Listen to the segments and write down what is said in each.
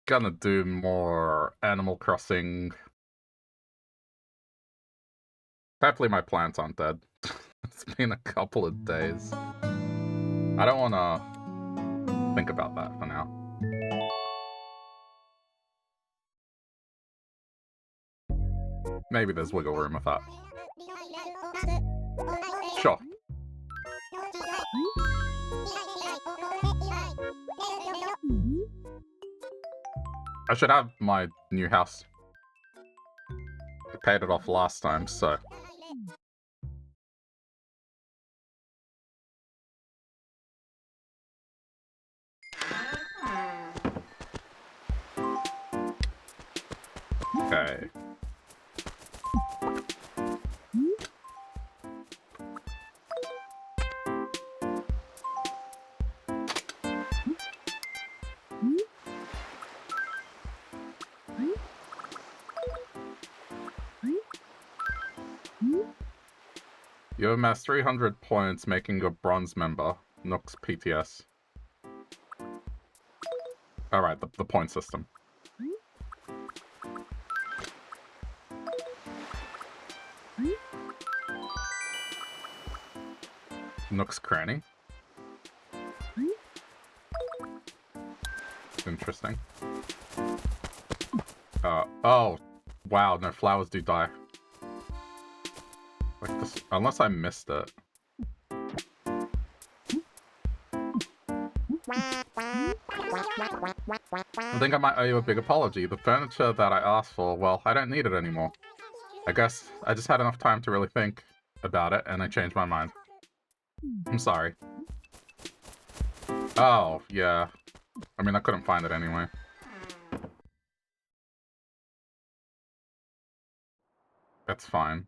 gonna do more Animal Crossing. Hopefully my plants aren't dead. It's been a couple of days. I don't wanna think about that for now. Maybe there's wiggle room with that. Sure. I should have my new house. I paid it off last time, so... Okay. You amassed 300 points, making you a bronze member. Nook's PTS. Alright, the point system. Nook's Cranny. Interesting. Oh. Wow, no, flowers do die. Like this, unless I missed it. I think I might owe you a big apology. The furniture that I asked for, well, I don't need it anymore. I guess I just had enough time to really think about it, and I changed my mind. I'm sorry. Oh, yeah. I mean, I couldn't find it anyway. That's fine.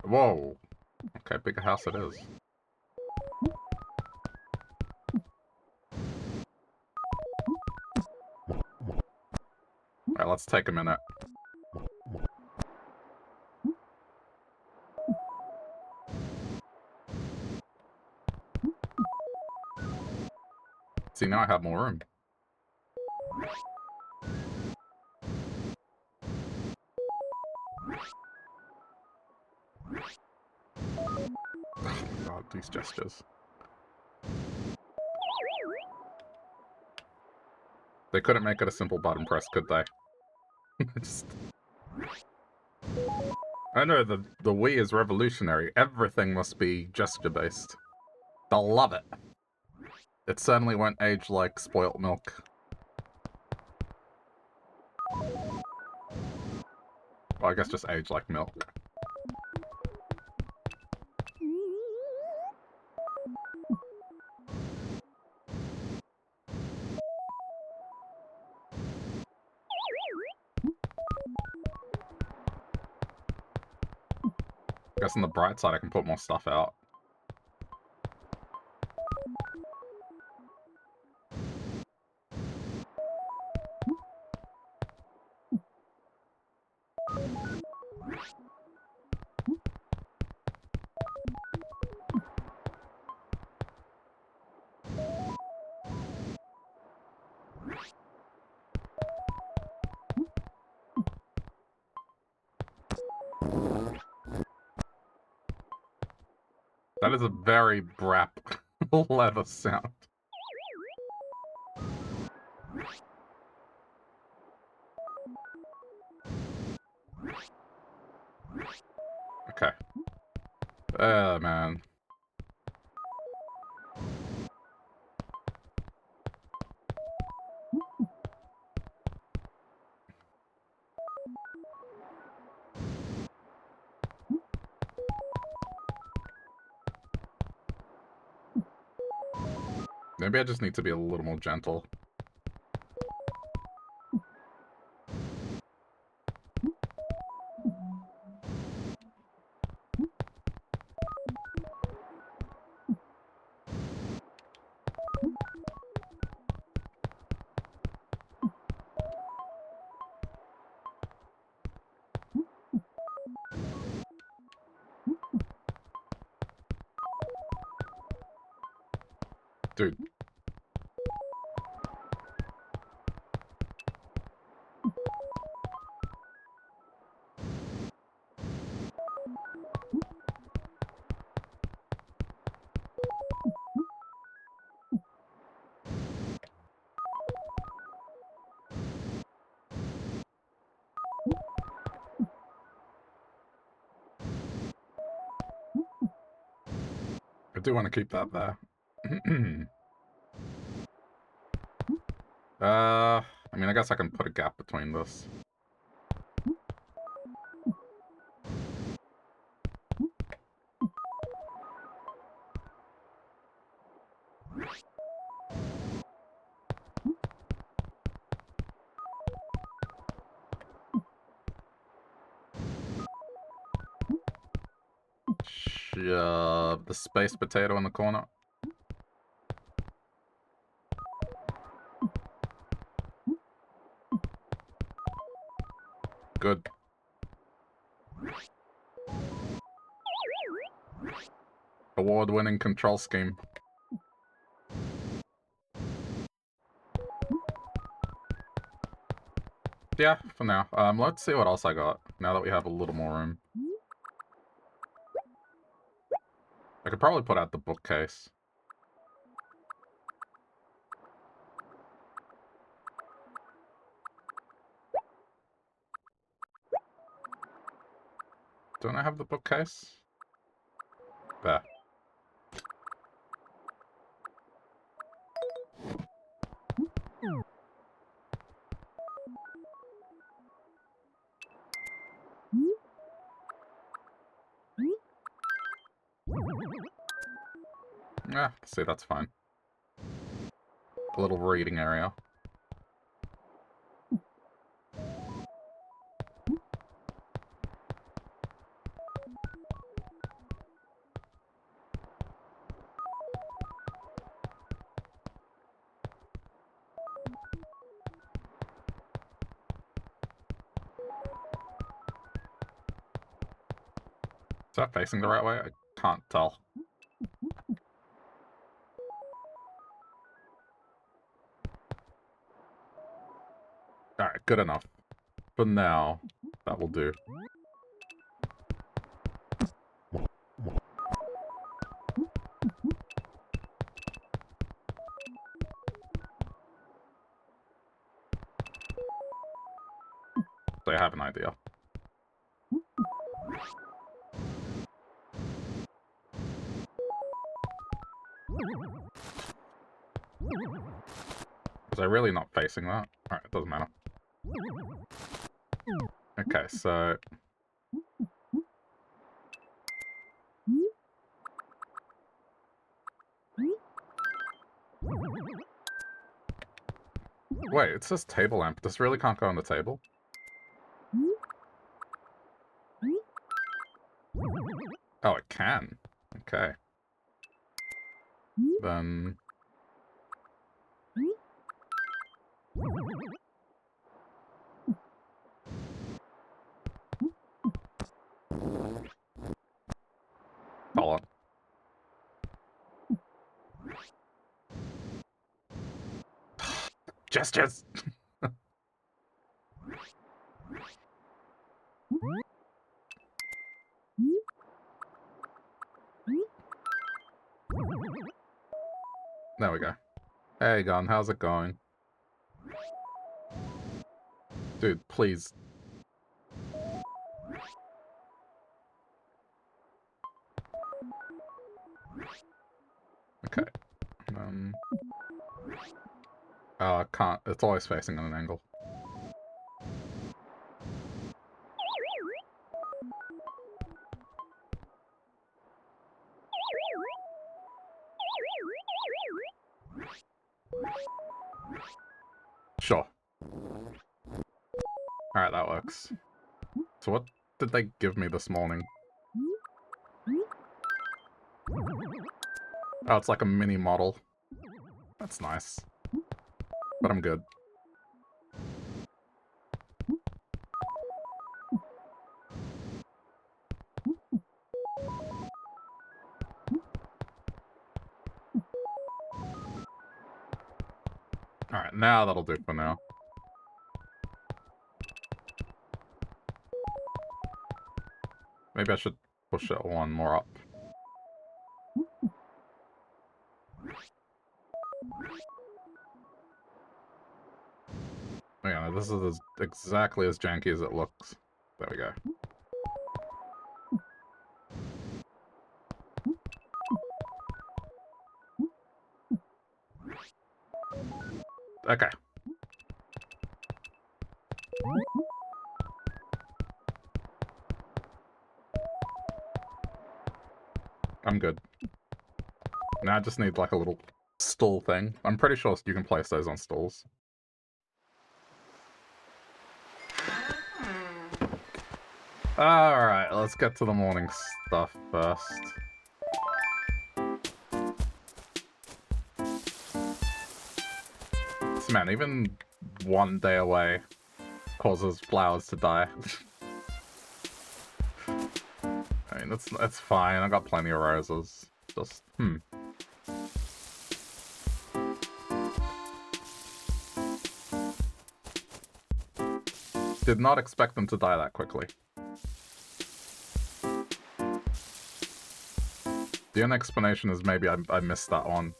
Whoa. Okay, bigger house it is. Alright, let's take a minute. See, now I have more room. Oh my god, these gestures. They couldn't make it a simple button press, could they? I know, the Wii is revolutionary. Everything must be gesture-based. They'll love it. It certainly won't age like spoilt milk. Well, I guess just age like milk. I guess on the bright side I can put more stuff out. That is a very brap leather sound. Okay. Oh, man. Maybe I just need to be a little more gentle. Dude. I do want to keep that there. I mean, I guess I can put a gap between this. The space potato in the corner. Good. Award-winning control scheme. Yeah, for now. Let's see what else I got, now that we have a little more room. I could probably put out the bookcase. Don't I have the bookcase? There. Yeah, see, that's fine. A little reading area. Is that facing the right way? I can't tell. Alright, good enough. For now, that will do. So I have an idea. Was I really not facing that? Alright, it doesn't matter. Okay, so... Wait, it says table lamp. This really can't go on the table? Oh, it can. Okay. Then... Hold on. Gestures! There we go. Hey, Gun, how's it going? Dude, please. Okay. Oh, I can't. It's always facing on an angle. Sure. Alright, that works. So what did they give me this morning? Oh, it's like a mini model. That's nice. But I'm good. Alright, now that'll do for now. Maybe I should push it one more up. Yeah, this is exactly as janky as it looks. There we go. Okay. I'm good. Now I just need like a little stool thing. I'm pretty sure you can place those on stools. Alright, let's get to the morning stuff first. So man, even 1 day away causes flowers to die. I mean, that's fine. I got plenty of roses. Just, Did not expect them to die that quickly. The only explanation is maybe I missed that one.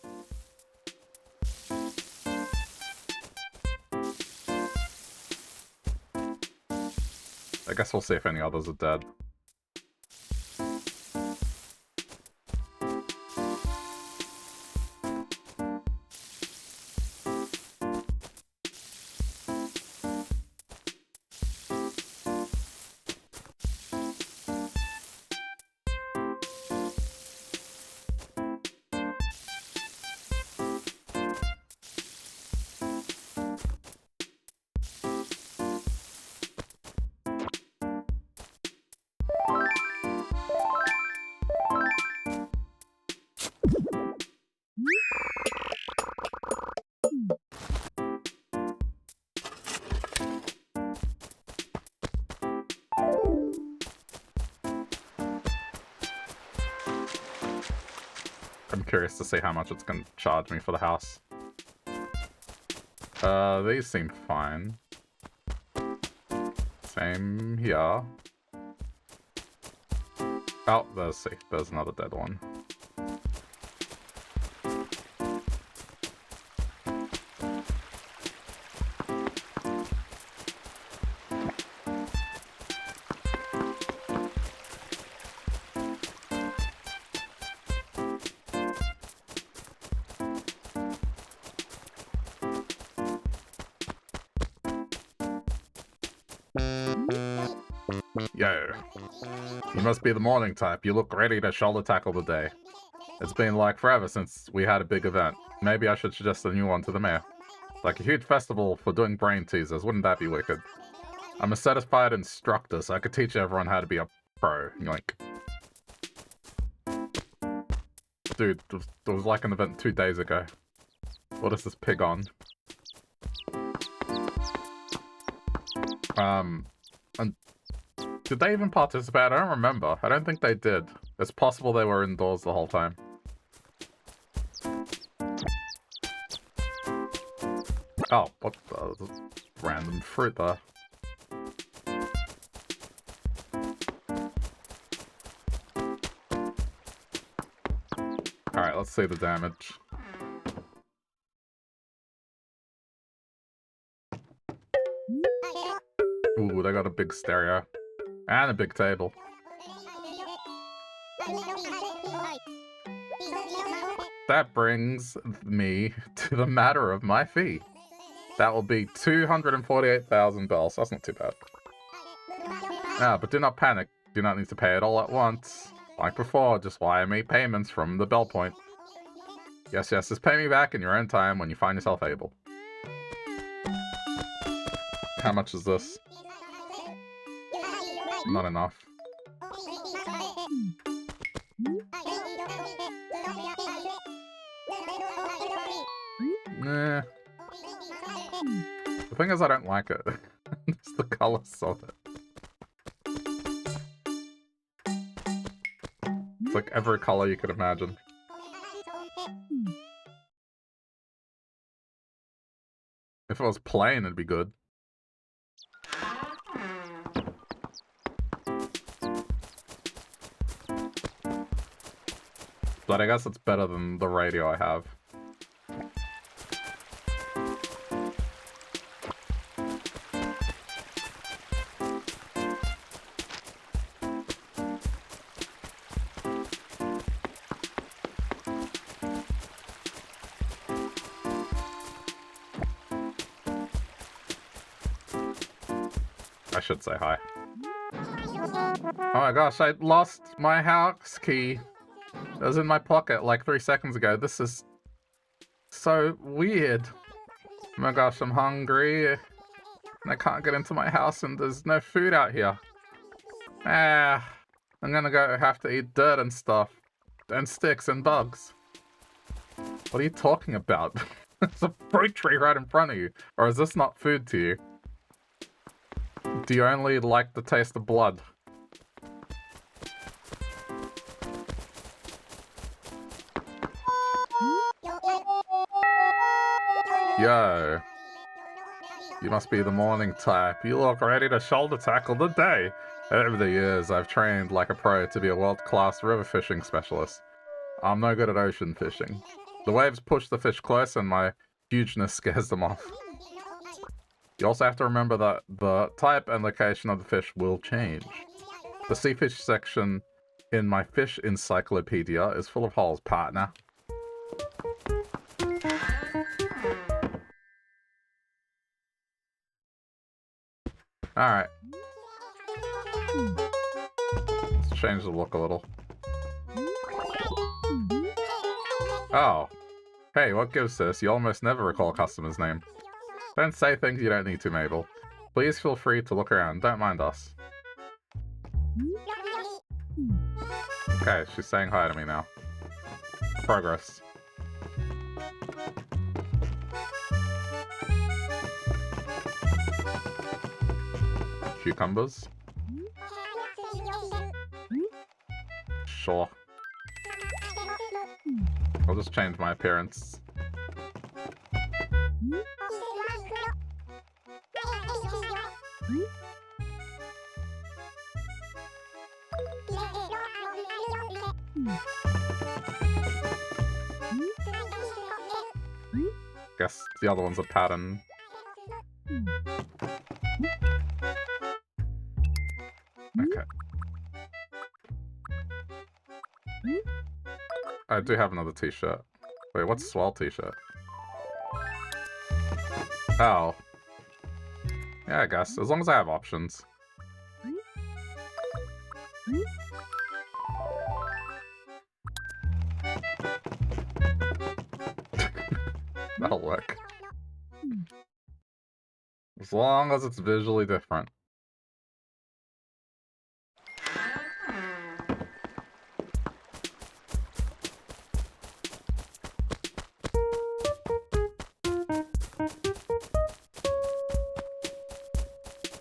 I guess we'll see if any others are dead. Curious to see how much it's going to charge me for the house. These seem fine. Same here. Oh, there's another dead one. Yo. You must be the morning type. You look ready to shoulder tackle the day. It's been like forever since we had a big event. Maybe I should suggest a new one to the mayor. Like a huge festival for doing brain teasers. Wouldn't that be wicked? I'm a certified instructor, so I could teach everyone how to be a pro. Yoink. Dude, there was like an event 2 days ago. What is this pig on? And did they even participate? I don't remember. I don't think they did. It's possible they were indoors the whole time. Oh, what the random fruit there? Alright, let's see the damage. Ooh, they got a big stereo. And a big table. That brings me to the matter of my fee. That will be 248,000 bells. That's not too bad. Ah, but do not panic. Do not need to pay it all at once. Like before, just wire me payments from the bell point. Yes, just pay me back in your own time when you find yourself able. How much is this? Not enough. Nah. The thing is, I don't like it. It's the colors of it. It's like every color you could imagine. If it was plain, it'd be good. But I guess it's better than the radio I have. I should say hi. Oh my gosh, I lost my house key. It was in my pocket like 3 seconds ago. This is so weird. Oh my gosh, I'm hungry. And I can't get into my house and there's no food out here. I'm gonna go have to eat dirt and stuff. And sticks and bugs. What are you talking about? There's a fruit tree right in front of you. Or is this not food to you? Do you only like the taste of blood? Yo. You must be the morning type. You look ready to shoulder tackle the day. Over the years, I've trained like a pro to be a world-class river fishing specialist. I'm no good at ocean fishing. The waves push the fish close and my hugeness scares them off. You also have to remember that the type and location of the fish will change. The sea fish section in my fish encyclopedia is full of holes, partner. Alright. Let's change the look a little. Oh. Hey, what gives this? You almost never recall a customer's name. Don't say things you don't need to, Mabel. Please feel free to look around. Don't mind us. Okay, she's saying hi to me now. Progress. Cucumbers? Sure. I'll just change my appearance. Guess the other one's a pattern. Okay. I do have another t-shirt. Wait, what's swell t-shirt? Oh. Yeah, I guess. As long as I have options. That'll work. As long as it's visually different.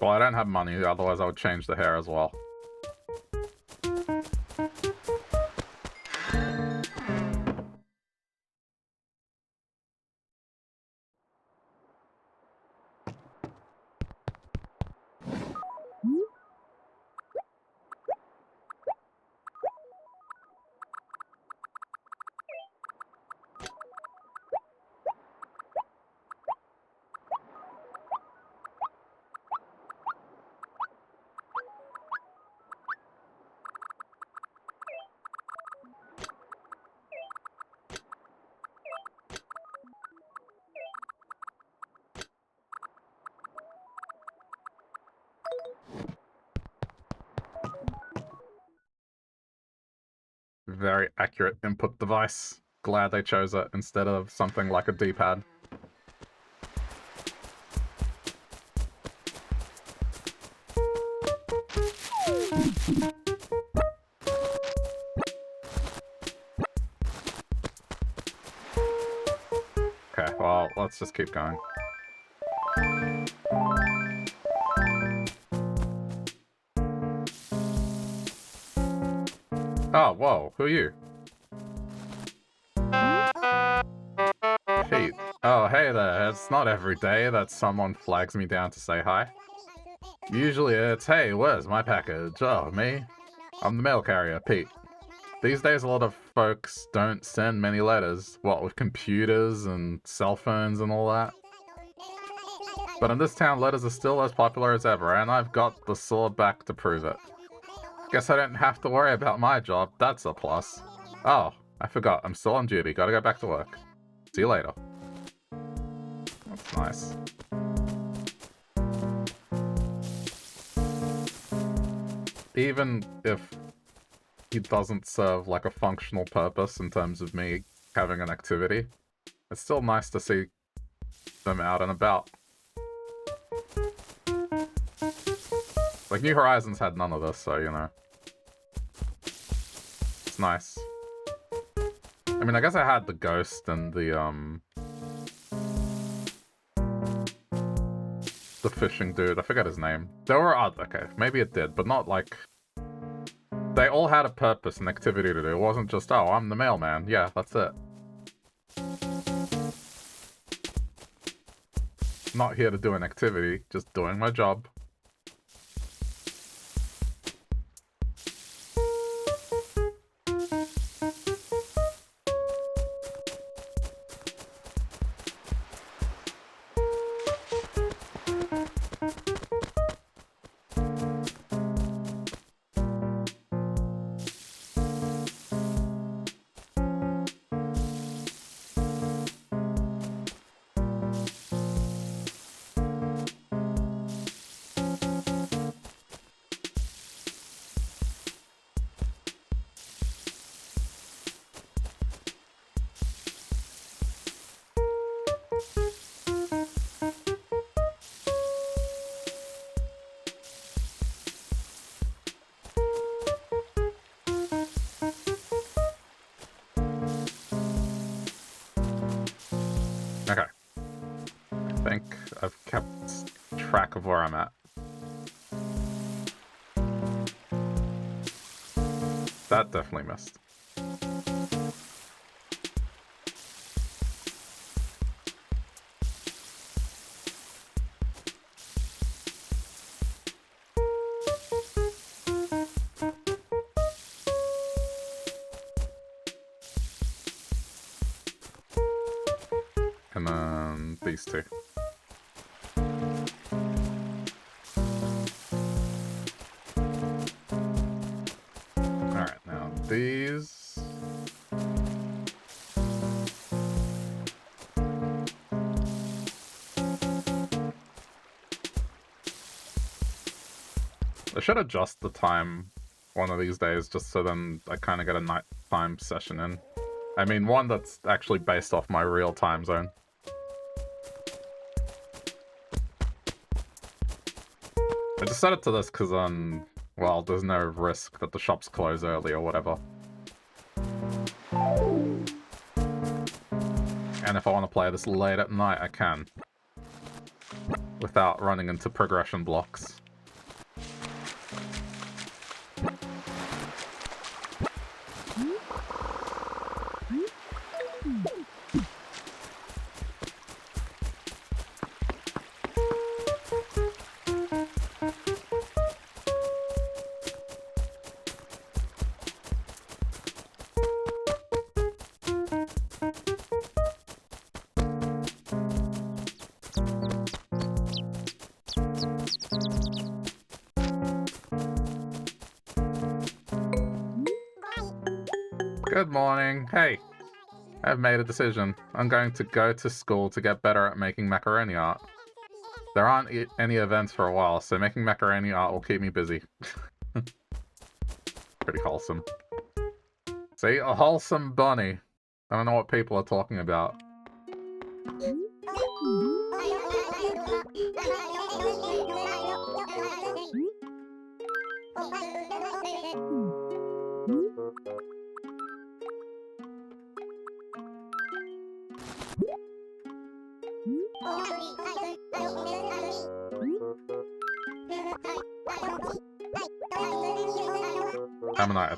Well, I don't have money, otherwise I would change the hair as well. Very accurate input device. Glad they chose it instead of something like a D-pad. Okay, well, let's just keep going. Oh, whoa, who are you? Pete. Oh, hey there, it's not every day that someone flags me down to say hi. Usually it's, hey, where's my package? Oh, me? I'm the mail carrier, Pete. These days a lot of folks don't send many letters, what with computers and cell phones and all that. But in this town, letters are still as popular as ever, and I've got the sword back to prove it. Guess I don't have to worry about my job, that's a plus. Oh, I forgot, I'm still on duty, gotta go back to work. See you later. That's nice. even if he doesn't serve like a functional purpose in terms of me having an activity, it's still nice to see them out and about. Like, New Horizons had none of this, so, you know. It's nice. I mean, I guess I had the Ghost and the fishing dude. I forget his name. There were other... Okay, maybe it did, but not like... They all had a purpose and activity to do. It wasn't just, oh, I'm the mailman. Yeah, that's it. Not here to do an activity, just doing my job. Okay. I think I've kept track of where I'm at. That definitely missed. And then these two. Alright, now these. I should adjust the time one of these days just so then I kind of get a nighttime session in. I mean, one that's actually based off my real time zone. I just set it to this because, well, there's no risk that the shops close early or whatever. And if I want to play this late at night, I can. Without running into progression blocks. Good morning. Hey, I've made a decision. I'm going to go to school to get better at making macaroni art. There aren't any events for a while, so making macaroni art will keep me busy. Pretty wholesome. See, a wholesome bunny. I don't know what people are talking about.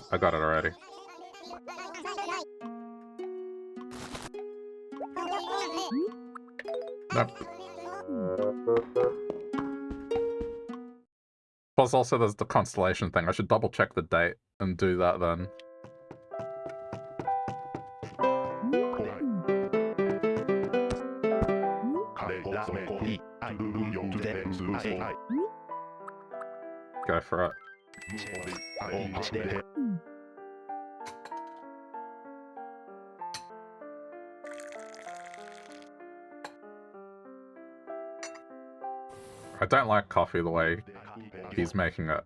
I got it already. Nope. Plus also there's the constellation thing. I should double check the date and do that then. Go for it. I don't like coffee the way he's making it.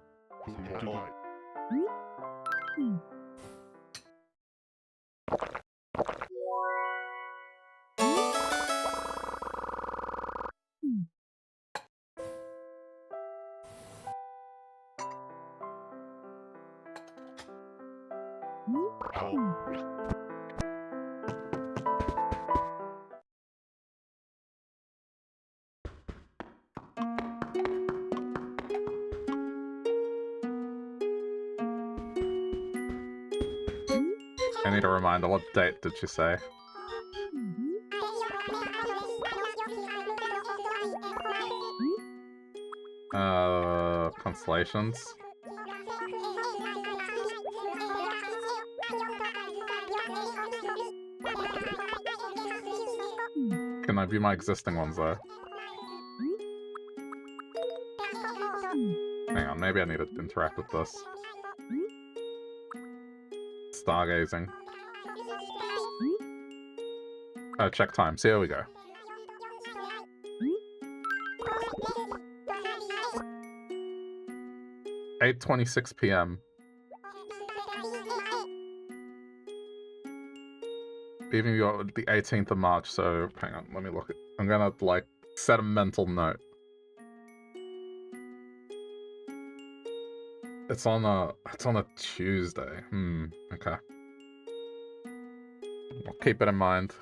I need a reminder. What date did she say? Constellations. Can I view my existing ones though? Hang on, maybe I need to interact with this. Stargazing. Oh, check times. Here we go. 8:26 p.m. Even you're the 18th of March, so hang on, let me look at. I'm gonna like set a mental note. It's on a Tuesday. Okay. I'll keep it in mind.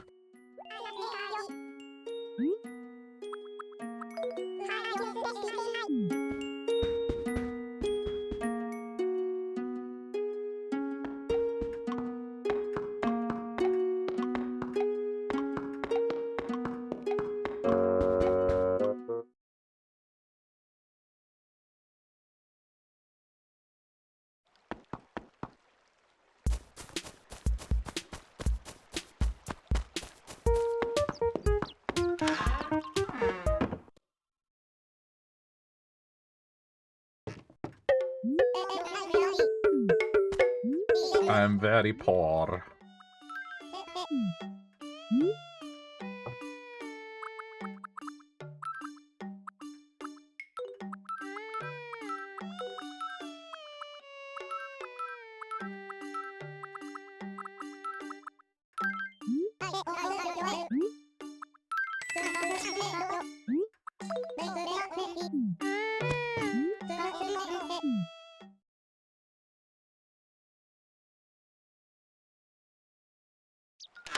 I am very poor.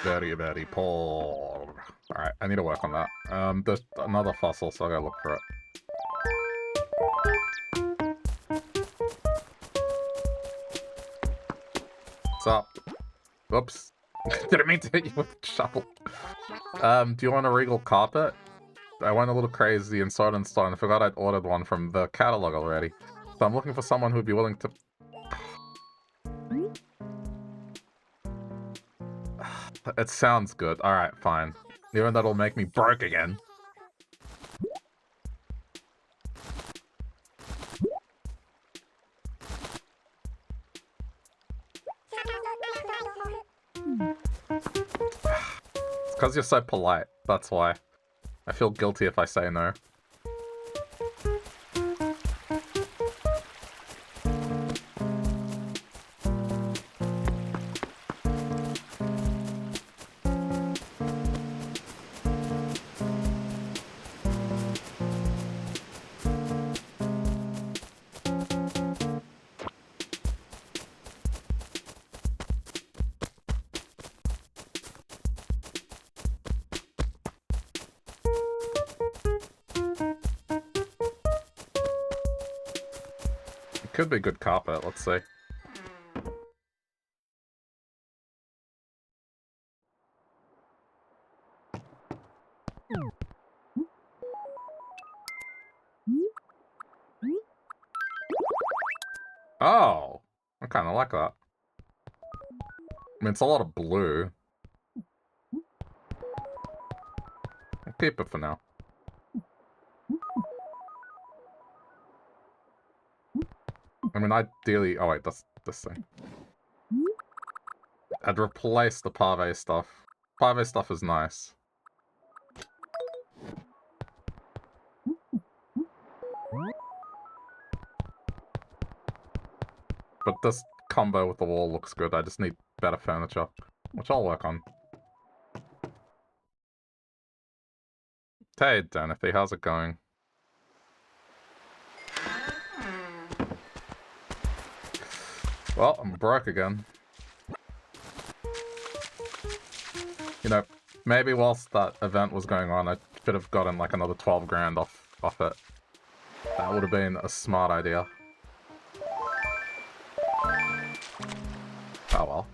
Very, very poor. Alright, I need to work on that. There's another fossil, so I gotta look for it. What's up? Whoops. Didn't mean to hit you with a shovel. Do you want a regal carpet? I went a little crazy and Sword and Stone. I forgot I'd ordered one from the catalog already. So I'm looking for someone who'd be willing to... It sounds good. Alright, fine. Even that'll make me broke again. It's because you're so polite. That's why. I feel guilty if I say no. Could be good carpet, let's see. Oh! I kinda like that. I mean, it's a lot of blue. I'll keep it for now. I mean, ideally... Oh wait, that's this thing. I'd replace the pave stuff. Pave stuff is nice. But this combo with the wall looks good. I just need better furniture, which I'll work on. Hey, Danathy, how's it going? Well, I'm broke again. You know, maybe whilst that event was going on, I should have gotten like another 12 grand off it. That would have been a smart idea. Oh well.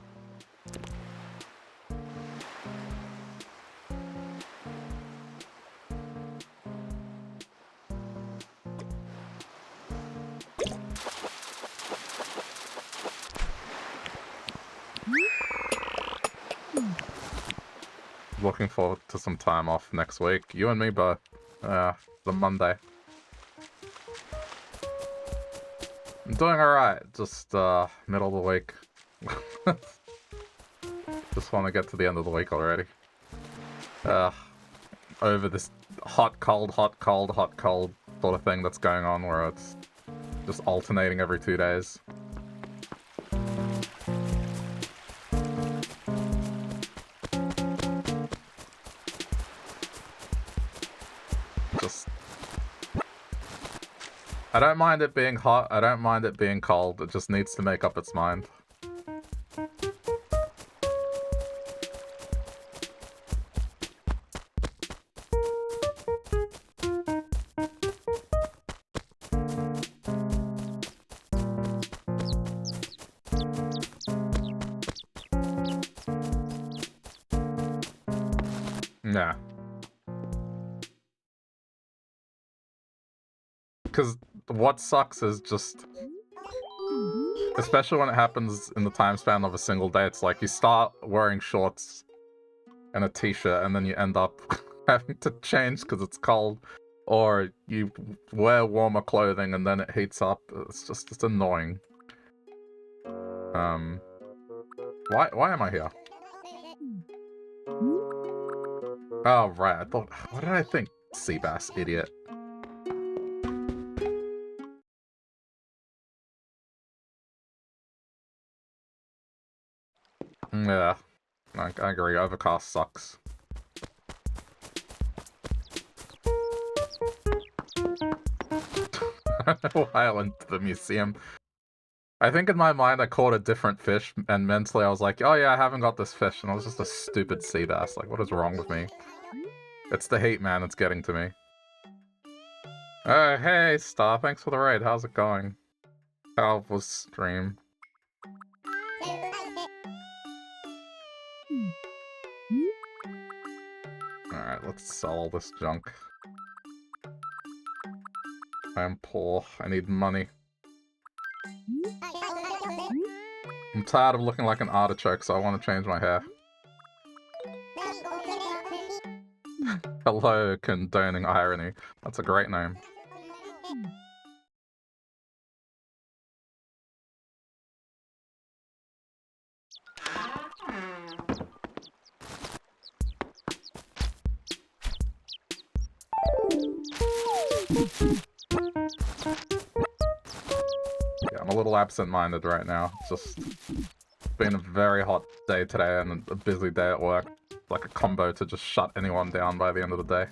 Looking forward to some time off next week. You and me both. The Monday. I'm doing alright. Just, middle of the week. Just want to get to the end of the week already. Over this hot, cold, hot, cold, hot, cold sort of thing that's going on where it's just alternating every 2 days. I don't mind it being hot, I don't mind it being cold, it just needs to make up its mind. Yeah. Because what sucks is just... Especially when it happens in the time span of a single day, it's like you start wearing shorts and a t-shirt and then you end up having to change because it's cold. Or you wear warmer clothing and then it heats up. It's annoying. Why am I here? Oh, right, I thought... What did I think? Sea bass, idiot. Yeah, I agree. Overcast sucks. Why I went to the museum. I think in my mind I caught a different fish, and mentally I was like, oh yeah, I haven't got this fish, and it was just a stupid sea bass. Like, what is wrong with me? It's the hate, man, it's getting to me. Hey, Star, thanks for the raid. How's it going? How was stream? Alright, let's sell all this junk. I am poor. I need money. I'm tired of looking like an artichoke, so I want to change my hair. Hello, condoning irony. That's a great name. Yeah, I'm a little absent-minded right now. It's just been a very hot day today and a busy day at work. Like a combo to just shut anyone down by the end of the day.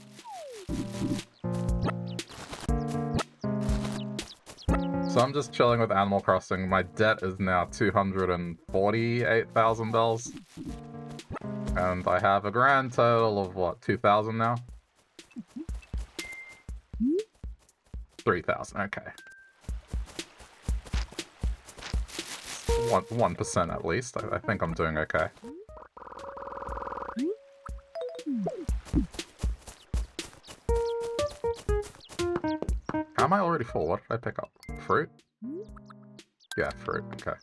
So I'm just chilling with Animal Crossing. My debt is now 248,000 bells. And I have a grand total of, what, 2,000 now? 3,000, okay. 1% at least. I think I'm doing okay. How am I already full? What did I pick up? Fruit? Yeah, fruit. Okay.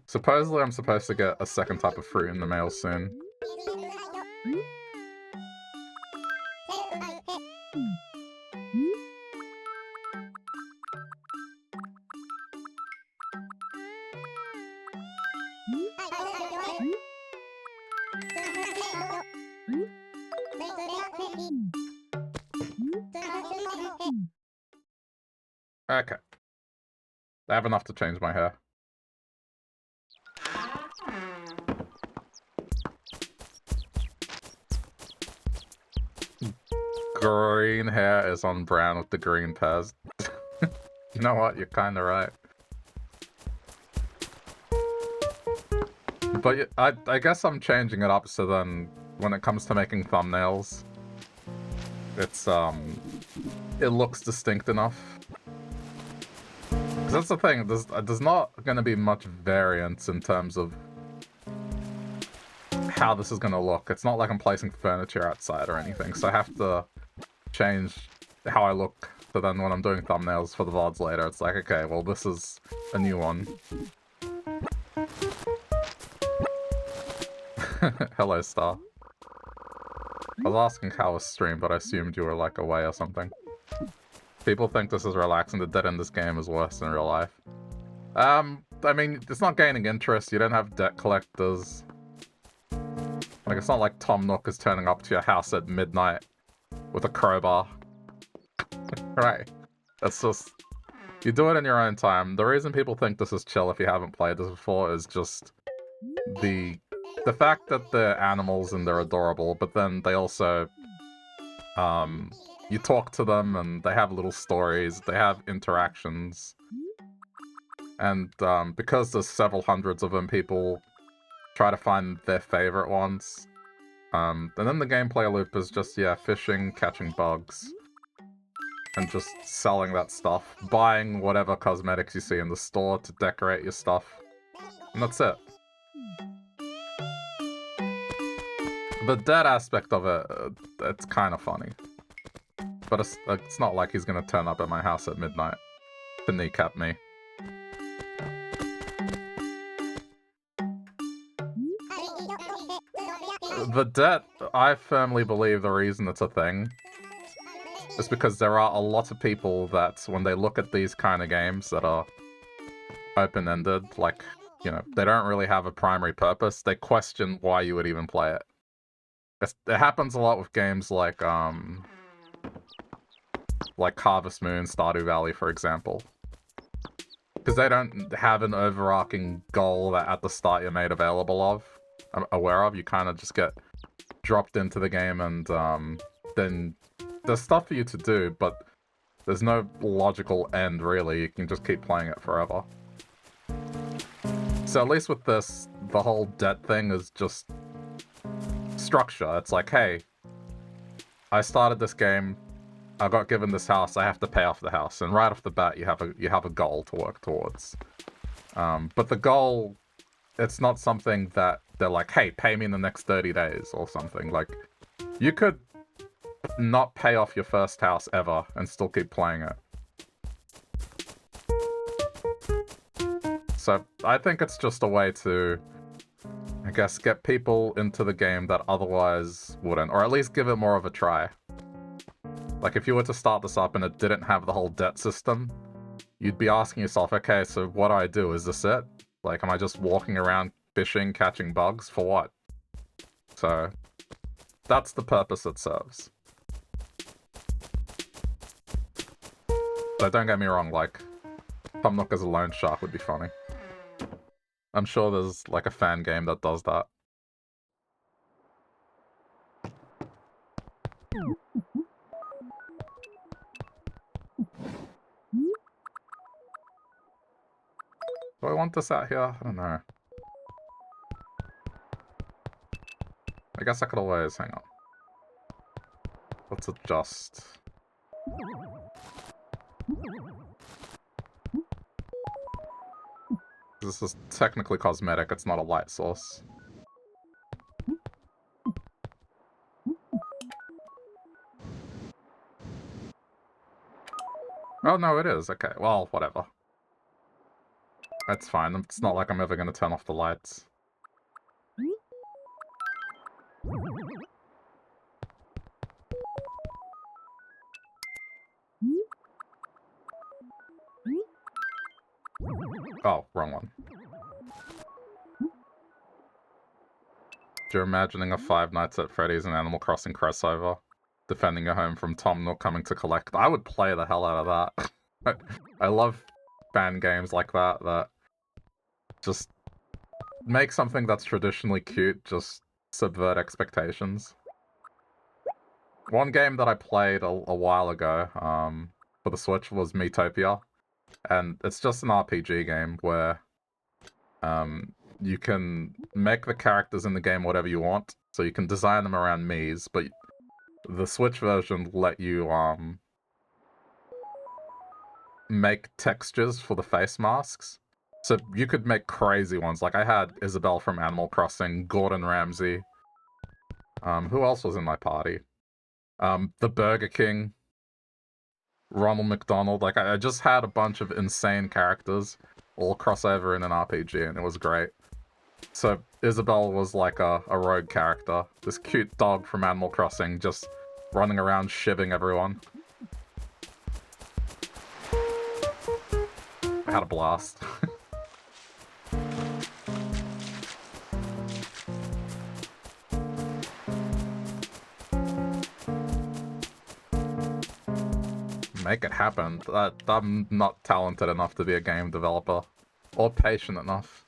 Supposedly I'm supposed to get a second type of fruit in the mail soon. Okay. I have enough to change my hair. Green hair is on brown with the green pairs. You know what? You're kind of right. But I guess I'm changing it up so then when it comes to making thumbnails, it's, it looks distinct enough. Because that's the thing, there's not going to be much variance in terms of how this is going to look. It's not like I'm placing furniture outside or anything, so I have to change how I look. So then when I'm doing thumbnails for the VODs later, it's like, okay, well, this is a new one. Hello, Star. I was asking how was stream, but I assumed you were, like, away or something. People think this is relaxing. The debt in this game is worse than real life. I mean, it's not gaining interest. You don't have debt collectors. Like, it's not like Tom Nook is turning up to your house at midnight with a crowbar. Right. That's just... You do it in your own time. The reason people think this is chill if you haven't played this before is just the fact that they're animals and they're adorable, but then they also... you talk to them and they have little stories, they have interactions. And because there's several hundreds of them, people try to find their favorite ones. And then the gameplay loop is just, yeah, fishing, catching bugs, and just selling that stuff. Buying whatever cosmetics you see in the store to decorate your stuff. And that's it. The dead aspect of it, it's kind of funny. But it's not like he's gonna turn up at my house at midnight to kneecap me. The debt, I firmly believe the reason it's a thing is because there are a lot of people that, when they look at these kind of games that are open-ended, like, you know, they don't really have a primary purpose, they question why you would even play it. It happens a lot with games like Harvest Moon, Stardew Valley, for example. Because they don't have an overarching goal that at the start you're made aware of. You kind of just get dropped into the game and then there's stuff for you to do, but there's no logical end, really. You can just keep playing it forever. So at least with this, the whole debt thing is just structure. It's like, hey, I started this game, I got given this house, I have to pay off the house, and right off the bat you have a goal to work towards. But the goal, it's not something that they're like, hey, pay me in the next 30 days or something. Like, you could not pay off your first house ever and still keep playing it. So I think it's just a way to, I guess, get people into the game that otherwise wouldn't, or at least give it more of a try. Like, if you were to start this up and it didn't have the whole debt system, you'd be asking yourself, okay, so what do I do? Is this it? Like, am I just walking around fishing, catching bugs? For what? So, that's the purpose it serves. But don't get me wrong, like, Tom Nook as a loan shark would be funny. I'm sure there's, like, a fan game that does that. Do I want this out here? I don't know. I guess I could always... hang on. Let's adjust. This is technically cosmetic, it's not a light source. Oh no, it is. Okay, well, whatever. That's fine. It's not like I'm ever gonna turn off the lights. Oh, wrong one. You're imagining a Five Nights at Freddy's and Animal Crossing crossover, defending your home from Tom Nook coming to collect. I would play the hell out of that. I love fan games like that, that just make something that's traditionally cute just subvert expectations. One game that I played a while ago, for the Switch was Miitopia, and it's just an RPG game where, you can make the characters in the game whatever you want, so you can design them around Miis, but the Switch version let you, make textures for the face masks. So you could make crazy ones. Like I had Isabelle from Animal Crossing, Gordon Ramsay. Who else was in my party? The Burger King, Ronald McDonald. Like I just had a bunch of insane characters all cross over in an RPG, and it was great. So Isabelle was like a rogue character. This cute dog from Animal Crossing just running around shivving everyone. I had a blast. Make it happen. I'm not talented enough to be a game developer. Or patient enough.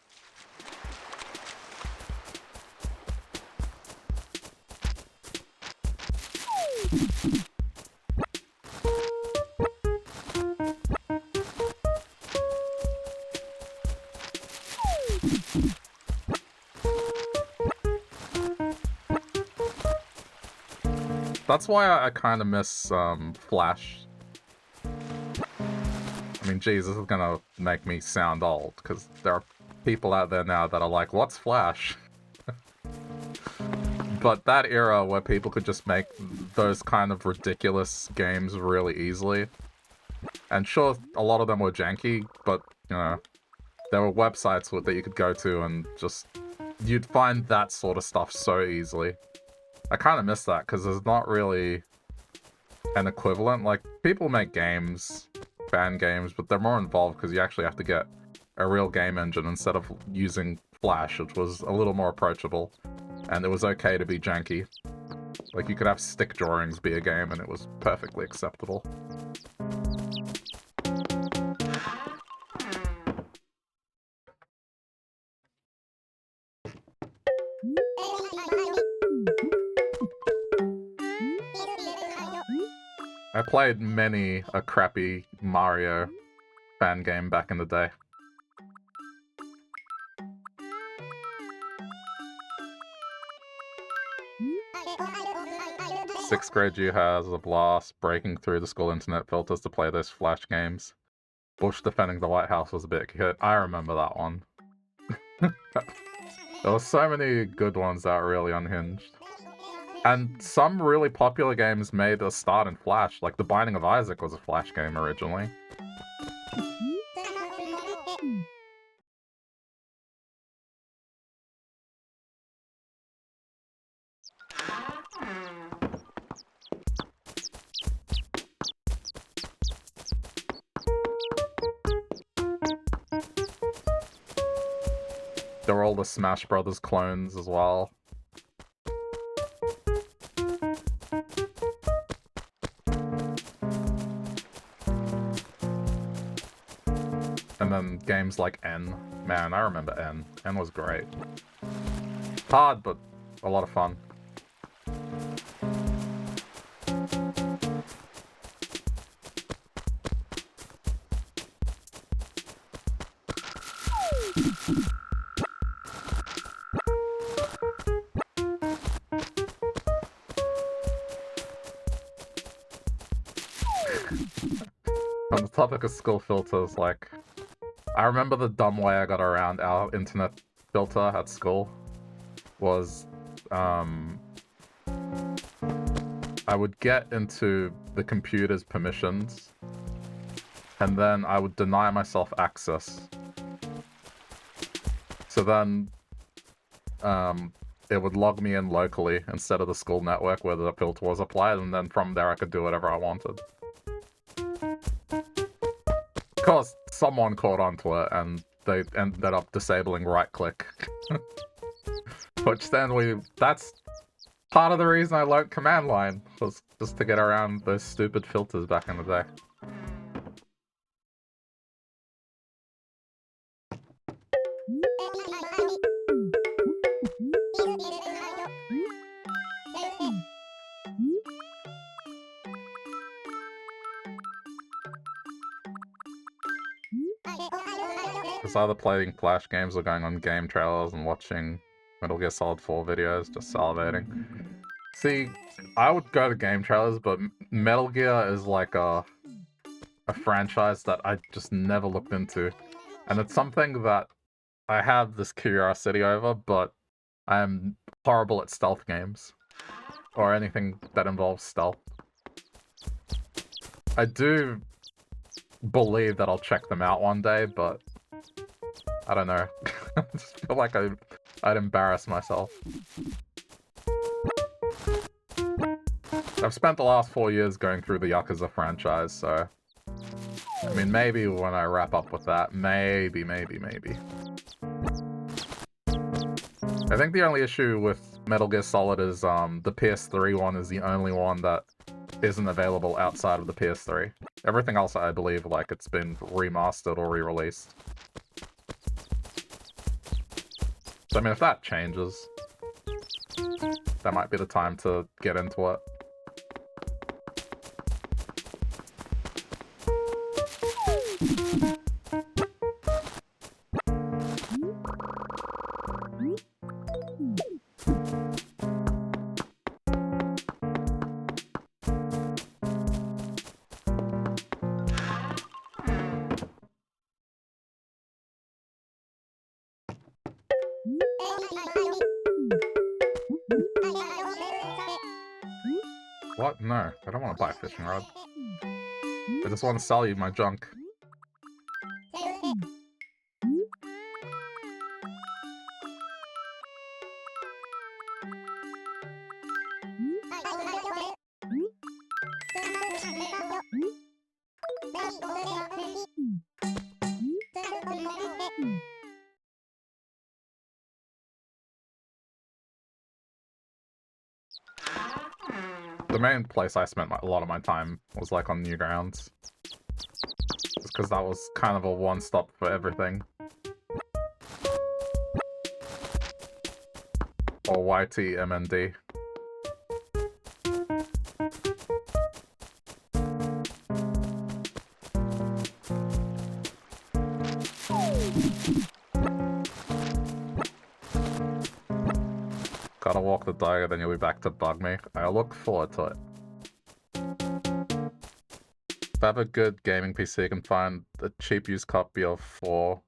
That's why I kind of miss Flash. I mean, geez, this is gonna make me sound old, because there are people out there now that are like, what's Flash? But that era where people could just make those kind of ridiculous games really easily. And sure, a lot of them were janky, but, you know, there were websites that you could go to and just... You'd find that sort of stuff so easily. I kind of miss that, because there's not really an equivalent. Like, people make games, fan games, but they're more involved because you actually have to get a real game engine instead of using Flash, which was a little more approachable. And it was okay to be janky. Like, you could have stick drawings be a game, and it was perfectly acceptable. I played many a crappy Mario fan game back in the day. Sixth grade you has a blast breaking through the school internet filters to play those Flash games. Bush defending the White House was a bit hit. I remember that one. There were so many good ones that were really unhinged. And some really popular games made a start in Flash, like The Binding of Isaac was a Flash game originally. There were all the Smash Brothers clones as well. And then games like N. Man, I remember N. N was great. Hard, but a lot of fun. On the topic of school filters, like, I remember the dumb way I got around our internet filter at school was, I would get into the computer's permissions, and then I would deny myself access. So then, it would log me in locally instead of the school network where the filter was applied, and then from there I could do whatever I wanted. Of course, someone caught onto it, and they ended up disabling right-click. Which then that's part of the reason I learned command line, was just to get around those stupid filters back in the day. It's either playing Flash games or going on game trailers and watching Metal Gear Solid 4 videos, just salivating. See, I would go to game trailers, but Metal Gear is like a franchise that I just never looked into. And it's something that I have this curiosity over, but I am horrible at stealth games. Or anything that involves stealth. I do believe that I'll check them out one day, but I don't know. I just feel like I'd embarrass myself. I've spent the last 4 years going through the Yakuza franchise, so... I mean, maybe when I wrap up with that, maybe. I think the only issue with Metal Gear Solid is the PS3 one is the only one that isn't available outside of the PS3. Everything else, I believe, like, it's been remastered or re-released. So, I mean, if that changes, that might be the time to get into it. What? No, I don't want to buy a fishing rod. I just want to sell you my junk. The main place I spent a lot of my time was like on Newgrounds. Just because that was kind of a one-stop for everything. Or YTMND. Gotta walk the dog, then you'll be back to bug me. I look forward to it. If I have a good gaming PC, I can find a cheap used copy of 4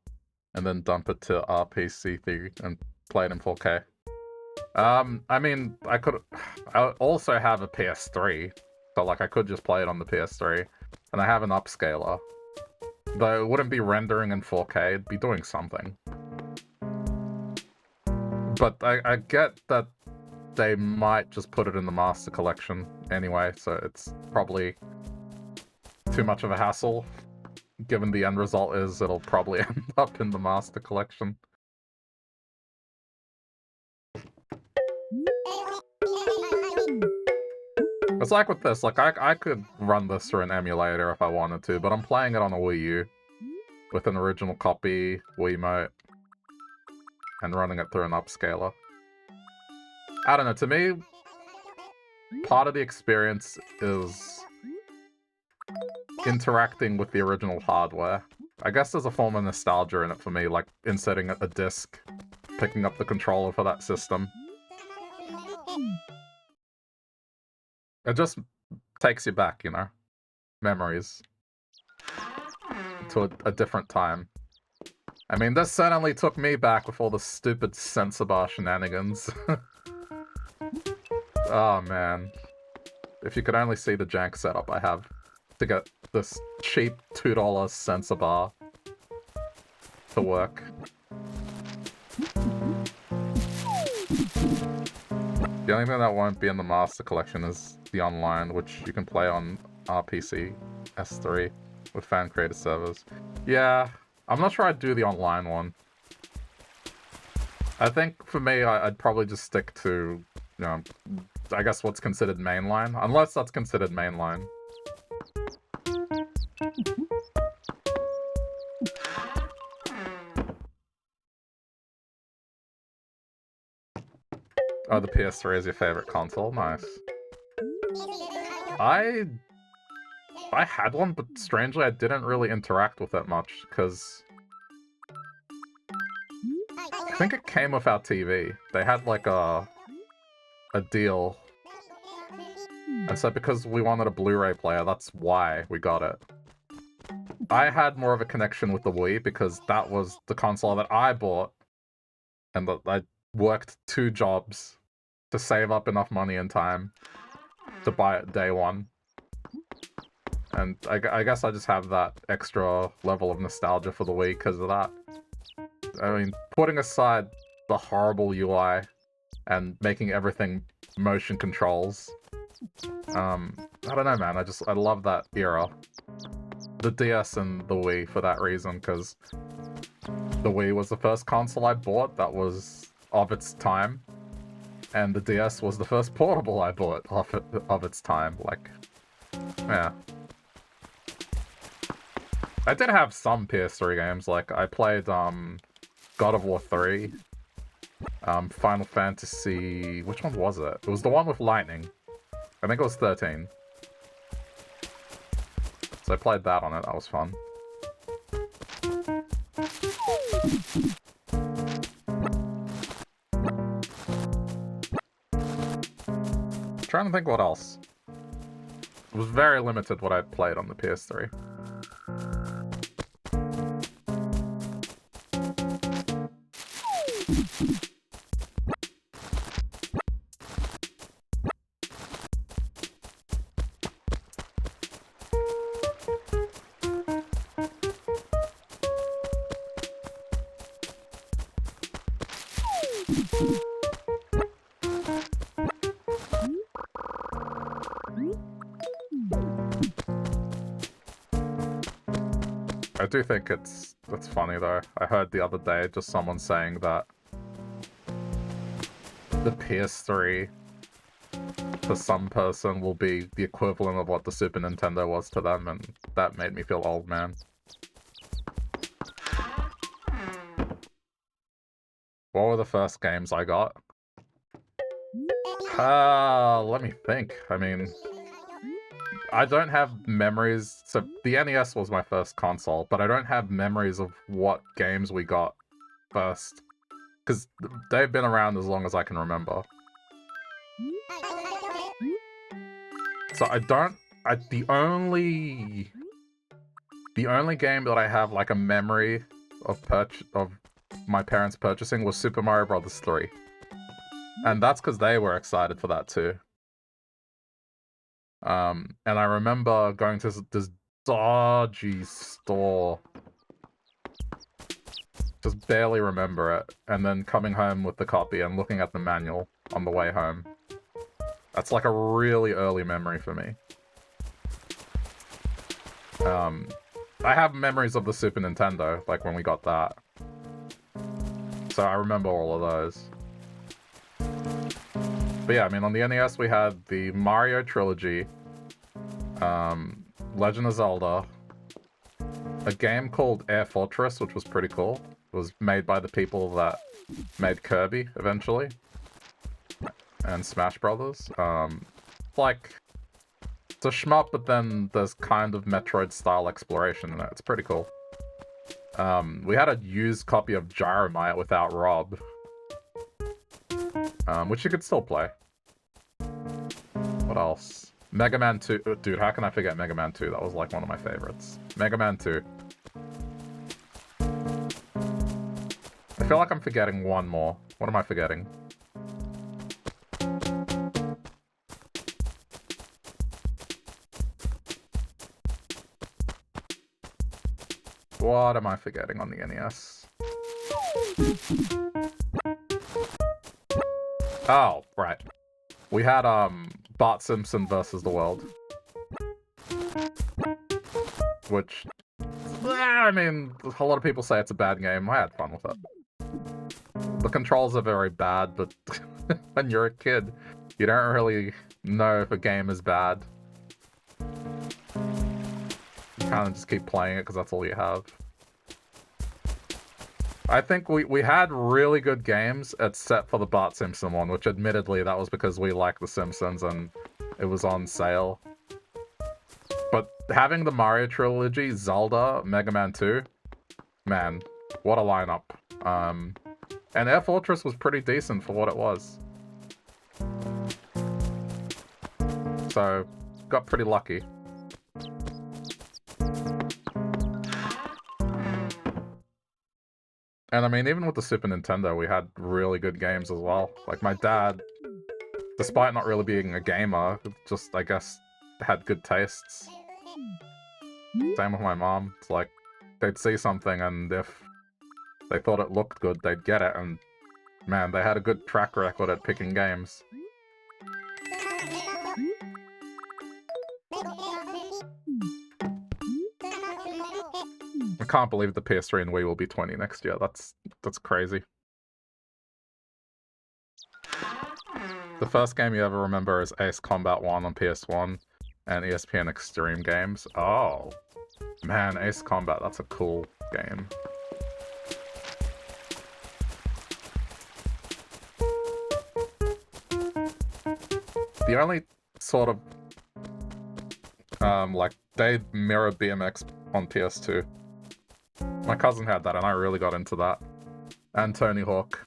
and then dump it to RPC3 and play it in 4K. I mean, I also have a PS3, so like I could just play it on the PS3, and I have an upscaler. Though it wouldn't be rendering in 4K, it'd be doing something. But I get that they might just put it in the Master Collection anyway, so it's probably too much of a hassle. Given the end result is it'll probably end up in the Master Collection. It's like with this, like I could run this through an emulator if I wanted to, but I'm playing it on a Wii U with an original copy, Wiimote, and running it through an upscaler. I don't know, to me, part of the experience is interacting with the original hardware. I guess there's a form of nostalgia in it for me, like inserting a disc, picking up the controller for that system. It just takes you back, you know? Memories. To a different time. I mean, this certainly took me back with all the stupid sensor bar shenanigans. Oh, man. If you could only see the jank setup I have to get this cheap $2 sensor bar to work. The only thing that won't be in the Master Collection is the online, which you can play on RPC S3 with fan-created servers. Yeah, I'm not sure I'd do the online one. I think for me, I'd probably just stick to, you know, I guess what's considered mainline, unless that's considered mainline. Oh, the PS3 is your favorite console? Nice. I had one, but strangely I didn't really interact with it much, because I think it came with our TV. They had like a deal. And so because we wanted a Blu-ray player, that's why we got it. I had more of a connection with the Wii because that was the console that I bought, and that I worked 2 jobs to save up enough money and time to buy it day one. And I guess I just have that extra level of nostalgia for the Wii because of that. I mean, putting aside the horrible UI and making everything motion controls, I don't know, man. I love that era. The DS and the Wii for that reason, because the Wii was the first console I bought that was of its time, and the DS was the first portable I bought of its time. Like, yeah. I did have some PS3 games, like I played God of War 3, Final Fantasy... which one was it? It was the one with lightning. I think it was 13. So I played that on it, that was fun. Trying to think what else. It was very limited what I played on the PS3. I do think it's funny though. I heard the other day just someone saying that the PS3 to some person will be the equivalent of what the Super Nintendo was to them, and that made me feel old, man. What were the first games I got? Let me think. I mean, I don't have memories. So the NES was my first console, but I don't have memories of what games we got first, because they've been around as long as I can remember. So the only game that I have like a memory of my parents purchasing was Super Mario Bros. 3. And that's because they were excited for that too. And I remember going to this dodgy store. Just barely remember it. And then coming home with the copy and looking at the manual on the way home. That's like a really early memory for me. I have memories of the Super Nintendo, like when we got that. So I remember all of those. But yeah, I mean, on the NES we had the Mario Trilogy, Legend of Zelda, a game called Air Fortress, which was pretty cool. It was made by the people that made Kirby, eventually. And Smash Brothers. Like, it's a shmup, but then there's kind of Metroid-style exploration in it. It's pretty cool. We had a used copy of Gyromite without Rob, which you could still play. What else? Mega Man 2. Dude, how can I forget Mega Man 2? That was like one of my favorites. Mega Man 2. I feel like I'm forgetting one more. What am I forgetting? What am I forgetting on the NES? Oh, right. We had, Bart Simpson versus the World. Which, I mean, a lot of people say it's a bad game. I had fun with it. The controls are very bad, but when you're a kid, you don't really know if a game is bad. You kind of just keep playing it because that's all you have. I think we had really good games, except for the Bart Simpson one, which admittedly that was because we like The Simpsons and it was on sale. But having the Mario trilogy, Zelda, Mega Man 2, man, what a lineup. And Air Fortress was pretty decent for what it was. So, got pretty lucky. And I mean, even with the Super Nintendo, we had really good games as well. Like, my dad, despite not really being a gamer, just, I guess, had good tastes. Same with my mom. It's like, they'd see something, and if they thought it looked good, they'd get it, and man, they had a good track record at picking games. I can't believe the PS3 and Wii will be 20 next year. That's crazy. The first game you ever remember is Ace Combat 1 on PS1 and ESPN Extreme Games. Oh, man, Ace Combat, that's a cool game. The only sort of, like, they mirror BMX on PS2. My cousin had that, and I really got into that. And Tony Hawk.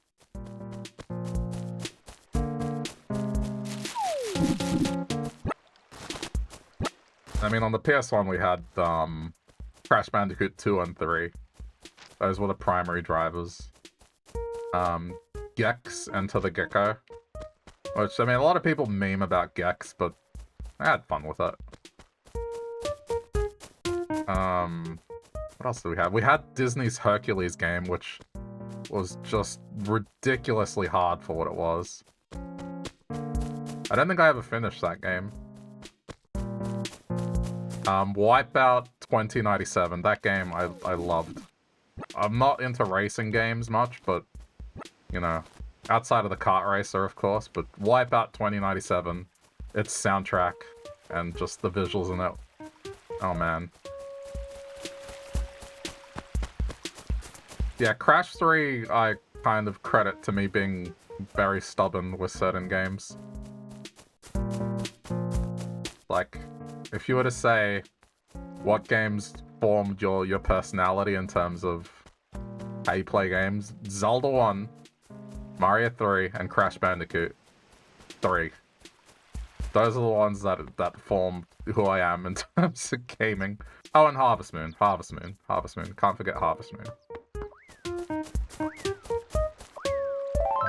I mean, on the PS1 we had, Crash Bandicoot 2 and 3. Those were the primary drivers. Gex, Enter the Gecko. Which, I mean, a lot of people meme about Gex, but I had fun with it. What else do we have? We had Disney's Hercules game, which was just ridiculously hard for what it was. I don't think I ever finished that game. Wipeout 2097. That game I loved. I'm not into racing games much, but, you know, outside of the kart racer, of course, but Wipeout 2097, its soundtrack, and just the visuals in it. Oh, man. Yeah, Crash 3, I kind of credit to me being very stubborn with certain games. Like, if you were to say what games formed your personality in terms of how you play games, Zelda 1, Mario 3, and Crash Bandicoot 3. Those are the ones that formed who I am in terms of gaming. Oh, and Harvest Moon. Can't forget Harvest Moon.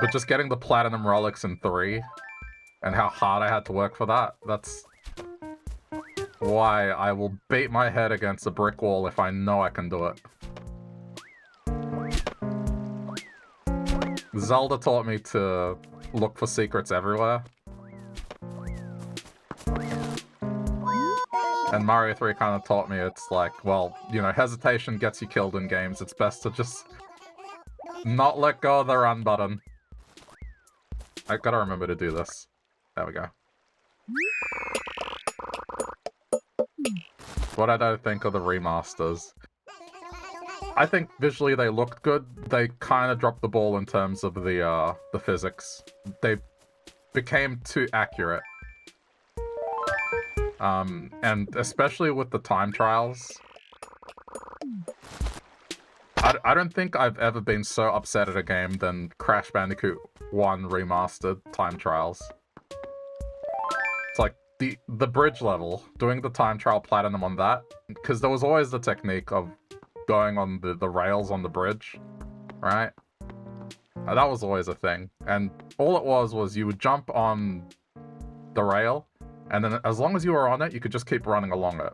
But just getting the Platinum Relics in 3, and how hard I had to work for that, that's why I will beat my head against a brick wall if I know I can do it. Zelda taught me to look for secrets everywhere. And Mario 3 kind of taught me it's like, well, you know, hesitation gets you killed in games. It's best to just not let go of the run button. I gotta remember to do this. There we go. What I don't think of the remasters. I think visually they looked good. They kind of dropped the ball in terms of the physics. They became too accurate. And especially with the time trials. I don't think I've ever been so upset at a game than Crash Bandicoot 1 Remastered time trials. It's like the bridge level, doing the time trial platinum on that, because there was always the technique of going on the rails on the bridge, right? That was always a thing. And all it was you would jump on the rail, and then as long as you were on it, you could just keep running along it.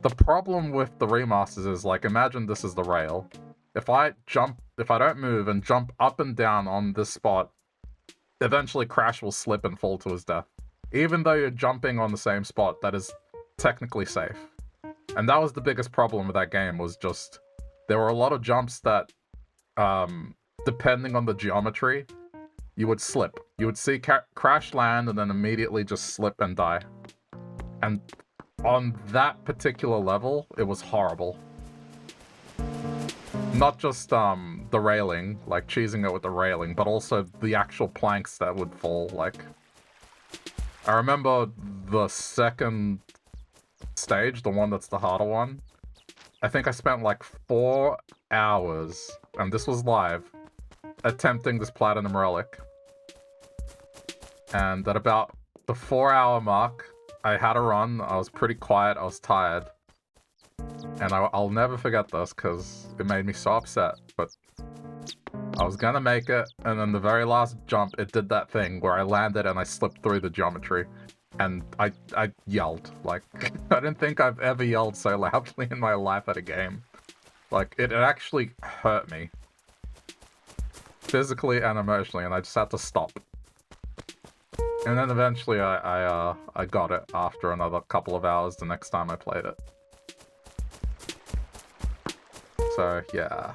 The problem with the remasters is, like, imagine this is the rail. If I don't move and jump up and down on this spot, eventually Crash will slip and fall to his death. Even though you're jumping on the same spot, that is technically safe. And that was the biggest problem with that game, was just, there were a lot of jumps that, depending on the geometry, you would slip. You would see Crash land and then immediately just slip and die. And on that particular level, it was horrible. Not just the railing, like cheesing it with the railing, but also the actual planks that would fall. Like, I remember the second stage, the one that's the harder one. I think I spent like 4 hours, and this was live, attempting this platinum relic. And at about the 4-hour mark, I had a run. I was pretty quiet. I was tired. And I'll never forget this because it made me so upset. But I was gonna make it, and then the very last jump, it did that thing where I landed and I slipped through the geometry. And I yelled. Like, I didn't think I've ever yelled so loudly in my life at a game. Like, it actually hurt me. Physically and emotionally, and I just had to stop. And then eventually I got it after another couple of hours the next time I played it. So, yeah.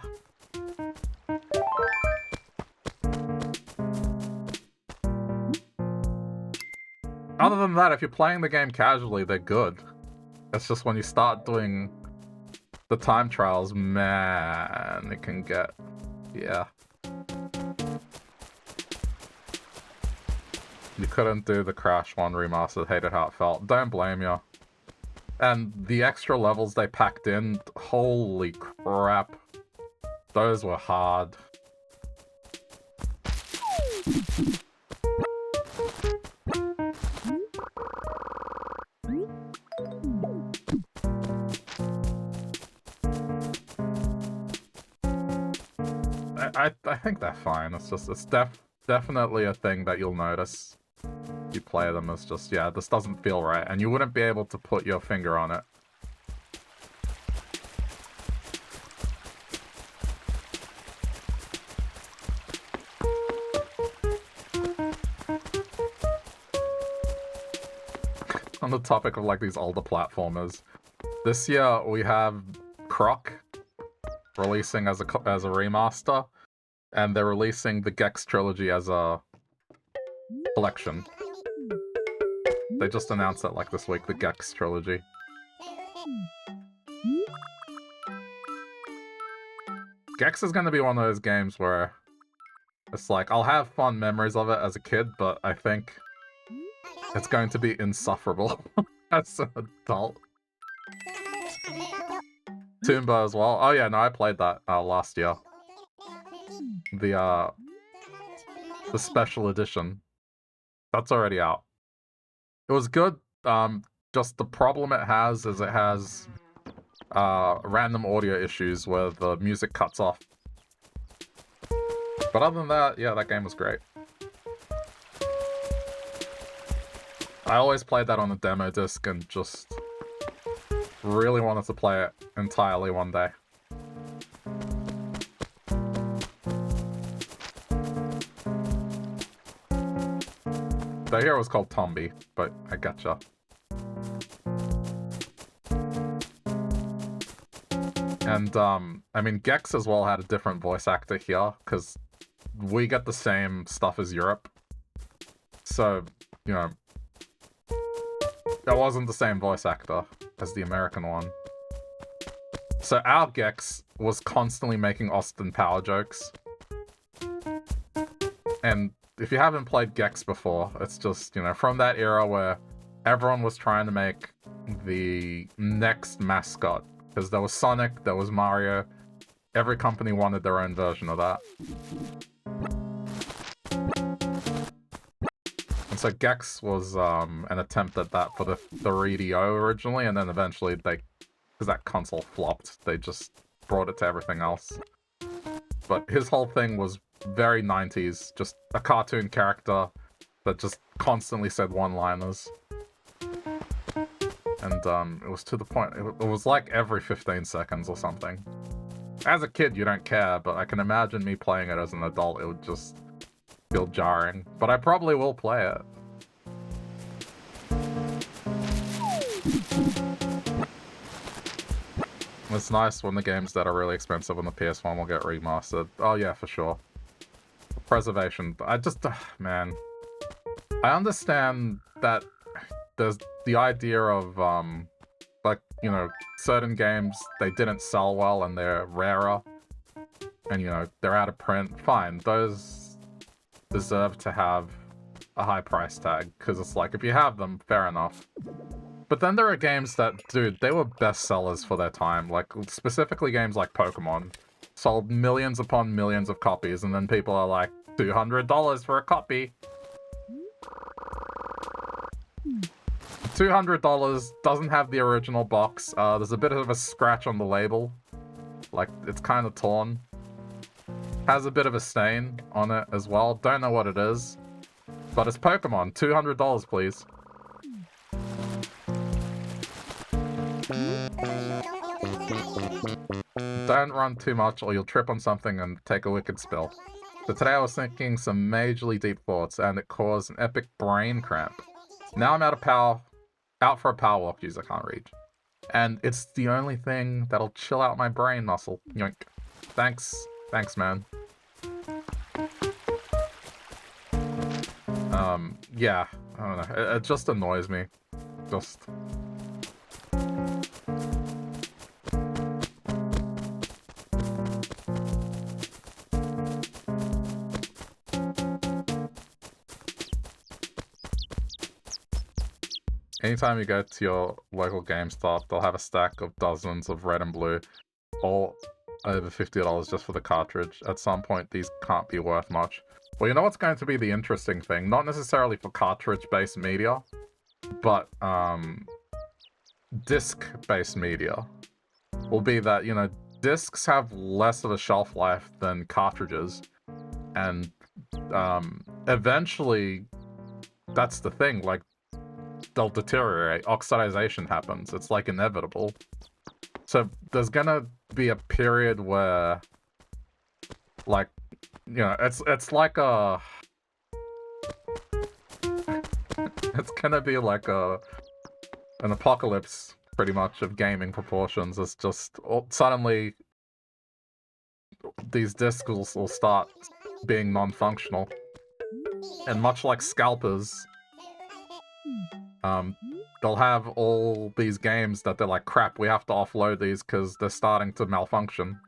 Other than that, if you're playing the game casually, they're good. It's just when you start doing the time trials, man, it can get... yeah. You couldn't do the Crash 1 remastered, hated how it felt. Don't blame you. And the extra levels they packed in, holy crap. Those were hard. I think they're fine. It's just, it's definitely a thing that you'll notice. You play them as just, yeah, this doesn't feel right, and you wouldn't be able to put your finger on it. On the topic of like these older platformers, this year we have Croc releasing as a remaster, and they're releasing the Gex trilogy as a collection. They just announced it like this week, the Gex trilogy. Gex is going to be one of those games where it's like, I'll have fun memories of it as a kid, but I think it's going to be insufferable as an adult. Toomba as well. Oh yeah, no, I played that last year. The special edition. That's already out. It was good. Just the problem it has is it has random audio issues where the music cuts off. But other than that, yeah, that game was great. I always played that on a demo disc and just really wanted to play it entirely one day. The hero was called Tombi, but I gotcha. And, I mean, Gex as well had a different voice actor here, because we get the same stuff as Europe. So, you know, that wasn't the same voice actor as the American one. So our Gex was constantly making Austin Power jokes. And if you haven't played Gex before, it's just, you know, from that era where everyone was trying to make the next mascot. Because there was Sonic, there was Mario. Every company wanted their own version of that. And so Gex was an attempt at that for the 3DO originally, and then eventually they, because that console flopped, they just brought it to everything else. But his whole thing was very 90s, just a cartoon character that just constantly said one-liners. And it was to the point, it was like every 15 seconds or something. As a kid, you don't care, but I can imagine me playing it as an adult, it would just feel jarring. But I probably will play it. It's nice when the games that are really expensive on the PS1 will get remastered. Oh yeah, for sure. Preservation. I just, man. I understand that there's the idea of, like, you know, certain games, they didn't sell well and they're rarer. and, you know, they're out of print, fine. Those deserve to have a high price tag, because it's like, if you have them, fair enough. But then there are games that, dude, they were bestsellers for their time. Like, specifically games like Pokemon. Sold millions upon millions of copies, and then people are like, $200 for a copy. $200 doesn't have the original box. There's a bit of a scratch on the label. Like, it's kind of torn. Has a bit of a stain on it as well. Don't know what it is. But it's Pokemon. $200, please. Don't run too much or you'll trip on something and take a wicked spill. So today I was thinking some majorly deep thoughts and it caused an epic brain cramp. Now I'm out for a power walk, I can't reach. And it's the only thing that'll chill out my brain muscle. Yoink. Thanks, man. Yeah, I don't know. It just annoys me. Just... Anytime you go to your local GameStop, they'll have a stack of dozens of red and blue, all over $50 just for the cartridge. At some point, these can't be worth much. Well, you know what's going to be the interesting thing? Not necessarily for cartridge-based media, but disc-based media will be that, you know, discs have less of a shelf life than cartridges, and eventually, that's the thing, like, they'll deteriorate. Oxidization happens. It's like inevitable. So there's gonna be a period where, like, you know, it's like a... it's gonna be like an apocalypse, pretty much, of gaming proportions. It's just, suddenly, these discs will start being non-functional. And much like scalpers, they'll have all these games that they're like, crap, we have to offload these because they're starting to malfunction.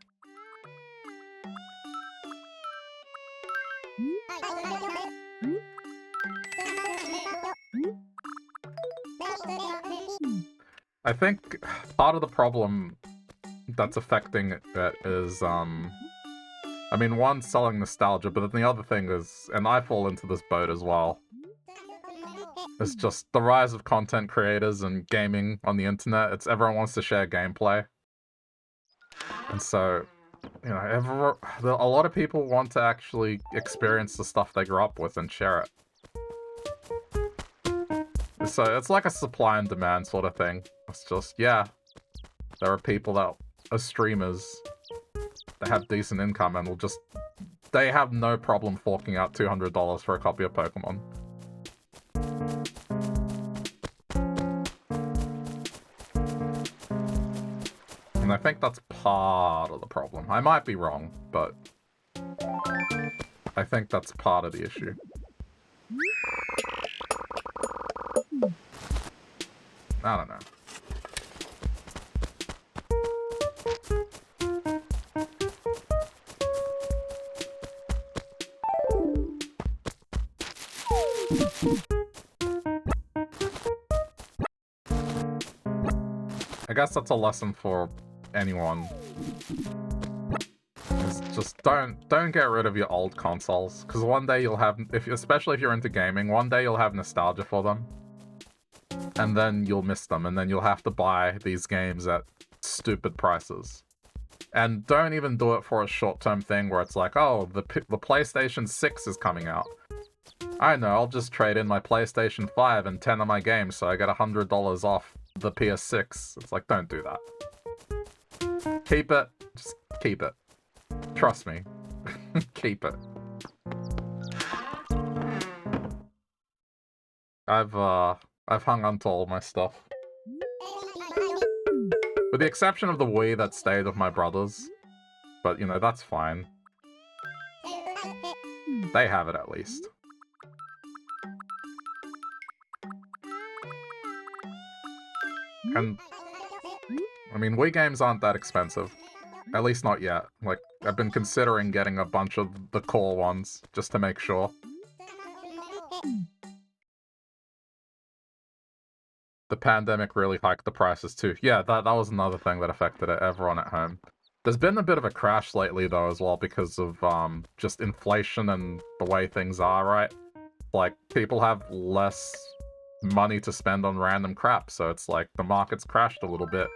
I think part of the problem that's affecting it is, I mean, one, selling nostalgia, but then the other thing is, and I fall into this boat as well, it's just the rise of content creators and gaming on the internet. Everyone wants to share gameplay. And so, you know, a lot of people want to actually experience the stuff they grew up with and share it. So it's like a supply and demand sort of thing. It's just, yeah, there are people that are streamers that have decent income and will just, they have no problem forking out $200 for a copy of Pokemon. And I think that's part of the problem. I might be wrong, but I think that's part of the issue. I don't know. I guess that's a lesson for anyone. Is just don't get rid of your old consoles, because one day you'll have, especially if you're into gaming, one day you'll have nostalgia for them, and then you'll miss them, and then you'll have to buy these games at stupid prices. And don't even do it for a short-term thing where it's like, oh, the PlayStation 6 is coming out. I know, I'll just trade in my PlayStation 5 and 10 of my games so I get $100 off the PS6. It's like, don't do that. Keep it. Just keep it. Trust me. Keep it. I've hung on to all my stuff. With the exception of the Wii that stayed with my brothers. But, you know, that's fine. They have it at least. And, I mean, Wii games aren't that expensive. At least not yet. Like, I've been considering getting a bunch of the core ones, just to make sure. The pandemic really hiked the prices too. Yeah, that was another thing that affected it, everyone at home. There's been a bit of a crash lately, though, as well, because of just inflation and the way things are, right? Like, people have less money to spend on random crap, so it's like the market's crashed a little bit.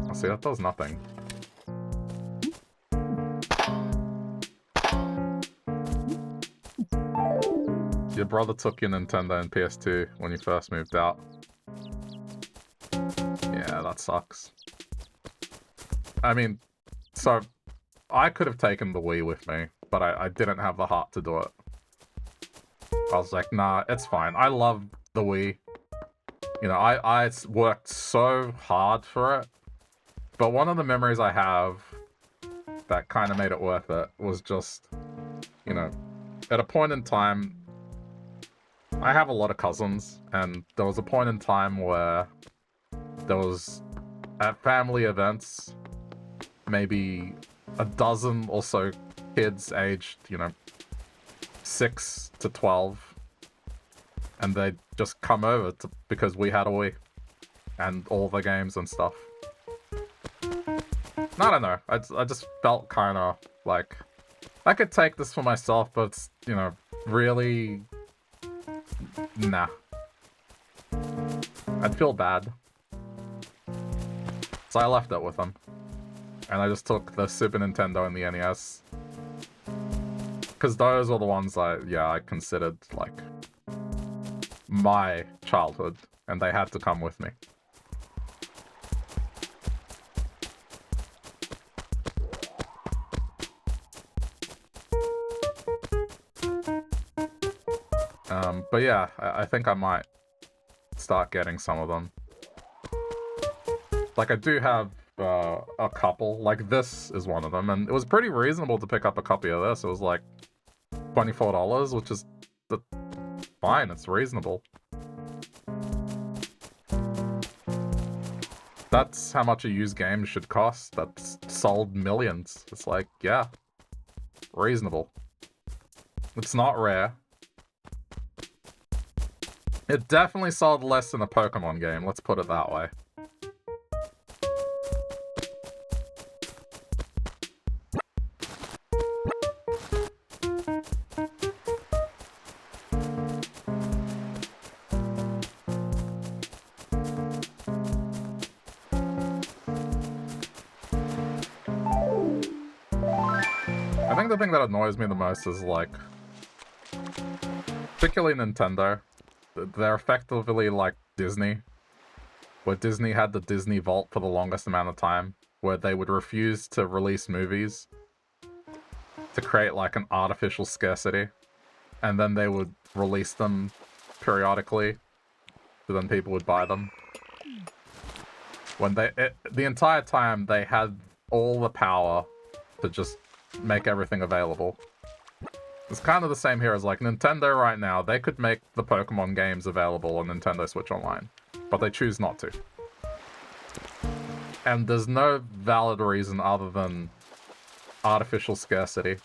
Oh, see, that does nothing. Your brother took your Nintendo and PS2 when you first moved out. Yeah, that sucks. I mean, so I could have taken the Wii with me, but I didn't have the heart to do it. I was like, nah, it's fine. I love the Wii. You know, I worked so hard for it. But one of the memories I have that kind of made it worth it was just, you know, at a point in time, I have a lot of cousins, and there was a point in time where there was, at family events, maybe a dozen or so kids aged, you know, 6 to 12, and they'd just come over because we had a Wii and all the games and stuff. I don't know, I just felt kind of like I could take this for myself, but it's, you know, really, nah. I'd feel bad. So I left it with them. And I just took the Super Nintendo and the NES. Because those were the ones I considered, like, my childhood. And they had to come with me. But yeah, I think I might start getting some of them. Like, I do have a couple. Like, this is one of them, and it was pretty reasonable to pick up a copy of this. It was like $24, which is fine. It's reasonable. That's how much a used game should cost. That's sold millions. It's like, yeah, reasonable. It's not rare. It definitely sold less than a Pokemon game, let's put it that way. I think the thing that annoys me the most is, like, particularly Nintendo, they're effectively like Disney, where Disney had the Disney Vault for the longest amount of time, where they would refuse to release movies to create like an artificial scarcity, and then they would release them periodically, so then people would buy them. When the entire time they had all the power to just make everything available. It's kind of the same here as, like, Nintendo right now. They could make the Pokemon games available on Nintendo Switch Online, but they choose not to. And there's no valid reason other than artificial scarcity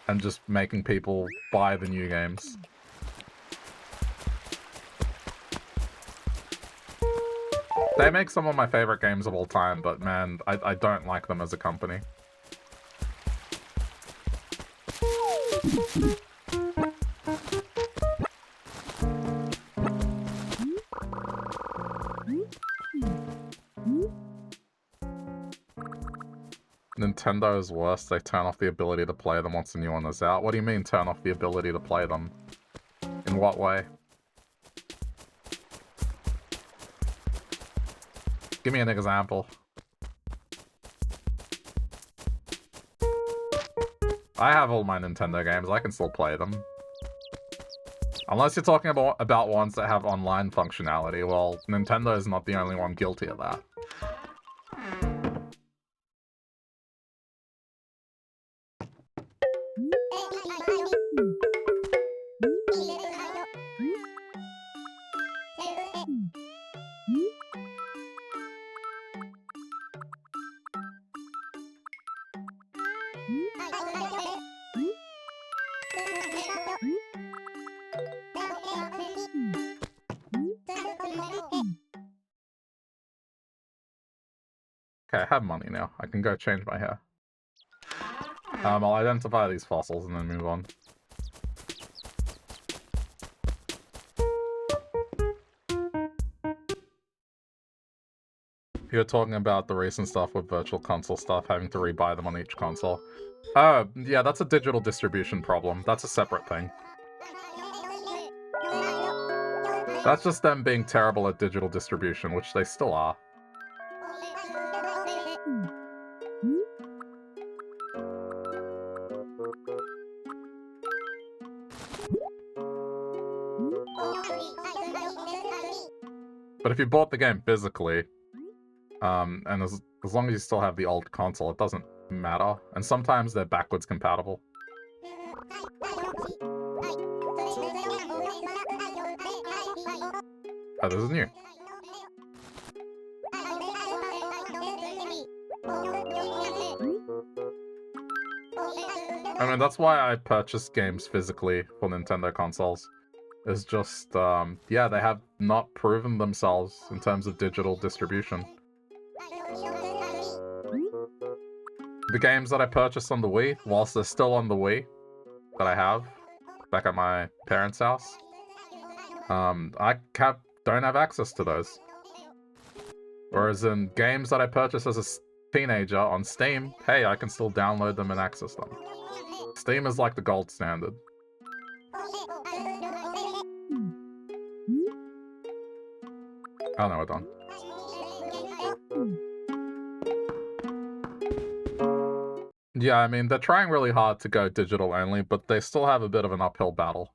and just making people buy the new games. They make some of my favorite games of all time, but man, I don't like them as a company. Nintendo is worse. They turn off the ability to play them once a new one is out. What do you mean, turn off the ability to play them? In what way? Give me an example. I have all my Nintendo games. I can still play them. Unless you're talking about ones that have online functionality. Well, Nintendo is not the only one guilty of that. Okay, I have money now. I can go change my hair. I'll identify these fossils and then move on. You're talking about the recent stuff with Virtual Console stuff, having to rebuy them on each console. Oh, yeah, that's a digital distribution problem. That's a separate thing. That's just them being terrible at digital distribution, which they still are. But if you bought the game physically, and as long as you still have the old console, it doesn't matter. And sometimes they're backwards compatible. Oh, this is new. I mean, that's why I purchase games physically for Nintendo consoles. It's just, yeah, they have not proven themselves in terms of digital distribution. The games that I purchased on the Wii, whilst they're still on the Wii, that I have back at my parents' house, I don't have access to those. Whereas in games that I purchased as a teenager on Steam, hey, I can still download them and access them. Steam is like the gold standard. Oh no, we're done. Yeah, I mean, they're trying really hard to go digital only, but they still have a bit of an uphill battle.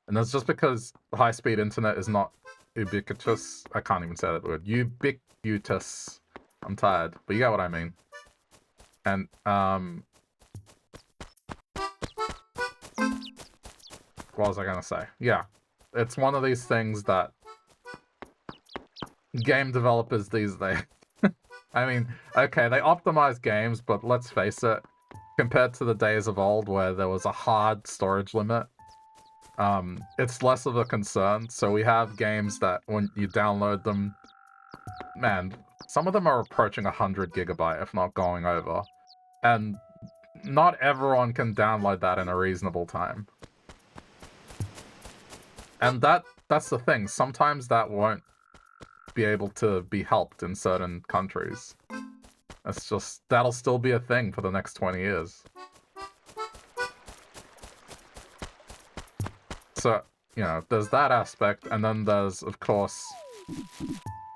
And that's just because high-speed internet is not ubiquitous. I can't even say that word. Ubiquitous. I'm tired, but you get what I mean. And, what was I gonna say? Yeah. It's one of these things that game developers these days... I mean, okay, they optimize games, but let's face it, compared to the days of old where there was a hard storage limit, it's less of a concern. So we have games that when you download them, man, some of them are approaching 100 gigabyte, if not going over. And not everyone can download that in a reasonable time. And that's the thing, sometimes that won't be able to be helped in certain countries. It's just, that'll still be a thing for the next 20 years. So, you know, there's that aspect, and then there's, of course,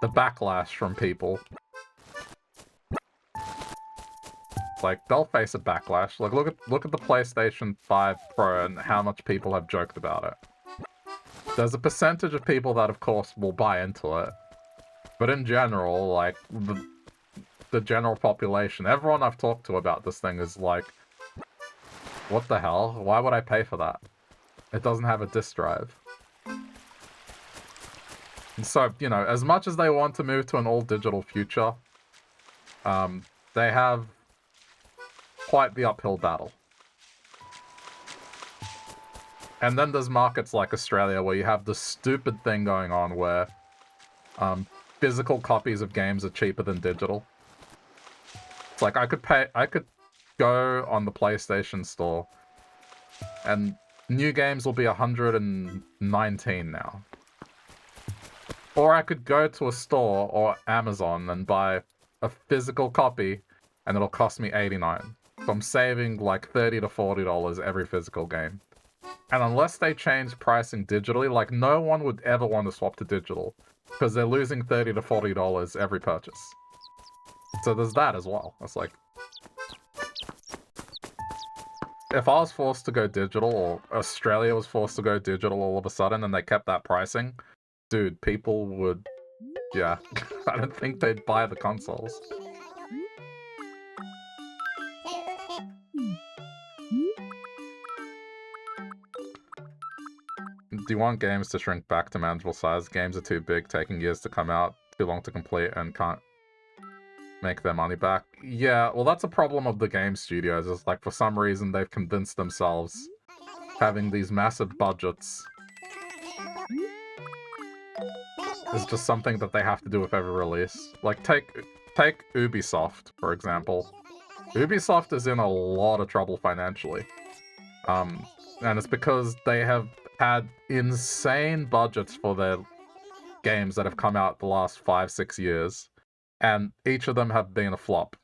the backlash from people. Like, they'll face a backlash. Like, look at the PlayStation 5 Pro and how much people have joked about it. There's a percentage of people that, of course, will buy into it. But in general, like, the general population, everyone I've talked to about this thing is like, what the hell? Why would I pay for that? It doesn't have a disk drive. And so, you know, as much as they want to move to an all-digital future, they have quite the uphill battle. And then there's markets like Australia where you have this stupid thing going on where physical copies of games are cheaper than digital. It's like I could go on the PlayStation Store and new games will be 119 now. Or I could go to a store or Amazon and buy a physical copy and it'll cost me $89. So I'm saving like $30 to $40 every physical game. And unless they change pricing digitally, like no one would ever want to swap to digital because they're losing $30 to $40 every purchase. So there's that as well. It's like, if I was forced to go digital, or Australia was forced to go digital all of a sudden and they kept that pricing, dude, people would, yeah, I don't think they'd buy the consoles. Do you want games to shrink back to manageable size? Games are too big, taking years to come out, too long to complete, and can't make their money back. Yeah, well, that's a problem of the game studios. It's like, for some reason, they've convinced themselves having these massive budgets is just something that they have to do with every release. Like, take Ubisoft, for example. Ubisoft is in a lot of trouble financially. And it's because they have had insane budgets for their games that have come out the last 5-6 years, and each of them have been a flop.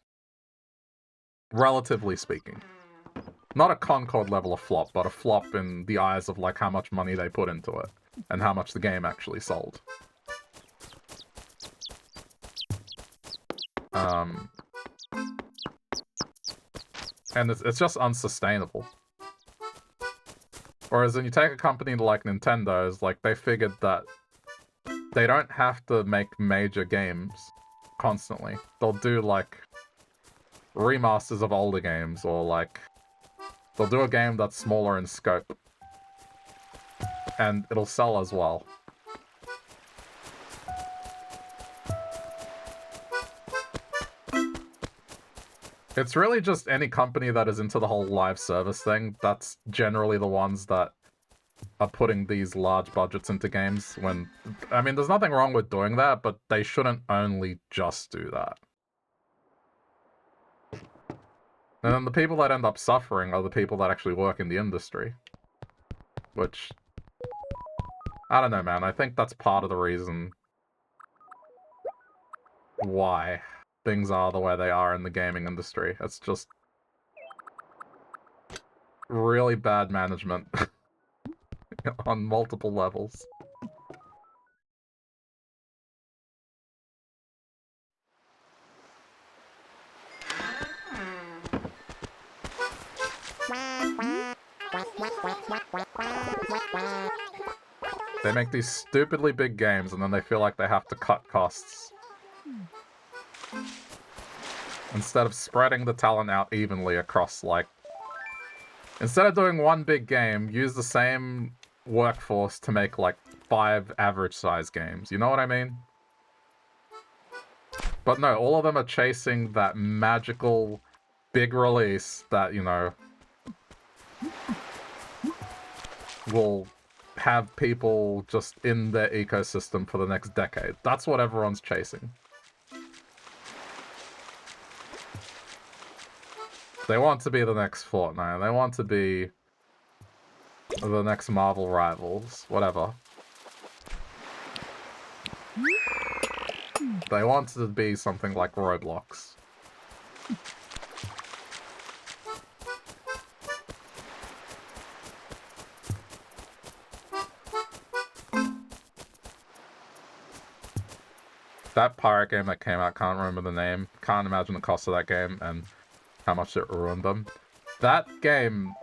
Relatively speaking. Not a Concord level of flop, but a flop in the eyes of like how much money they put into it, and how much the game actually sold. And it's just unsustainable. Whereas when you take a company like Nintendo's, like they figured that they don't have to make major games constantly. They'll do like remasters of older games, or like they'll do a game that's smaller in scope, and it'll sell as well. It's really just any company that is into the whole live service thing. That's generally the ones that are putting these large budgets into games when... I mean, there's nothing wrong with doing that, but they shouldn't only just do that. And then the people that end up suffering are the people that actually work in the industry. Which... I don't know, man. I think that's part of the reason why things are the way they are in the gaming industry. It's just really bad management on multiple levels. They make these stupidly big games and then they feel like they have to cut costs. Instead of spreading the talent out evenly across, like... Instead of doing one big game, use the same workforce to make, like, 5 average-sized games. You know what I mean? But no, all of them are chasing that magical big release that, you know, will have people just in their ecosystem for the next decade. That's what everyone's chasing. They want to be the next Fortnite. They want to be the next Marvel Rivals. Whatever. They want to be something like Roblox. That pirate game that came out, can't remember the name. Can't imagine the cost of that game and how much it ruined them. That game,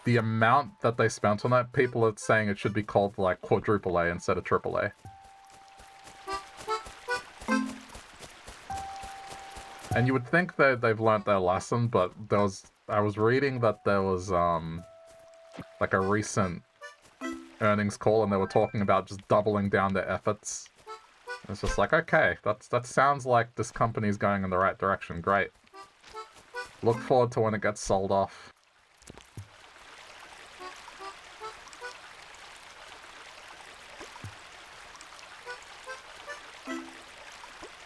the amount that they spent on that, people are saying it should be called like quadruple A instead of triple A. And you would think that they've learnt their lesson, but I was reading that there was like a recent earnings call and they were talking about just doubling down their efforts. It's just like, okay, that sounds like this company's going in the right direction. Great. Look forward to when it gets sold off.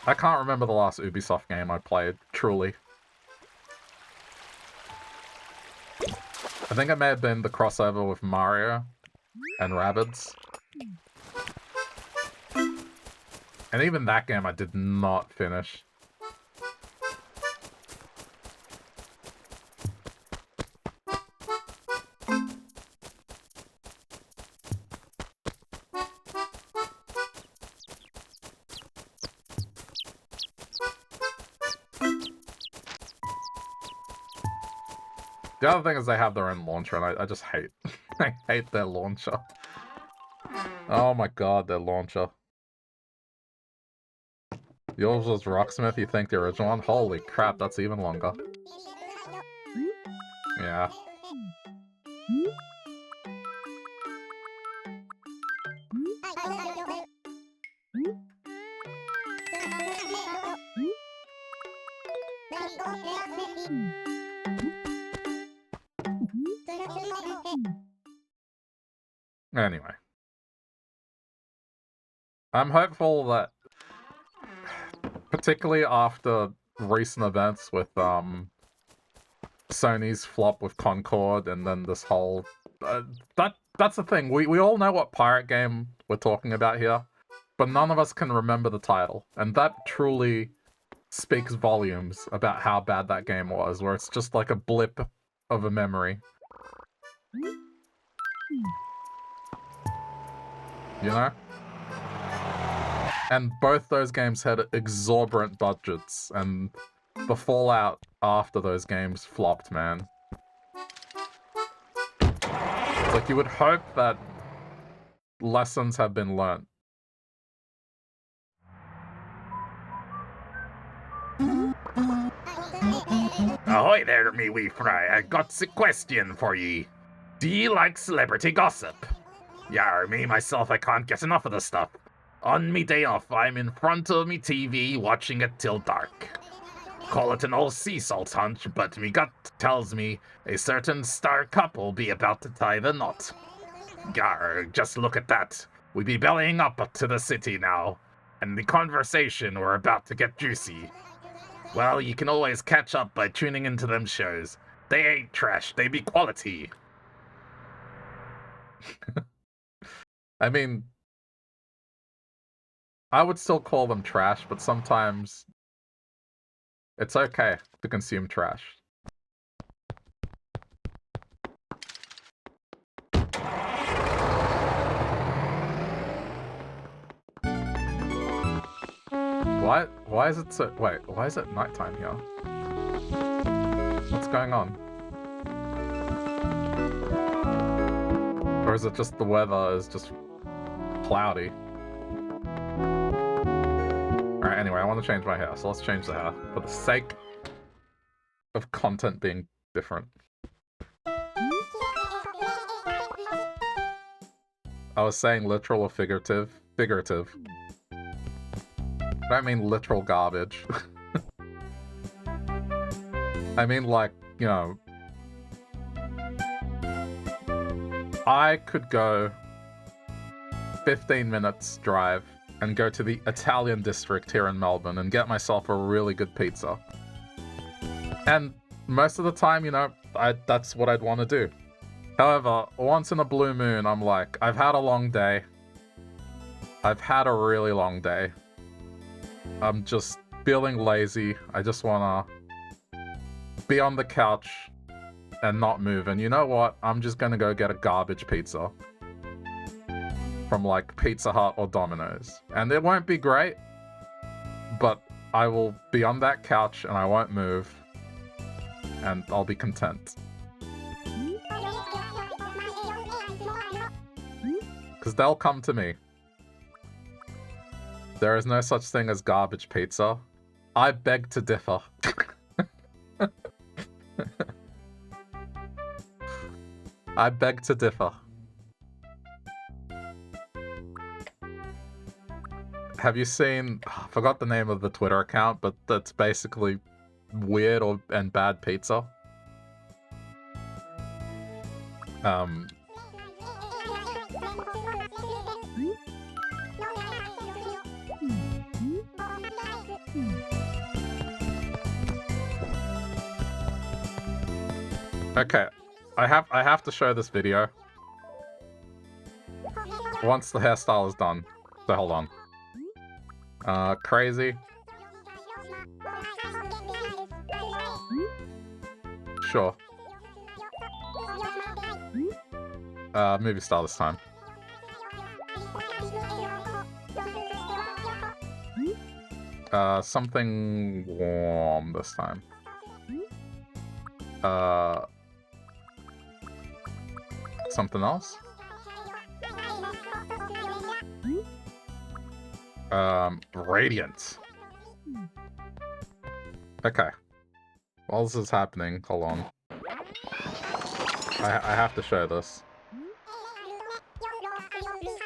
I can't remember the last Ubisoft game I played, truly. I think it may have been the crossover with Mario and Rabbids. And even that game I did not finish. The other thing is they have their own launcher, and I just hate... I hate their launcher. Oh my god, their launcher. Yours was Rocksmith, you think the original one? Holy crap, that's even longer. Yeah. Anyway. I'm hopeful that, particularly after recent events with, Sony's flop with Concord and then this whole... that's the thing. We all know what pirate game we're talking about here, but none of us can remember the title. And that truly speaks volumes about how bad that game was, where it's just like a blip of a memory. You know? And both those games had exorbitant budgets, and the fallout after those games flopped, man. It's like you would hope that lessons have been learnt. Ahoy there, me wee fry. I got a question for ye. Do ye like celebrity gossip? Yar, me myself, I can't get enough of the stuff. On me day off, I'm in front of me TV watching it till dark. Call it an old sea salt hunch, but me gut tells me a certain star couple be about to tie the knot. Yar, just look at that. We be bellying up to the city now, and the conversation we're about to get juicy. Well, you can always catch up by tuning into them shows. They ain't trash, they be quality. I mean, I would still call them trash, but sometimes it's okay to consume trash. Why is it so... Wait, why is it nighttime here? What's going on? Or is it just the weather is just cloudy? Alright, anyway, I want to change my hair, so let's change the hair. For the sake of content being different. I was saying literal or figurative? Figurative. I don't mean literal garbage. I mean, like, you know... I could go 15 minutes drive and go to the Italian district here in Melbourne and get myself a really good pizza. And most of the time, you know, that's what I'd want to do. However, once in a blue moon, I'm like, I've had a long day. I've had a really long day. I'm just feeling lazy. I just want to be on the couch and not move. And you know what? I'm just going to go get a garbage pizza from like Pizza Hut or Domino's. And it won't be great, but I will be on that couch and I won't move. And I'll be content. Because they'll come to me. There is no such thing as garbage pizza. I beg to differ. I beg to differ. Have you seen... I forgot the name of the Twitter account, but that's basically weird and bad pizza. Okay, I have to show this video once the hairstyle is done. So hold on. Crazy. Sure. Movie star this time. Something warm this time. Something else? Radiant. Okay. While this is happening, hold on. I have to show this.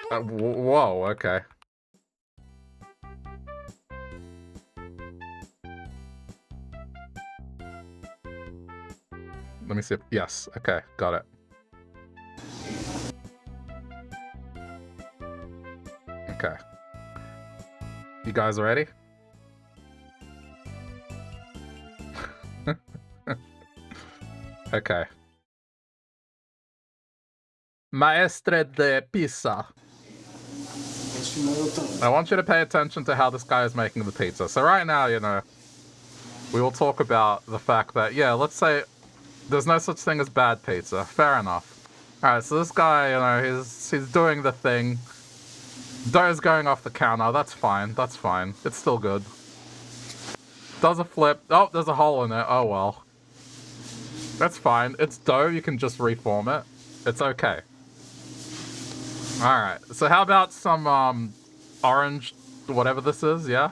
Whoa, okay. Let me see if... Yes, okay, got it. Okay. You guys ready? Okay. Maestre de pizza. I want you to pay attention to how this guy is making the pizza. So right now, you know, we will talk about the fact that, yeah, let's say there's no such thing as bad pizza. Fair enough. Alright, so this guy, you know, he's doing the thing. Dough's going off the counter. That's fine. That's fine. It's still good. Does a flip. Oh, there's a hole in it. Oh, well. That's fine. It's dough. You can just reform it. It's okay. Alright. So how about some, orange, whatever this is, yeah?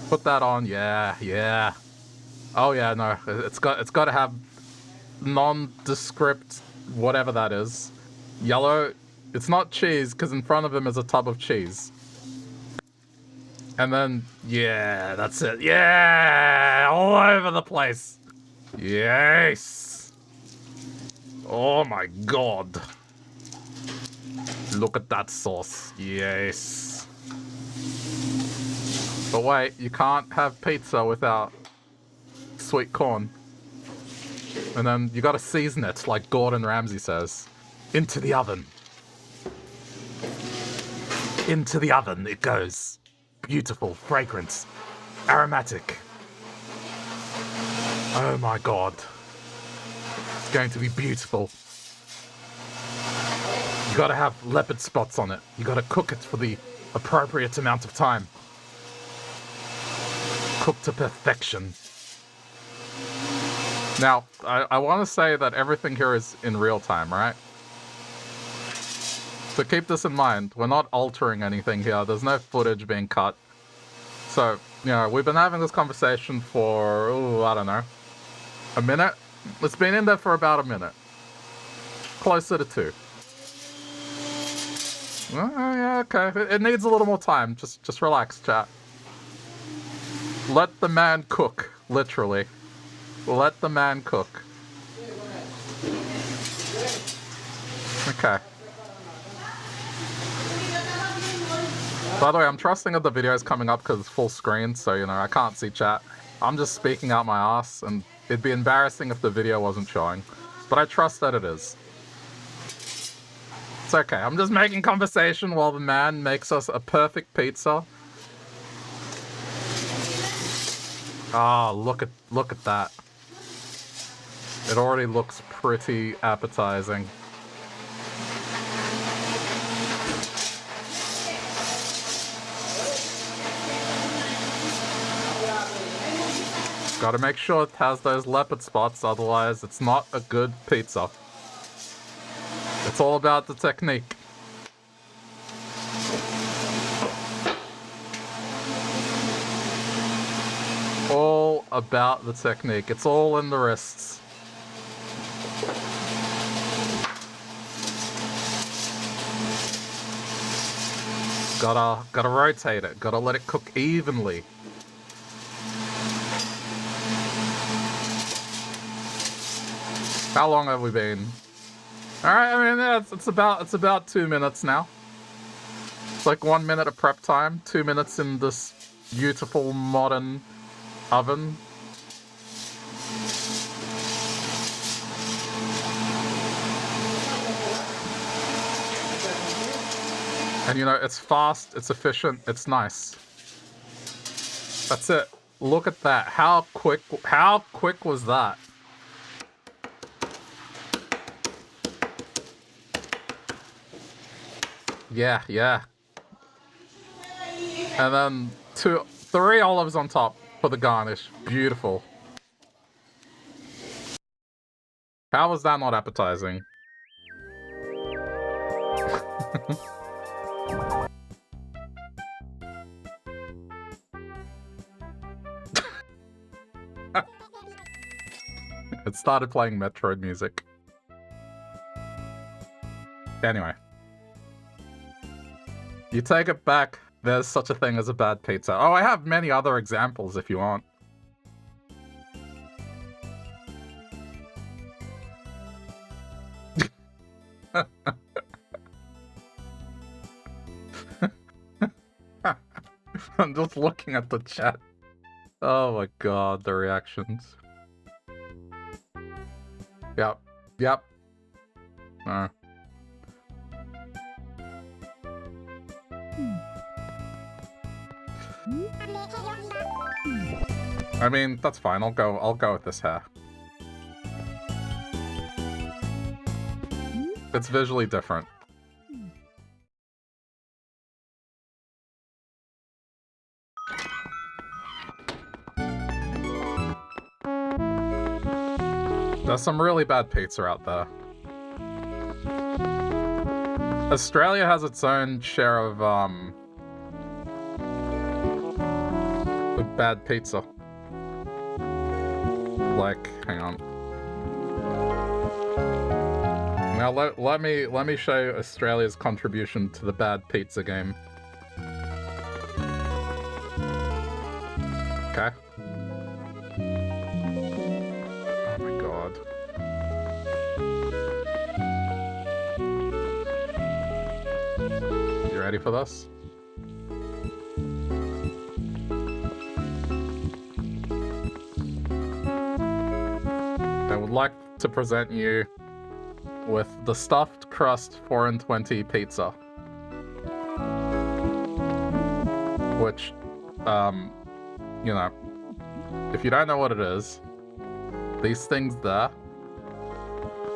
Put that on. Yeah, yeah. Oh, yeah, no. It's got to have nondescript whatever that is. Yellow. It's not cheese, because in front of him is a tub of cheese. And then, yeah, that's it. Yeah! All over the place. Yes! Oh my god. Look at that sauce. Yes. But wait, you can't have pizza without sweet corn. And then you gotta season it, like Gordon Ramsay says. Into the oven. Into the oven it goes. Beautiful, fragrant, aromatic. Oh my god. It's going to be beautiful. You gotta have leopard spots on it. You gotta cook it for the appropriate amount of time. Cooked to perfection. Now, I want to say that everything here is in real time, right? So keep this in mind. We're not altering anything here. There's no footage being cut. So, you know, we've been having this conversation for, ooh, I don't know, a minute? It's been in there for about a minute. Closer to 2. Yeah, okay. It needs a little more time. Just relax, chat. Let the man cook, literally. Let the man cook. Okay. By the way, I'm trusting that the video is coming up because it's full screen, so, you know, I can't see chat. I'm just speaking out my ass, and it'd be embarrassing if the video wasn't showing. But I trust that it is. It's okay. I'm just making conversation while the man makes us a perfect pizza. Ah, look at that. It already looks pretty appetizing. Gotta make sure it has those leopard spots, otherwise it's not a good pizza. It's all about the technique. All about the technique. It's all in the wrists. Gotta rotate it. Gotta let it cook evenly. How long have we been? Alright, I mean, it's about 2 minutes now. It's like 1 minute of prep time, 2 minutes in this beautiful modern oven. And you know, it's fast, it's efficient, it's nice. That's it. Look at that. How quick was that? Yeah, yeah. And then 3 olives on top for the garnish. Beautiful. How was that not appetizing? It started playing Metroid music. Anyway. You take it back, there's such a thing as a bad pizza. Oh, I have many other examples if you want. I'm just looking at the chat. Oh my god, the reactions. Yep. Yep. No. I mean, that's fine. I'll go with this hair. It's visually different. There's some really bad pizza out there. Australia has its own share of bad pizza. Like, hang on. Now let me show you Australia's contribution to the bad pizza game. Okay. Oh my god. You ready for this? I would like to present you with the stuffed crust 4 and 20 pizza. Which, you know, if you don't know what it is, these things there,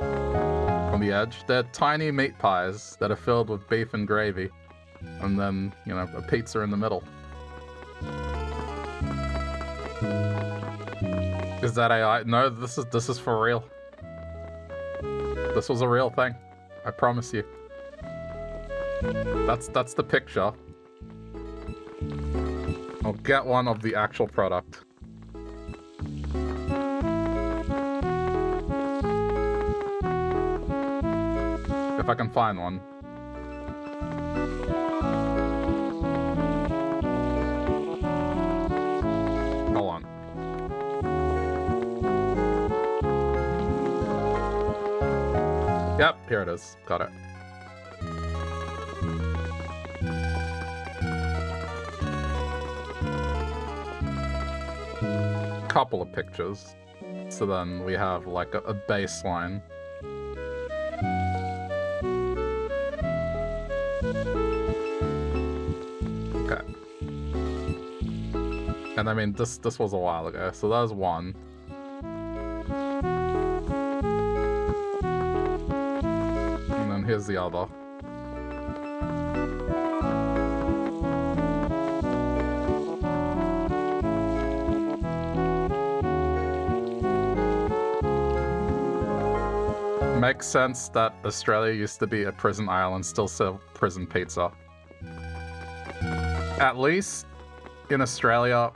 on the edge, they're tiny meat pies that are filled with beef and gravy. And then, you know, a pizza in the middle. Is that AI? No, this is for real. This was a real thing. I promise you. That's the picture. I'll get one of the actual product. If I can find one. Hold on. Yep, here it is. Got it. Couple of pictures. So then we have like a baseline. Okay. And I mean, this was a while ago, so that was one. And then here's the other. Makes sense that Australia used to be a prison island, still serve prison pizza. At least in Australia,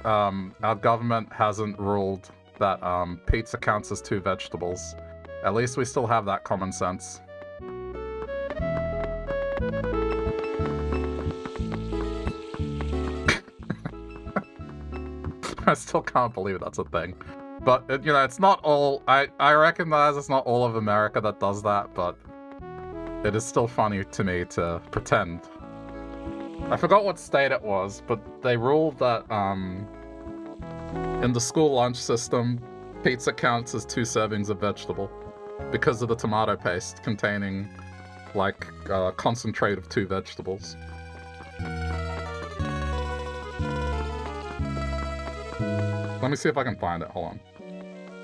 our government hasn't ruled that pizza counts as 2 vegetables. At least we still have that common sense. I still can't believe that's a thing. But, you know, it's not all... I recognize it's not all of America that does that, but it is still funny to me to pretend. I forgot what state it was, but they ruled that, in the school lunch system, pizza counts as 2 servings of vegetable because of the tomato paste containing, like, concentrate of 2 vegetables. Let me see if I can find it. Hold on.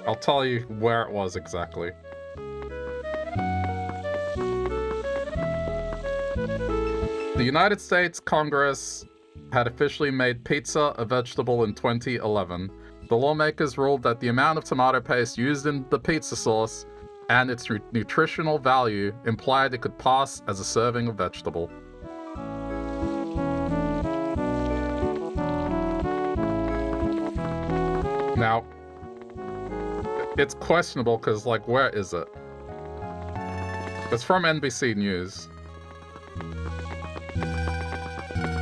I'll tell you where it was exactly. The United States Congress had officially made pizza a vegetable in 2011. The lawmakers ruled that the amount of tomato paste used in the pizza sauce and its nutritional value implied it could pass as a serving of vegetable. Now, it's questionable because, like, where is it? It's from NBC News.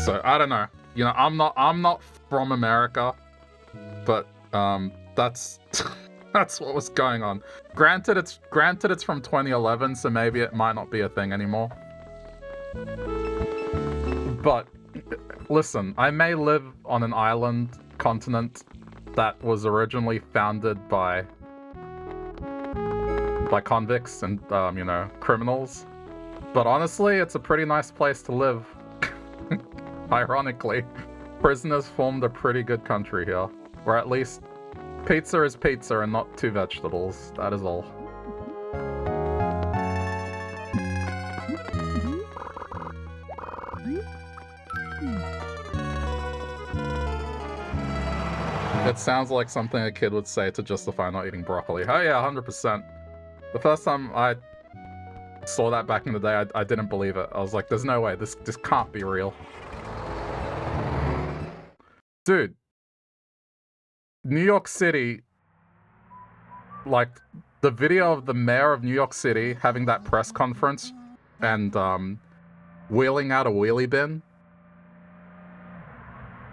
So, I don't know. You know, I'm not from America, but, that's, that's what was going on. Granted it's from 2011, so maybe it might not be a thing anymore. But listen, I may live on an island continent that was originally founded by convicts and, you know, criminals. But honestly, it's a pretty nice place to live. Ironically, prisoners formed a pretty good country here. Or at least, pizza is pizza and not 2 vegetables. That is all. It sounds like something a kid would say to justify not eating broccoli. Oh yeah, 100%. The first time I saw that back in the day, I didn't believe it. I was like, there's no way, this can't be real. Dude, New York City, like, the video of the mayor of New York City having that press conference and wheeling out a wheelie bin,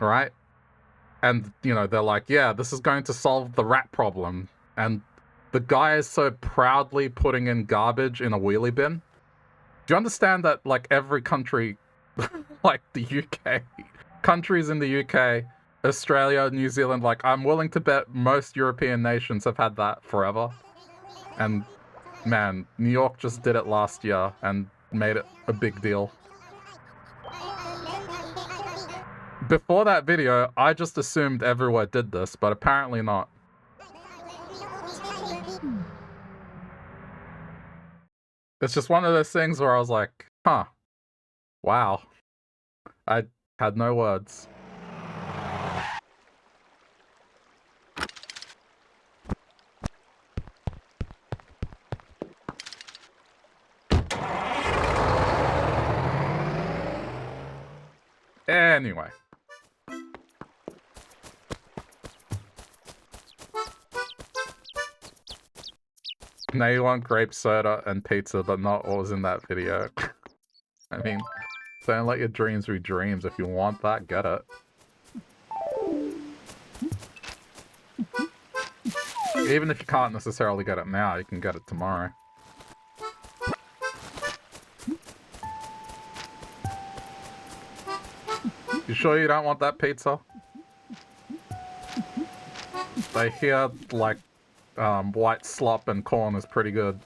right? And, you know, they're like, yeah, this is going to solve the rat problem. And the guy is so proudly putting in garbage in a wheelie bin. Do you understand that, like, every country, like the UK, countries in the UK, Australia, New Zealand, like, I'm willing to bet most European nations have had that forever. And, man, New York just did it last year and made it a big deal. Before that video, I just assumed everywhere did this, but apparently not. It's just one of those things where I was like, huh, wow. I had no words. Anyway. Now you want grape soda and pizza, but not what was in that video. I mean, don't let your dreams be dreams. If you want that, get it. Even if you can't necessarily get it now, you can get it tomorrow. You sure you don't want that pizza? They hear, like, white slop and corn is pretty good.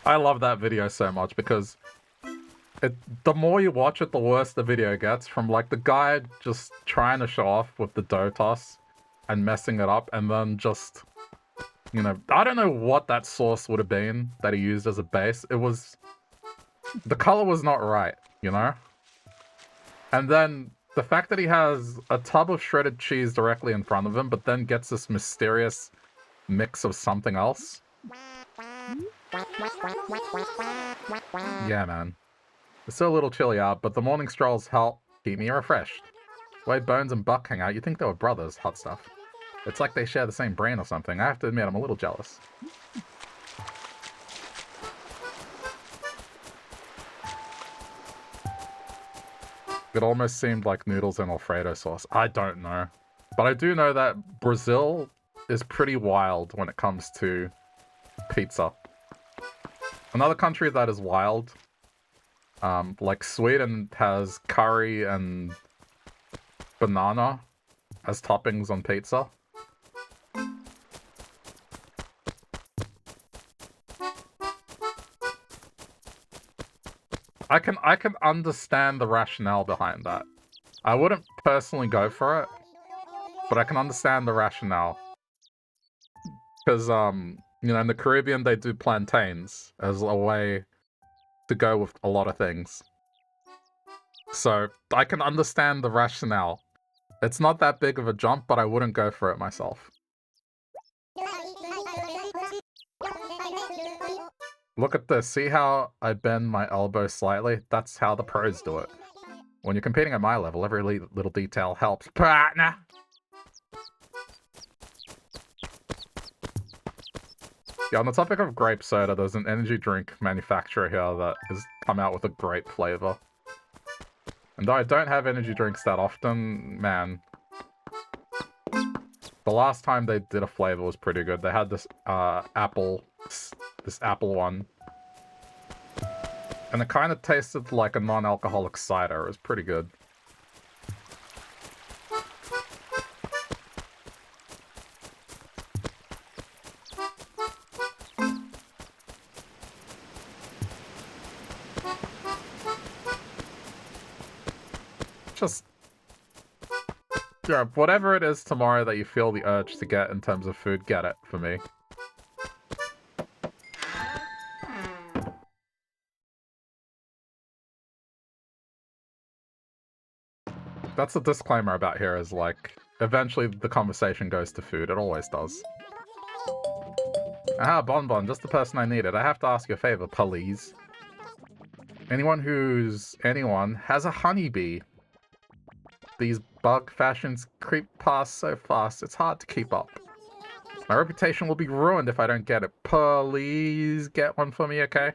I love that video so much because the more you watch it, the worse the video gets. From, like, the guy just trying to show off with the dough toss and messing it up, and then just, you know, I don't know what that sauce would have been that he used as a base. It was, the color was not right, you know? And then the fact that he has a tub of shredded cheese directly in front of him, but then gets this mysterious mix of something else. Yeah, man. It's still a little chilly out, but the morning strolls help keep me refreshed. The way Bones and Buck hang out, you'd think they were brothers, hot stuff. It's like they share the same brain or something. I have to admit, I'm a little jealous. It almost seemed like noodles and Alfredo sauce. I don't know. But I do know that Brazil is pretty wild when it comes to pizza. Another country that is wild, like Sweden has curry and banana as toppings on pizza. I can understand the rationale behind that. I wouldn't personally go for it, but I can understand the rationale. Because, you know, in the Caribbean, they do plantains as a way to go with a lot of things. So, I can understand the rationale. It's not that big of a jump, but I wouldn't go for it myself. Look at this. See how I bend my elbow slightly? That's how the pros do it. When you're competing at my level, every little detail helps. Partner! Yeah, on the topic of grape soda, there's an energy drink manufacturer here that is come out with a great flavor. And though I don't have energy drinks that often, man, the last time they did a flavor was pretty good. They had this apple one. And it kind of tasted like a non-alcoholic cider. It was pretty good. Just, yeah, whatever it is tomorrow that you feel the urge to get in terms of food, get it for me. That's the disclaimer about here, is like, eventually the conversation goes to food. It always does. Ah, Bonbon, just the person I needed. I have to ask you a favor, please. Anyone has a honeybee. These bug fashions creep past so fast, it's hard to keep up. My reputation will be ruined if I don't get it. Please get one for me, okay?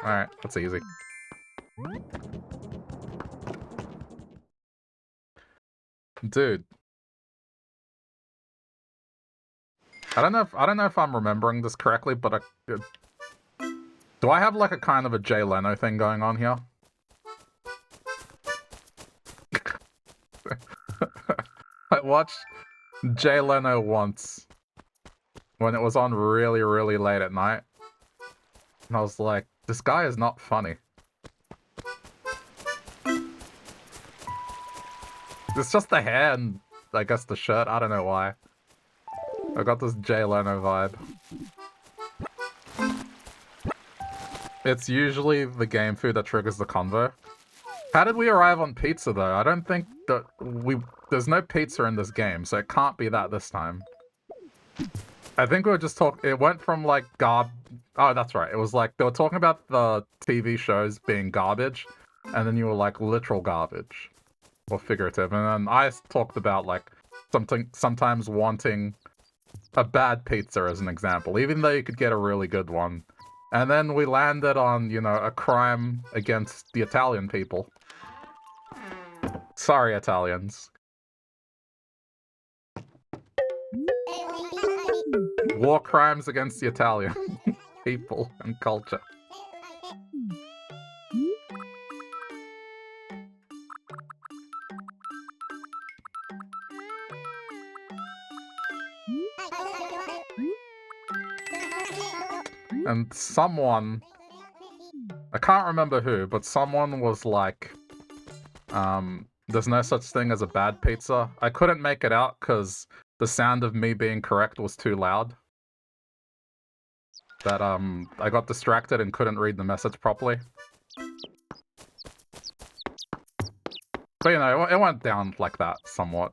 Alright, that's easy. Dude. I don't know if I'm remembering this correctly, but do I have like a kind of a Jay Leno thing going on here? I watched Jay Leno once when it was on really, really late at night. And I was like, this guy is not funny. It's just the hair and I guess the shirt. I don't know why. I got this Jay Leno vibe. It's usually the game food that triggers the convo. How did we arrive on pizza though? I don't think that there's no pizza in this game, so it can't be that this time. I think we were just talking, it went from like oh, that's right. It was like, they were talking about the TV shows being garbage, and then you were like literal garbage. Or figurative. And then I talked about like sometimes wanting a bad pizza as an example, even though you could get a really good one. And then we landed on, you know, a crime against the Italian people. Sorry, Italians. War crimes against the Italian people and culture. And someone, I can't remember who, but someone was like, there's no such thing as a bad pizza. I couldn't make it out because the sound of me being correct was too loud. That, I got distracted and couldn't read the message properly. But, you know, it went down like that, somewhat.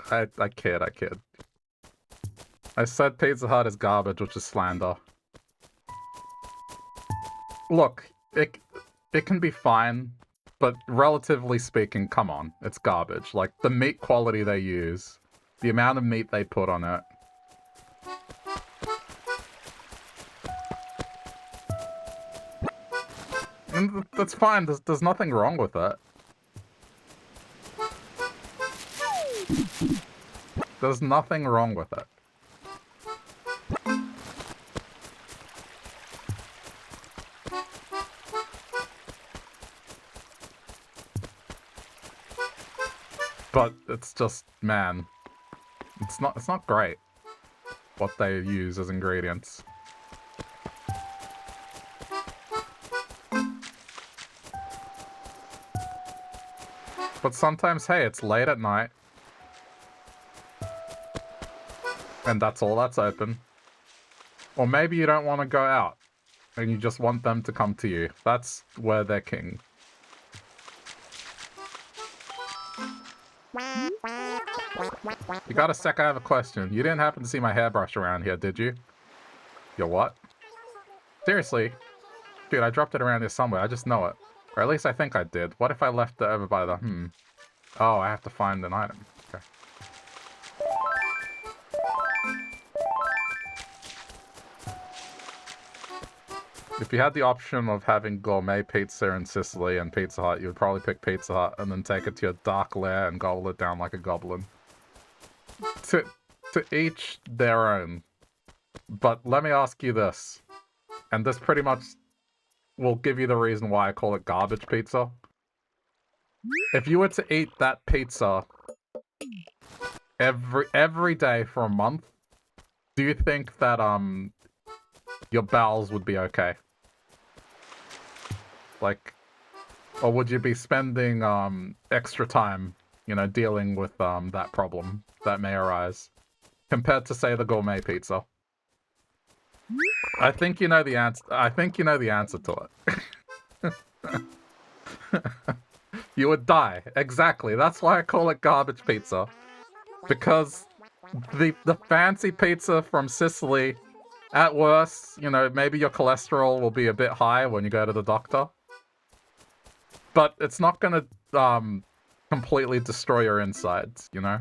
I kid. I said Pizza Hut is garbage, which is slander. Look, it can be fine, but relatively speaking, come on, it's garbage. Like, the meat quality they use, the amount of meat they put on it. And that's fine, there's nothing wrong with it. There's nothing wrong with it. But it's just, man, it's not great what they use as ingredients. But sometimes, hey, it's late at night. And that's all that's open. Or maybe you don't want to go out, and you just want them to come to you. That's where they're king. You got a sec, I have a question. You didn't happen to see my hairbrush around here, did you? Your what? Seriously? Dude, I dropped it around here somewhere, I just know it. Or at least I think I did. What if I left it over by the, Oh, I have to find an item. If you had the option of having gourmet pizza in Sicily and Pizza Hut, you would probably pick Pizza Hut and then take it to your dark lair and gobble it down like a goblin. To each their own. But let me ask you this, and this pretty much will give you the reason why I call it garbage pizza. If you were to eat that pizza every day for a month, do you think that your bowels would be okay? Like, or would you be spending extra time, you know, dealing with that problem that may arise compared to, say, the gourmet pizza? I think you know the answer. I think you know the answer to it. You would die. Exactly. That's why I call it garbage pizza. Because the fancy pizza from Sicily, at worst, you know, maybe your cholesterol will be a bit high when you go to the doctor. But it's not gonna completely destroy your insides, you know?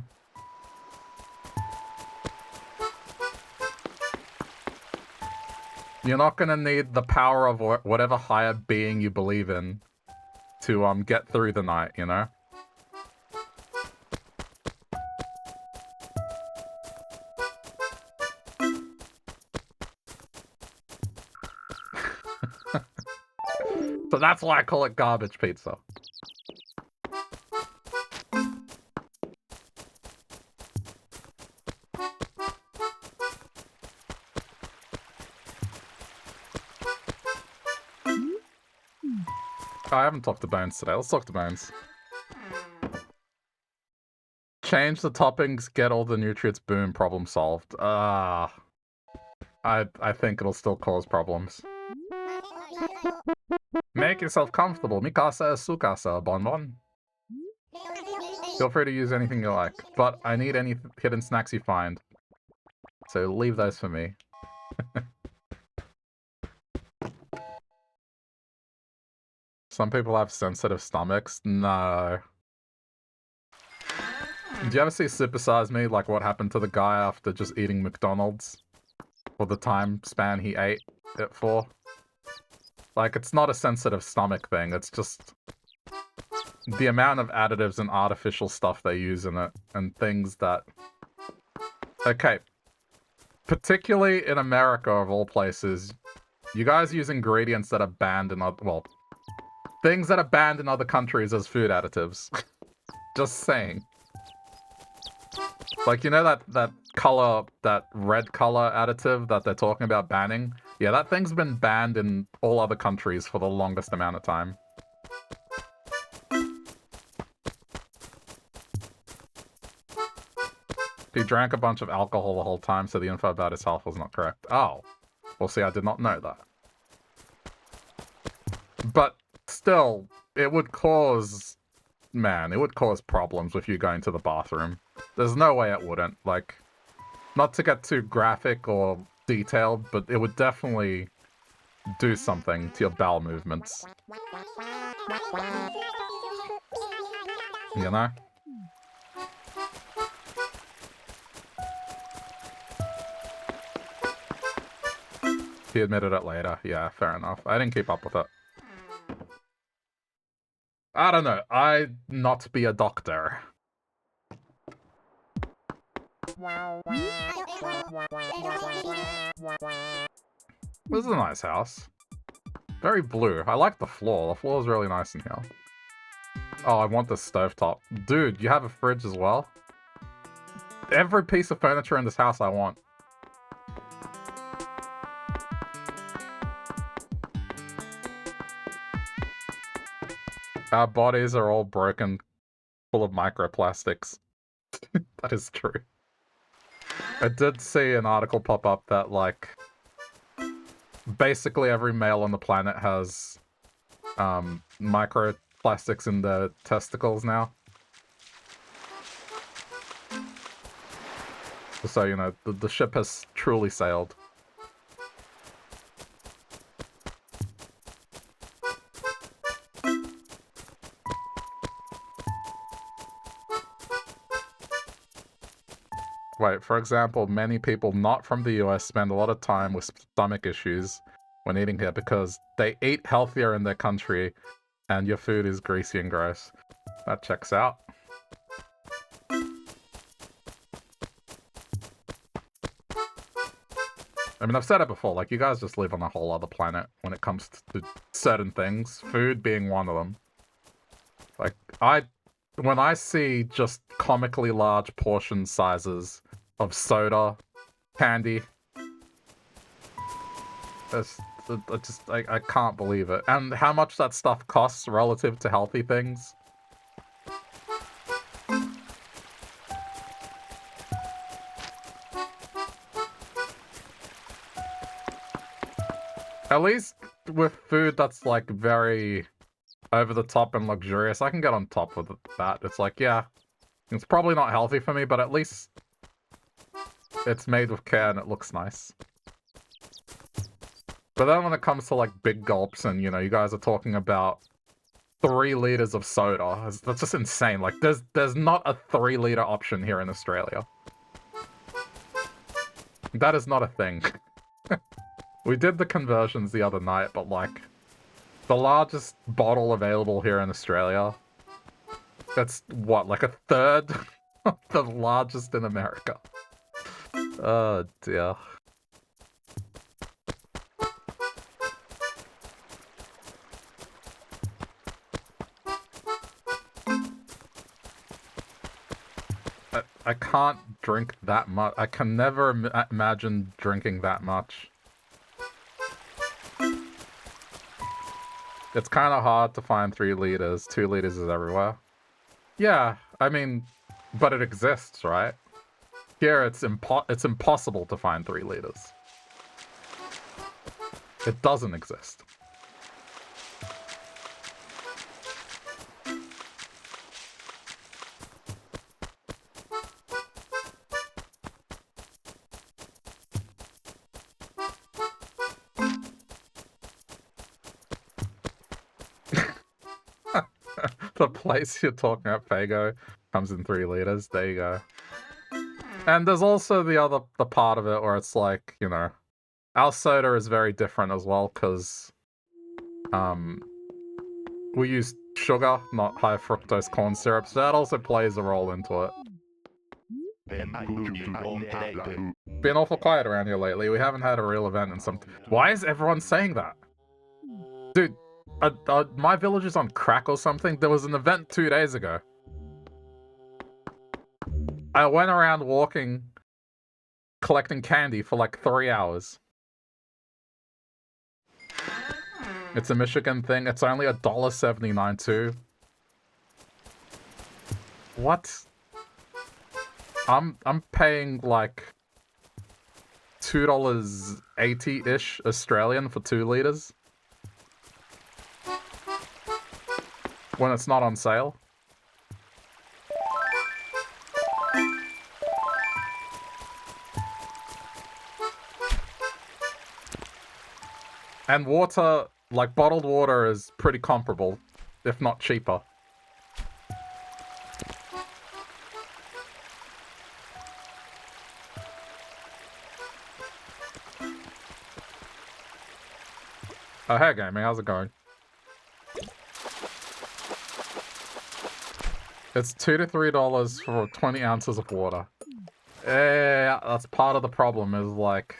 You're not gonna need the power of whatever higher being you believe in to get through the night, you know? So that's why I call it garbage pizza. I haven't talked to Bones today. Let's talk to Bones. Change the toppings, get all the nutrients, boom, problem solved. I think it'll still cause problems. Make yourself comfortable. Mikasa is sukasa, bonbon. Feel free to use anything you like, but I need any hidden snacks you find. So leave those for me. Some people have sensitive stomachs. No. Do you ever see Super Size Me? Like what happened to the guy after just eating McDonald's? For the time span he ate it for? Like, it's not a sensitive stomach thing. It's just the amount of additives and artificial stuff they use in it. And things that... Okay. Particularly in America, of all places, you guys use ingredients that are banned in other... Well, things that are banned in other countries as food additives. Just saying. Like, you know that color, that red color additive that they're talking about banning? Yeah, that thing's been banned in all other countries for the longest amount of time. He drank a bunch of alcohol the whole time, so the info about his health was not correct. Oh. Well, see, I did not know that. But still, it would cause... Man, it would cause problems with you going to the bathroom. There's no way it wouldn't. Like, not to get too graphic or detailed, but it would definitely do something to your bowel movements. You know? He admitted it later. Yeah, fair enough. I didn't keep up with it. I don't know. I'd not be a doctor. This is a nice house. Very blue. I like the floor. The floor is really nice in here. Oh, I want the stovetop. Dude, you have a fridge as well? Every piece of furniture in this house I want. Our bodies are all broken, full of microplastics. That is true. I did see an article pop up that, like, basically every male on the planet has microplastics in their testicles now. So, you know, the ship has truly sailed. Wait, for example, many people not from the US spend a lot of time with stomach issues when eating here because they eat healthier in their country and your food is greasy and gross. That checks out. I mean, I've said it before, like, you guys just live on a whole other planet when it comes to certain things, food being one of them. Like, when I see just comically large portion sizes of soda, candy, I can't believe it. And how much that stuff costs relative to healthy things. At least with food that's like very over the top and luxurious, I can get on top with that. It's like, yeah, it's probably not healthy for me, but at least it's made with care and it looks nice. But then when it comes to like big gulps and, you know, you guys are talking about 3 liters of soda, that's just insane. Like, there's not a 3-liter option here in Australia. That is not a thing. We did the conversions the other night, but like, the largest bottle available here in Australia, that's what, like a third of the largest in America. Oh dear. I can't drink that much. I can never imagine drinking that much. It's kind of hard to find 3 liters. 2 liters is everywhere. Yeah, I mean, but it exists, right? Here, it's impossible to find 3 liters. It doesn't exist. The place you're talking about, Fago, comes in 3 liters. There you go. And there's also the part of it where it's like, you know, our soda is very different as well because we use sugar, not high fructose corn syrup, so that also plays a role into it. Been awful quiet around here lately. We haven't had a real event in some... Why is everyone saying that? Dude, my village is on crack or something? There was an event 2 days ago. I went around walking, collecting candy for like 3 hours. It's a Michigan thing. It's only $1.79 too. What? I'm paying like $2.80-ish Australian for 2 liters. When it's not on sale. And water, like bottled water, is pretty comparable, if not cheaper. Oh, hey, gaming, how's it going? It's $2 to $3 for 20 ounces of water. Yeah, that's part of the problem, is like...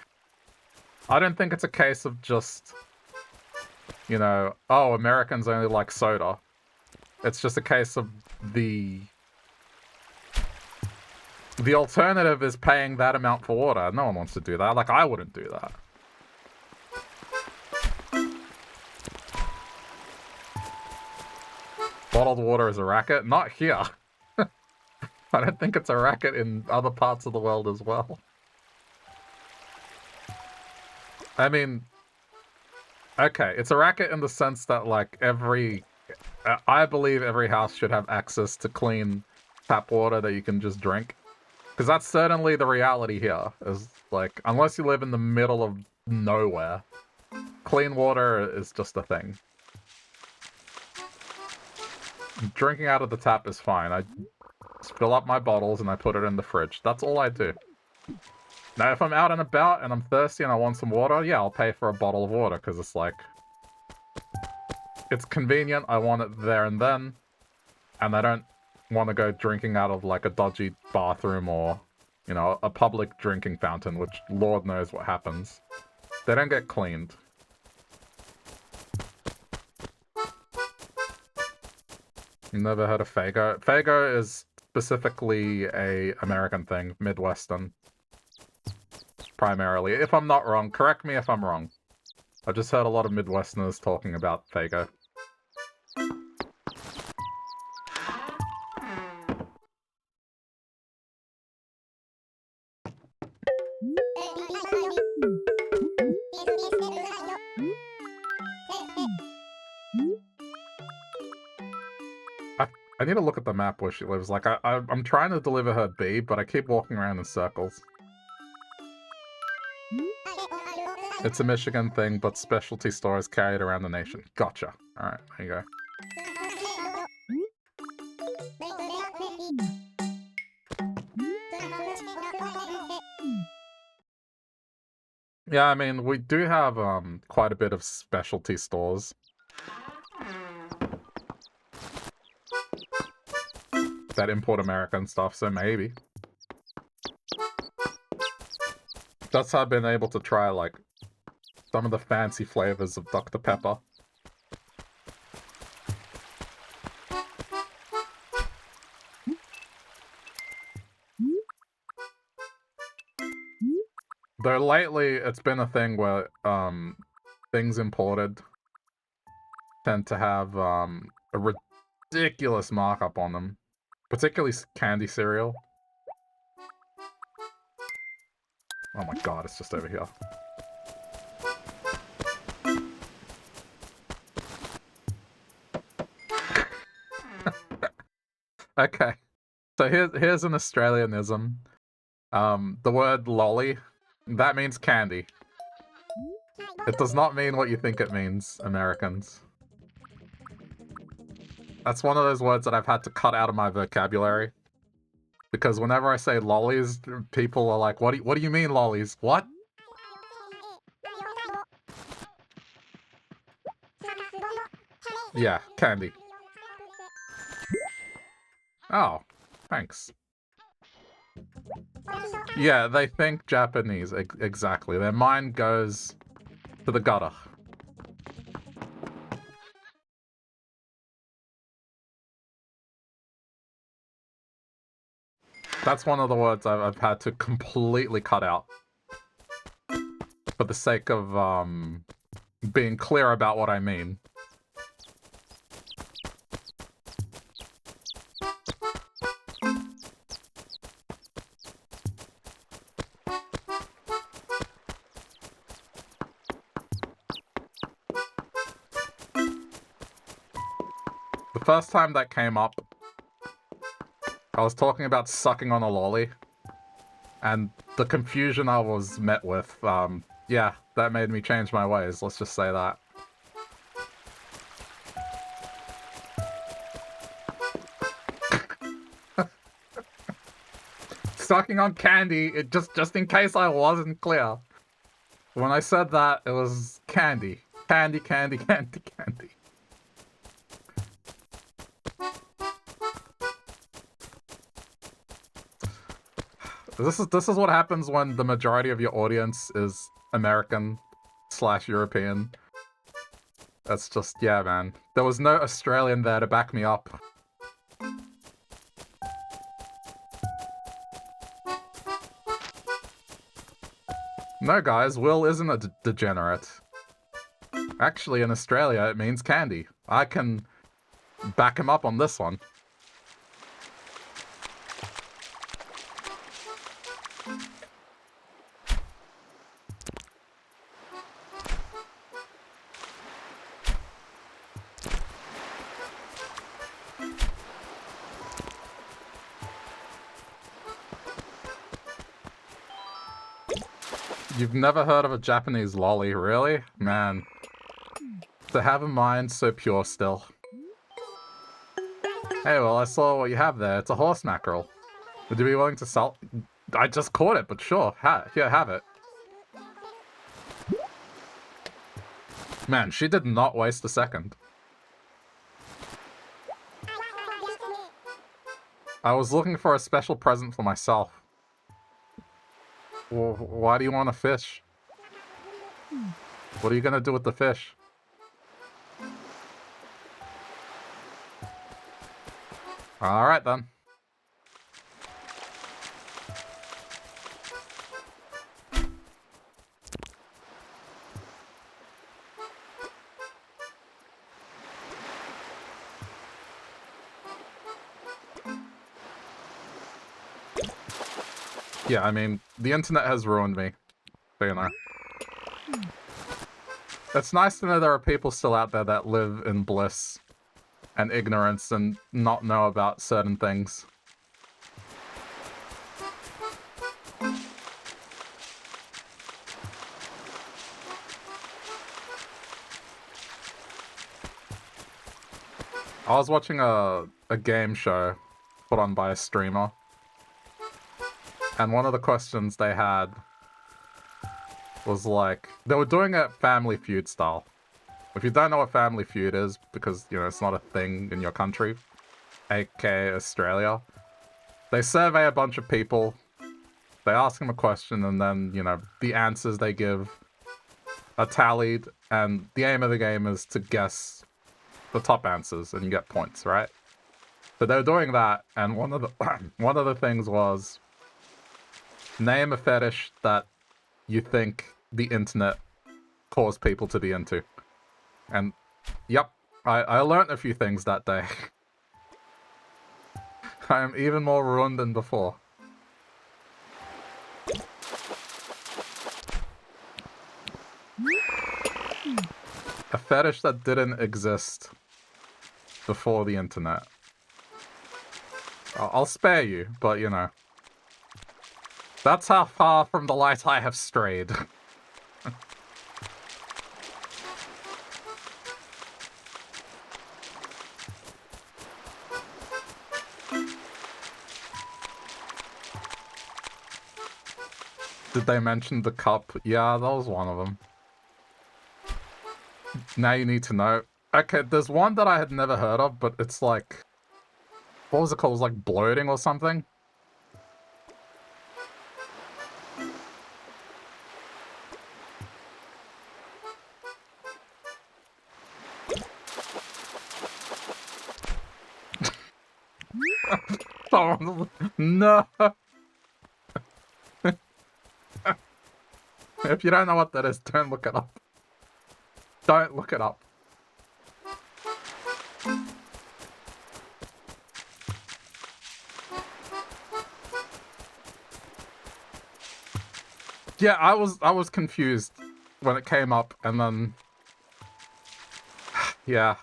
I don't think it's a case of just, you know, oh, Americans only like soda. It's just a case of the alternative is paying that amount for water. No one wants to do that. Like, I wouldn't do that. Bottled water is a racket? Not here. I don't think it's a racket in other parts of the world as well. I mean, okay, it's a racket in the sense that, like, I believe every house should have access to clean tap water that you can just drink. Because that's certainly the reality here, is, like, unless you live in the middle of nowhere, clean water is just a thing. Drinking out of the tap is fine. I just fill up my bottles and I put it in the fridge. That's all I do. Now, if I'm out and about and I'm thirsty and I want some water, yeah, I'll pay for a bottle of water, because it's like... It's convenient, I want it there and then, and I don't want to go drinking out of, like, a dodgy bathroom or, you know, a public drinking fountain, which Lord knows what happens. They don't get cleaned. You never heard of Faygo? Faygo is specifically a American thing, Midwestern. Primarily. If I'm not wrong, correct me if I'm wrong. I've just heard a lot of Midwesterners talking about Faygo. I need to look at the map where she lives. Like, I'm trying to deliver her bee, but I keep walking around in circles. It's a Michigan thing, but specialty stores carry it around the nation. Gotcha. Alright, there you go. Yeah, I mean, we do have quite a bit of specialty stores. That import American stuff, so maybe. That's how I've been able to try, like, some of the fancy flavors of Dr. Pepper. Though lately, it's been a thing where, things imported tend to have, a ridiculous markup on them. Particularly candy cereal. Oh my god, it's just over here. Okay. So here's an Australianism. The word lolly, that means candy. It does not mean what you think it means, Americans. That's one of those words that I've had to cut out of my vocabulary. Because whenever I say lollies, people are like, what do you mean lollies? What? Yeah, candy. Oh, thanks. Yeah, they think Japanese, exactly. Their mind goes to the gutter. That's one of the words I've had to completely cut out. For the sake of, being clear about what I mean. The first time that came up, I was talking about sucking on a lolly, and the confusion I was met with, yeah, that made me change my ways, let's just say that. Sucking on candy, just in case I wasn't clear. When I said that, it was candy. Candy, candy, candy, candy. This is what happens when the majority of your audience is American/European. That's just, yeah, man. There was no Australian there to back me up. No, guys, Will isn't a degenerate. Actually, in Australia, it means candy. I can back him up on this one. You've never heard of a Japanese lolly, really? Man. To have a mind so pure still. Hey, well, I saw what you have there. It's a horse mackerel. Would you be willing to sell... I just caught it, but sure. Here, have it. Man, she did not waste a second. I was looking for a special present for myself. Well, why do you want a fish? What are you gonna do with the fish? Alright then. Yeah, I mean, the internet has ruined me. So, you know. It's nice to know there are people still out there that live in bliss and ignorance and not know about certain things. I was watching a game show put on by a streamer, and one of the questions they had was like, they were doing it Family Feud style. If you don't know what Family Feud is, because, you know, it's not a thing in your country, aka Australia, they survey a bunch of people, they ask them a question, and then, you know, the answers they give are tallied, and the aim of the game is to guess the top answers, and you get points, right? So they were doing that, and one of the things was, name a fetish that you think the internet caused people to be into. And, yep, I learned a few things that day. I am even more ruined than before. A fetish that didn't exist before the internet. I'll spare you, but you know. That's how far from the light I have strayed. Did they mention the cup? Yeah, that was one of them. Now you need to know. Okay, there's one that I had never heard of, but it's like... What was it called? It was like bloating or something? Oh, no! If you don't know what that is, don't look it up. Don't look it up. Yeah, I was confused when it came up, and then... Yeah.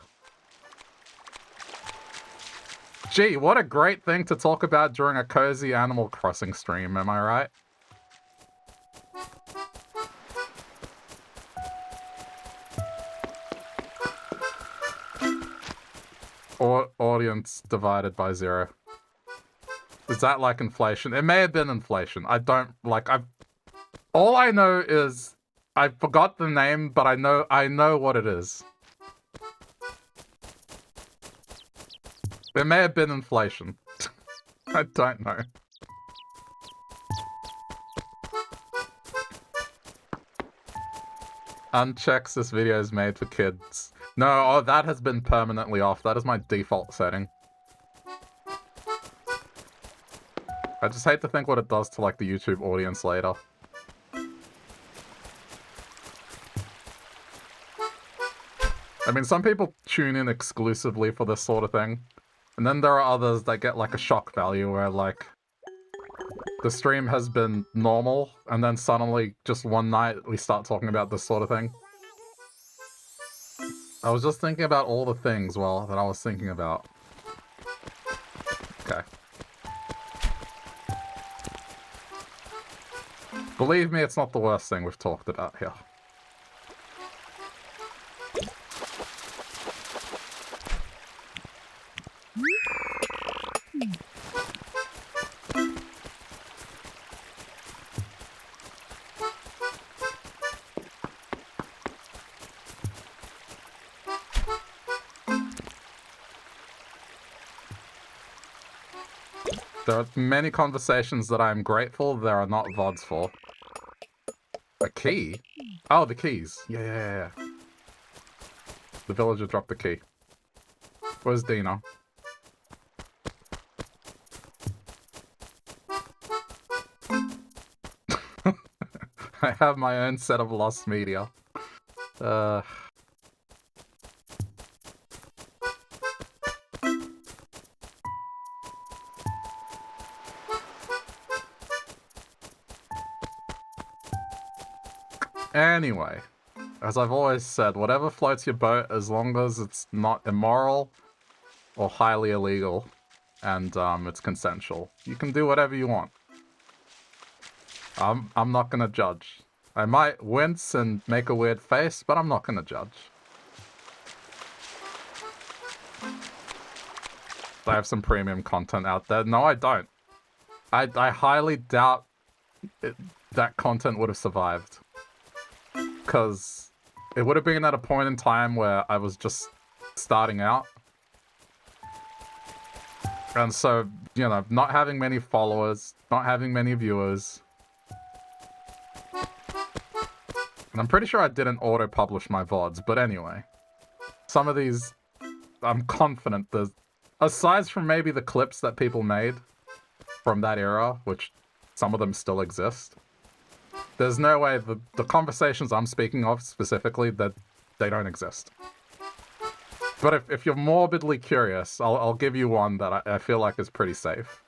Gee, what a great thing to talk about during a cozy Animal Crossing stream, am I right? Audience divided by 0. Is that like inflation? It may have been inflation. I don't, like, all I know is I forgot the name, but I know what it is. It may have been inflation. I don't know. Unchecks, this video is made for kids. No, oh, that has been permanently off. That is my default setting. I just hate to think what it does to, like, the YouTube audience later. I mean, some people tune in exclusively for this sort of thing. And then there are others that get, like, a shock value where, like, the stream has been normal, and then suddenly, just one night, we start talking about this sort of thing. I was just thinking about all the things, well, that I was thinking about. Okay. Believe me, it's not the worst thing we've talked about here. There are many conversations that I'm grateful there are not VODs for. A key? Oh, the keys. Yeah. The villager dropped the key. Where's Dina? I have my own set of lost media. Anyway, as I've always said, whatever floats your boat, as long as it's not immoral or highly illegal, and it's consensual, you can do whatever you want. I'm not gonna judge. I might wince and make a weird face, but I'm not gonna judge. I have some premium content out there. No, I don't. I highly doubt that content would have survived. Because it would have been at a point in time where I was just starting out. And so, you know, not having many followers, not having many viewers. And I'm pretty sure I didn't auto-publish my VODs, but anyway. Some of these, I'm confident there's... Aside from maybe the clips that people made from that era, which some of them still exist, there's no way the conversations I'm speaking of specifically, that they don't exist. But if you're morbidly curious, I'll give you one that I feel like is pretty safe.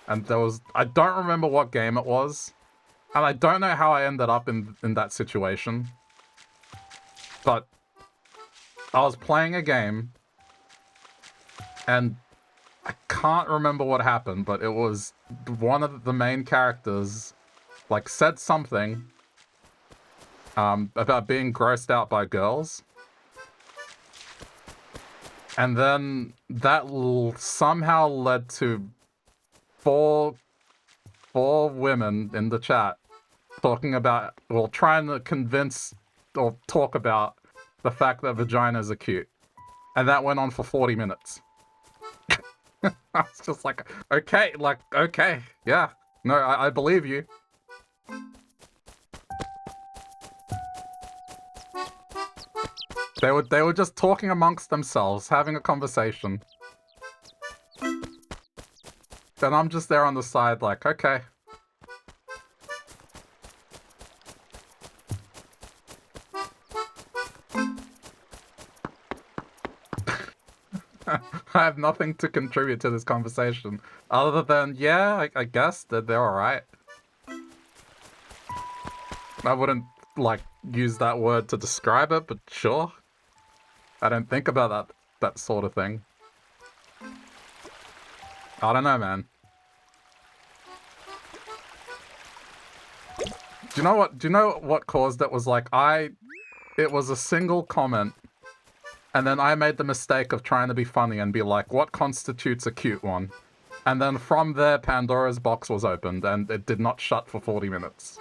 And there was... I don't remember what game it was, and I don't know how I ended up in that situation. But I was playing a game, and I can't remember what happened, but it was one of the main characters, like, said something about being grossed out by girls. And then that somehow led to four women in the chat talking about, well, trying to convince or talk about the fact that vaginas are cute. And that went on for 40 minutes. I was just like, okay, yeah. No, I believe you. They were just talking amongst themselves, having a conversation. And I'm just there on the side like, okay. I have nothing to contribute to this conversation. Other than, yeah, I guess that they're alright. I wouldn't, like, use that word to describe it, but sure. I don't think about that sort of thing. I don't know, man. Do you know what caused it? Was like, it was a single comment, and then I made the mistake of trying to be funny and be like, what constitutes a cute one? And then from there, Pandora's box was opened, and it did not shut for 40 minutes.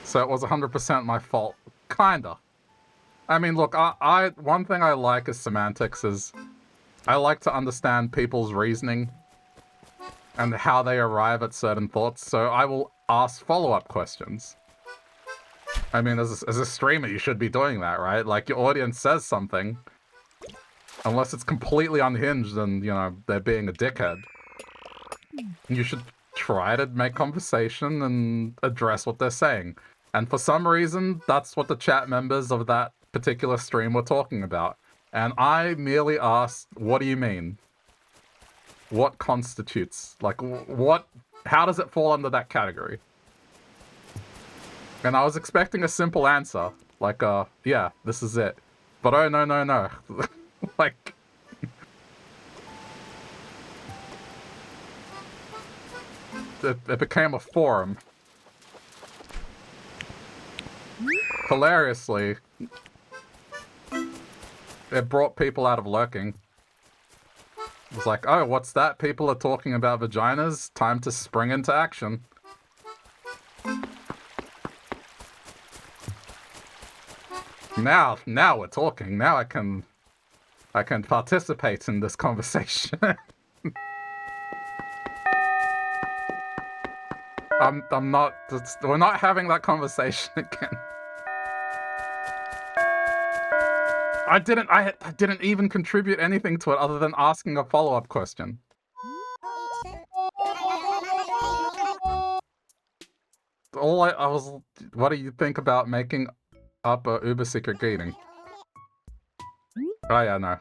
So it was 100% my fault. Kinda. I mean, look, one thing I like is semantics, is I like to understand people's reasoning and how they arrive at certain thoughts, so I will ask follow-up questions. I mean, as a streamer, you should be doing that, right? Like, your audience says something, unless it's completely unhinged and, you know, they're being a dickhead. You should try to make conversation and address what they're saying. And for some reason, that's what the chat members of that particular stream were talking about. And I merely asked, what do you mean? What constitutes? Like, how does it fall under that category? And I was expecting a simple answer. Like, yeah, this is it. But oh, no. Like... It became a forum. Hilariously, it brought people out of lurking. It was like, oh, what's that? People are talking about vaginas? Time to spring into action. Now we're talking. Now I can participate in this conversation. I'm not. We're not having that conversation again. I didn't even contribute anything to it other than asking a follow-up question. I was. What do you think about making up a uber secret greeting? Oh yeah, no.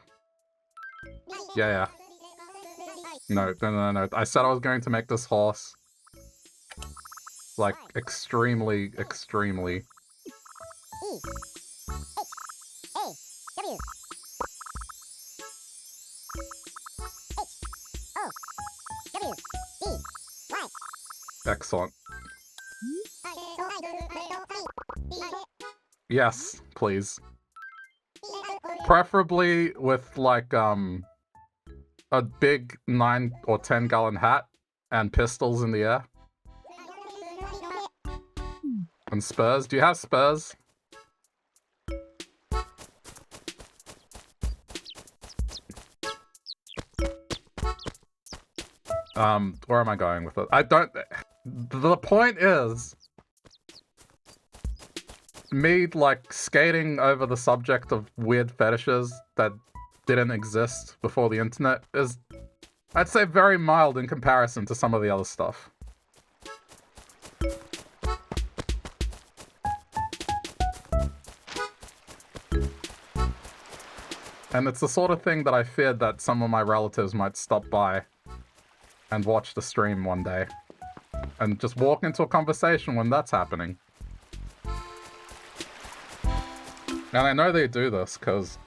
Yeah. No. I said I was going to make this horse like extremely. Excellent. Yes, please. Preferably with like a big 9 or 10 gallon hat and pistols in the air. And spurs. Do you have spurs? Where am I going with it? I don't... The point is... me, like, skating over the subject of weird fetishes that didn't exist before the internet is, I'd say, very mild in comparison to some of the other stuff. And it's the sort of thing that I feared that some of my relatives might stop by and watch the stream one day. And just walk into a conversation when that's happening. And I know they do this, because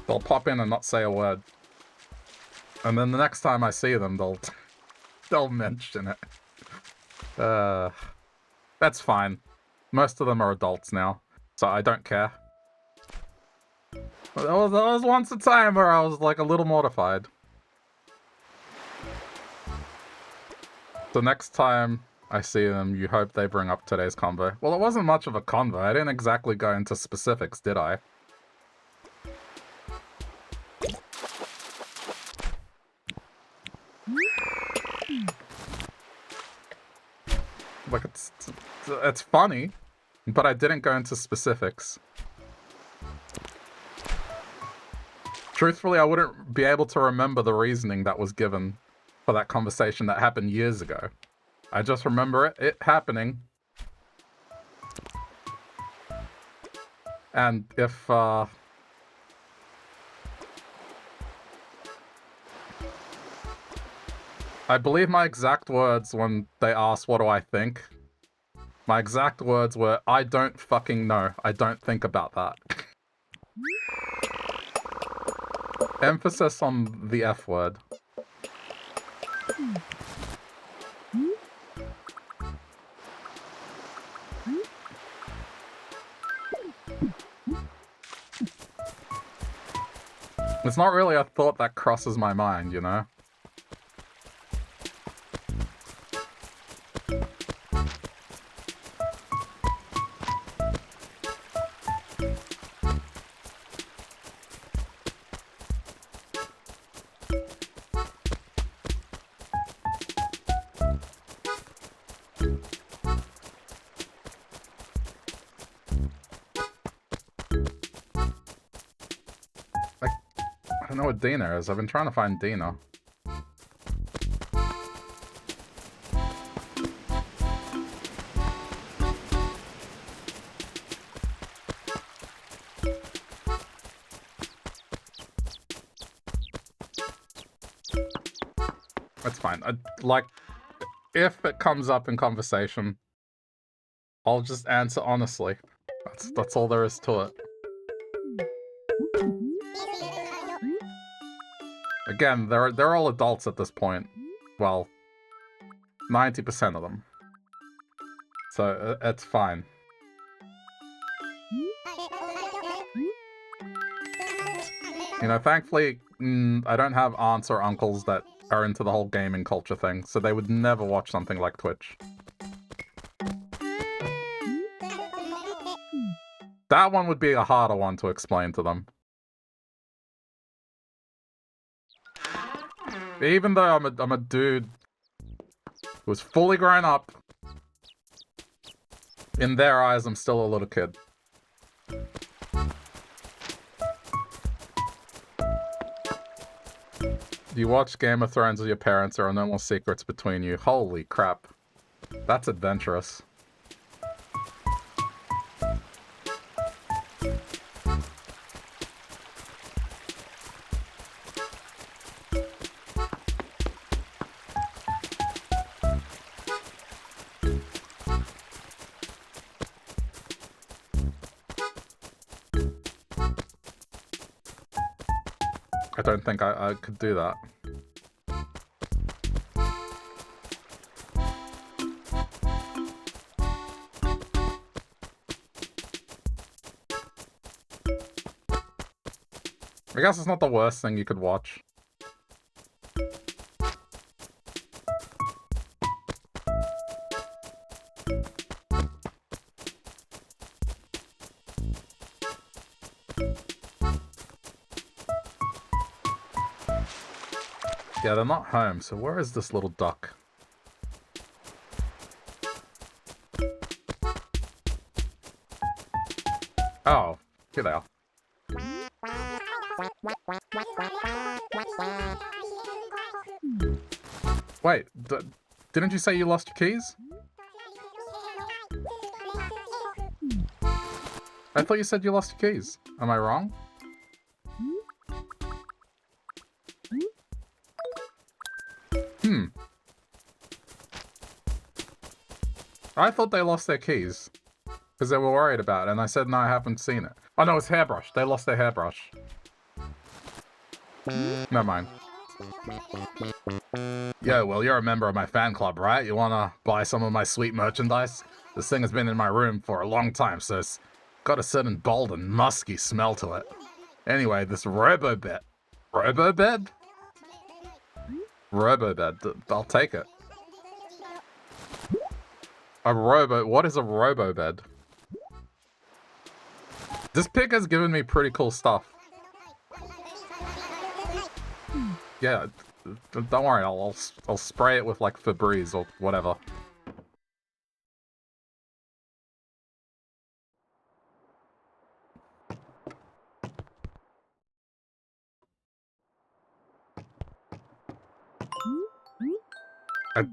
they'll pop in and not say a word. And then the next time I see them, they'll mention it. That's fine. Most of them are adults now, so I don't care. There was once a time where I was, like, a little mortified. The next time I see them, you hope they bring up today's convo. Well, it wasn't much of a convo. I didn't exactly go into specifics, did I? Like, it's funny, but I didn't go into specifics. Truthfully, I wouldn't be able to remember the reasoning that was given for that conversation that happened years ago. I just remember it happening. And if, I believe my exact words when they asked what do I think, my exact words were, I don't fucking know. I don't think about that. Emphasis on the F word. It's not really a thought that crosses my mind, you know? I don't know what Dina is. I've been trying to find Dina. That's fine. Like, if it comes up in conversation, I'll just answer honestly. That's all there is to it. Again, they're all adults at this point. Well, 90% of them. So it's fine. You know, thankfully, I don't have aunts or uncles that are into the whole gaming culture thing, so they would never watch something like Twitch. That one would be a harder one to explain to them. Even though I'm a dude who's fully grown up, in their eyes, I'm still a little kid. You watch Game of Thrones with your parents, there are no more secrets between you. Holy crap. That's adventurous. I don't think I could do that. I guess it's not the worst thing you could watch. Yeah, they're not home, so where is this little duck? Oh, here they are. Wait, didn't you say you lost your keys? I thought you said you lost your keys. Am I wrong? I thought they lost their keys. Because they were worried about it, and I said, no, I haven't seen it. Oh no, it's hairbrush. They lost their hairbrush. Never mind. Yo, well, you're a member of my fan club, right? You wanna buy some of my sweet merchandise? This thing has been in my room for a long time, so it's got a certain bold and musky smell to it. Anyway, this robo-bed. Robo-bed? Robo-bed. I'll take it. What is a robo-bed? This pick has given me pretty cool stuff. Yeah, don't worry, I'll spray it with like Febreze or whatever. I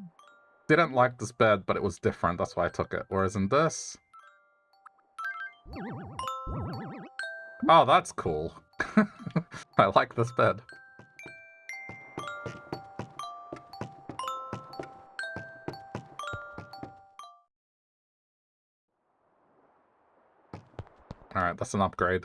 didn't like this bed, but it was different, that's why I took it. Whereas in this... Oh, that's cool. I like this bed. Alright, that's an upgrade.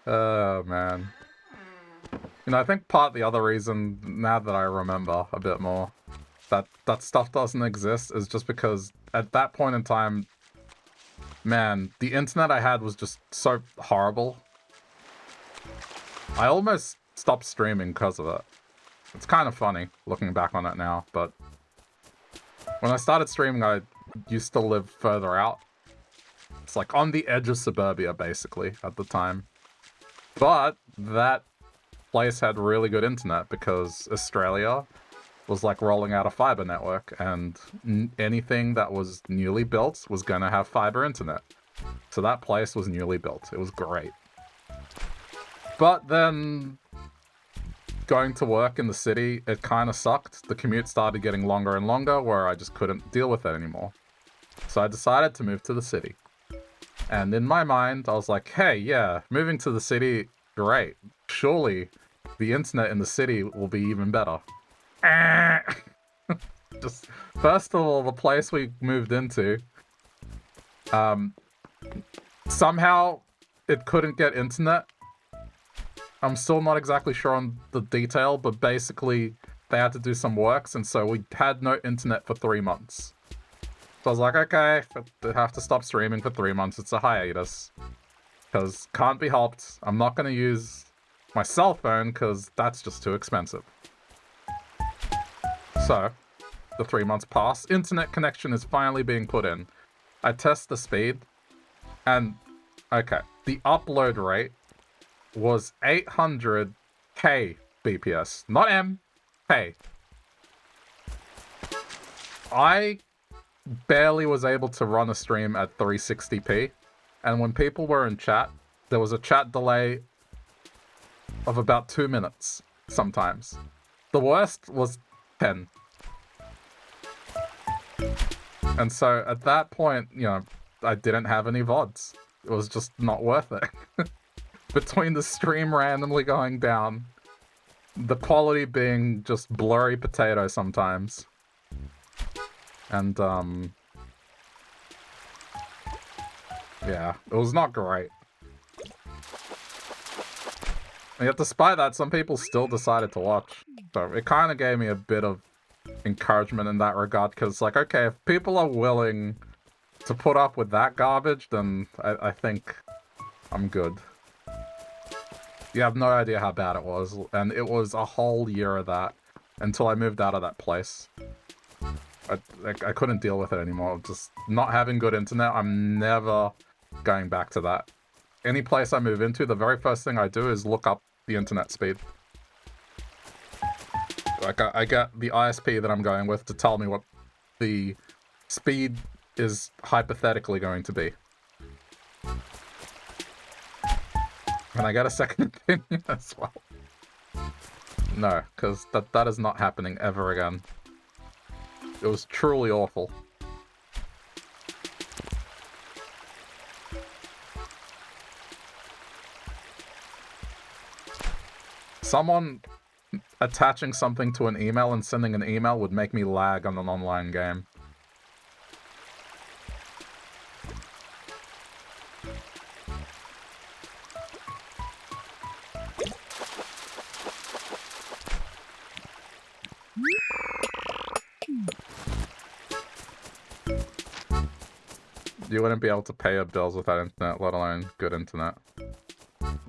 Oh, man. You know, I think the other reason, now that I remember a bit more, that stuff doesn't exist is just because at that point in time, man, the internet I had was just so horrible. I almost stopped streaming because of it. It's kind of funny looking back on it now, but when I started streaming, I used to live further out. It's like on the edge of suburbia, basically, at the time. But that place had really good internet because Australia was like rolling out a fiber network, and anything that was newly built was gonna have fiber internet. So that place was newly built. It was great. But then going to work in the city, it kind of sucked. The commute started getting longer and longer where I just couldn't deal with it anymore. So I decided to move to the city. And in my mind, I was like, hey, yeah, moving to the city, great. Surely the internet in the city will be even better. Just, first of all, the place we moved into, somehow it couldn't get internet. I'm still not exactly sure on the detail, but basically they had to do some works, and so we had no internet for 3 months. So I was like, okay, I have to stop streaming for 3 months. It's a hiatus. Because can't be helped. I'm not going to use my cell phone because that's just too expensive. So, the 3 months pass. Internet connection is finally being put in. I test the speed. And, okay, the upload rate was 800k BPS. Not M, K. I barely was able to run a stream at 360p. And when people were in chat, there was a chat delay of about 2 minutes sometimes. The worst was 10. And so at that point, you know, I didn't have any VODs. It was just not worth it. Between the stream randomly going down, the quality being just blurry potato sometimes, and yeah, it was not great. And yet despite that, some people still decided to watch. So it kind of gave me a bit of encouragement in that regard, because like, okay, if people are willing to put up with that garbage, then I think I'm good. You have no idea how bad it was, and it was a whole year of that until I moved out of that place. I couldn't deal with it anymore. Just not having good internet, I'm never going back to that. Any place I move into, the very first thing I do is look up the internet speed. Like, I get the ISP that I'm going with to tell me what the speed is hypothetically going to be. And I get a second opinion as well. No, because that is not happening ever again. It was truly awful. Someone attaching something to an email and sending an email would make me lag on an online game. You wouldn't be able to pay your bills without internet, let alone good internet.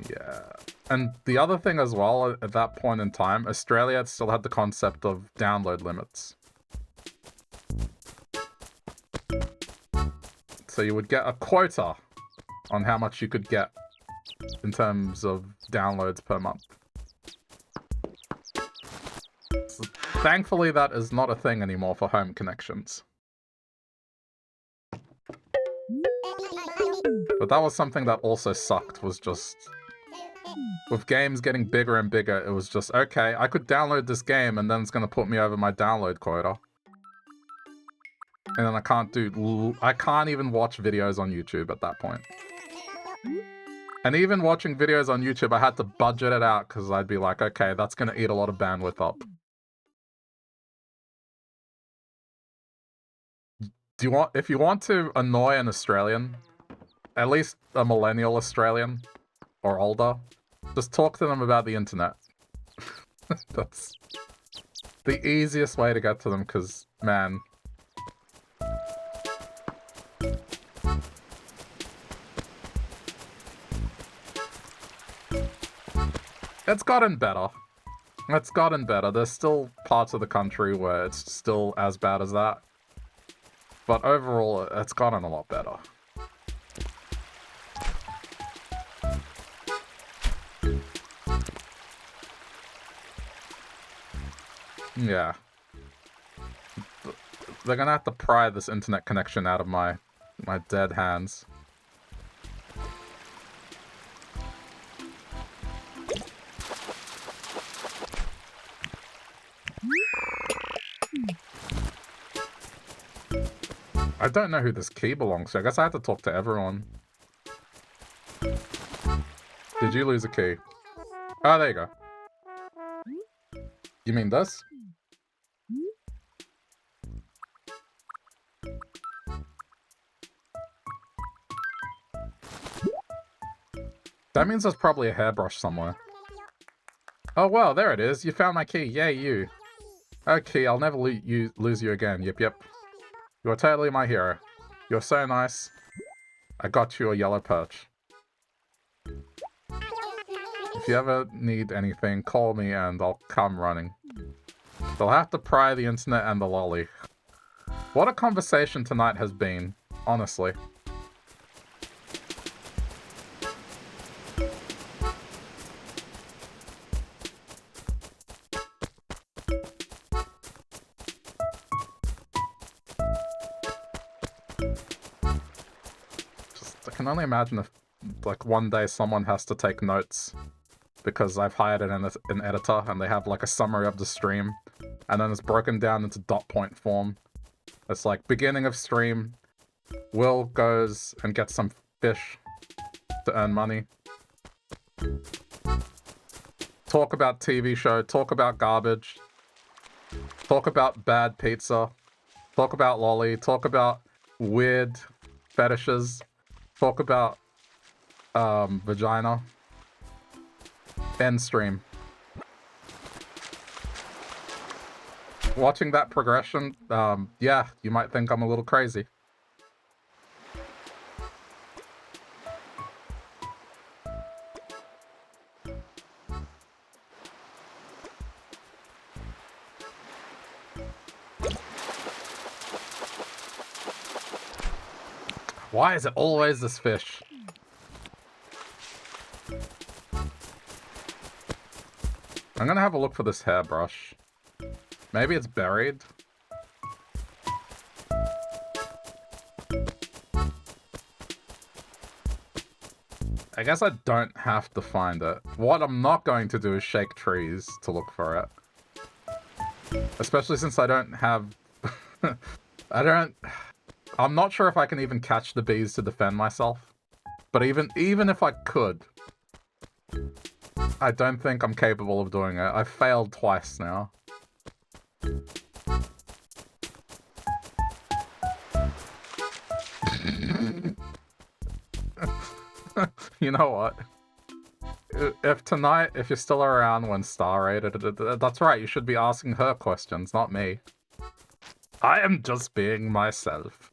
Yeah. And the other thing as well, at that point in time, Australia still had the concept of download limits. So you would get a quota on how much you could get in terms of downloads per month. So thankfully, that is not a thing anymore for home connections. But that was something that also sucked, was just... with games getting bigger and bigger, it was just, okay, I could download this game and then it's going to put me over my download quota. And then I can't even watch videos on YouTube at that point. And even watching videos on YouTube, I had to budget it out because I'd be like, okay, that's going to eat a lot of bandwidth up. If you want to annoy an Australian, at least a millennial Australian or older, just talk to them about the internet. That's the easiest way to get to them, because, man... it's gotten better. It's gotten better. There's still parts of the country where it's still as bad as that. But overall, it's gotten a lot better. Yeah. They're gonna have to pry this internet connection out of my dead hands. I don't know who this key belongs to. I guess I have to talk to everyone. Did you lose a key? Oh, there you go. You mean this? That means there's probably a hairbrush somewhere. Oh, well, there it is. You found my key. Yay, you. Okay, I'll never lose you again. Yep, yep. You are totally my hero. You're so nice. I got you a yellow perch. If you ever need anything, call me and I'll come running. They'll have to pry the internet and the lolly. What a conversation tonight has been, honestly. I can only imagine if, like, one day someone has to take notes because I've hired an editor and they have, like, a summary of the stream and then it's broken down into dot point form. It's like, beginning of stream, Will goes and gets some fish to earn money. Talk about TV show, talk about garbage, talk about bad pizza, talk about lolly, talk about weird fetishes, talk about vagina. End stream. Watching that progression, yeah, you might think I'm a little crazy. Why is it always this fish? I'm gonna have a look for this hairbrush. Maybe it's buried. I guess I don't have to find it. What I'm not going to do is shake trees to look for it. Especially since I don't have... I'm not sure if I can even catch the bees to defend myself. But even if I could, I don't think I'm capable of doing it. I've failed twice now. You know what? If you're still around when Star rated, that's right, you should be asking her questions, not me. I am just being myself.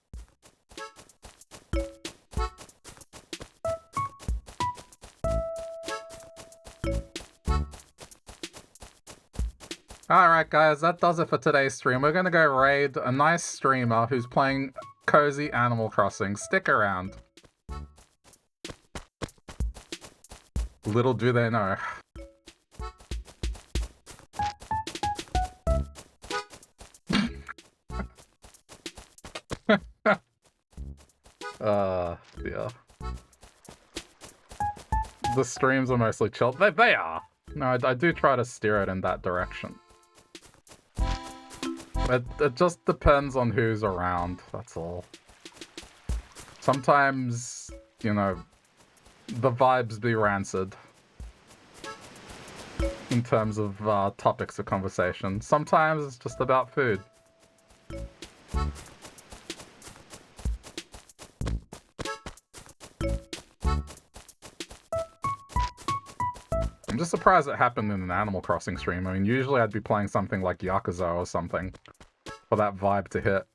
Alright guys, that does it for today's stream. We're gonna go raid a nice streamer who's playing cozy Animal Crossing. Stick around. Little do they know. Yeah. The streams are mostly chilled. They are. No, I do try to steer it in that direction. It just depends on who's around, that's all. Sometimes, you know, the vibes be rancid. In terms of topics of conversation. Sometimes it's just about food. I'm just surprised it happened in an Animal Crossing stream. I mean, usually I'd be playing something like Yakuza or something for that vibe to hit.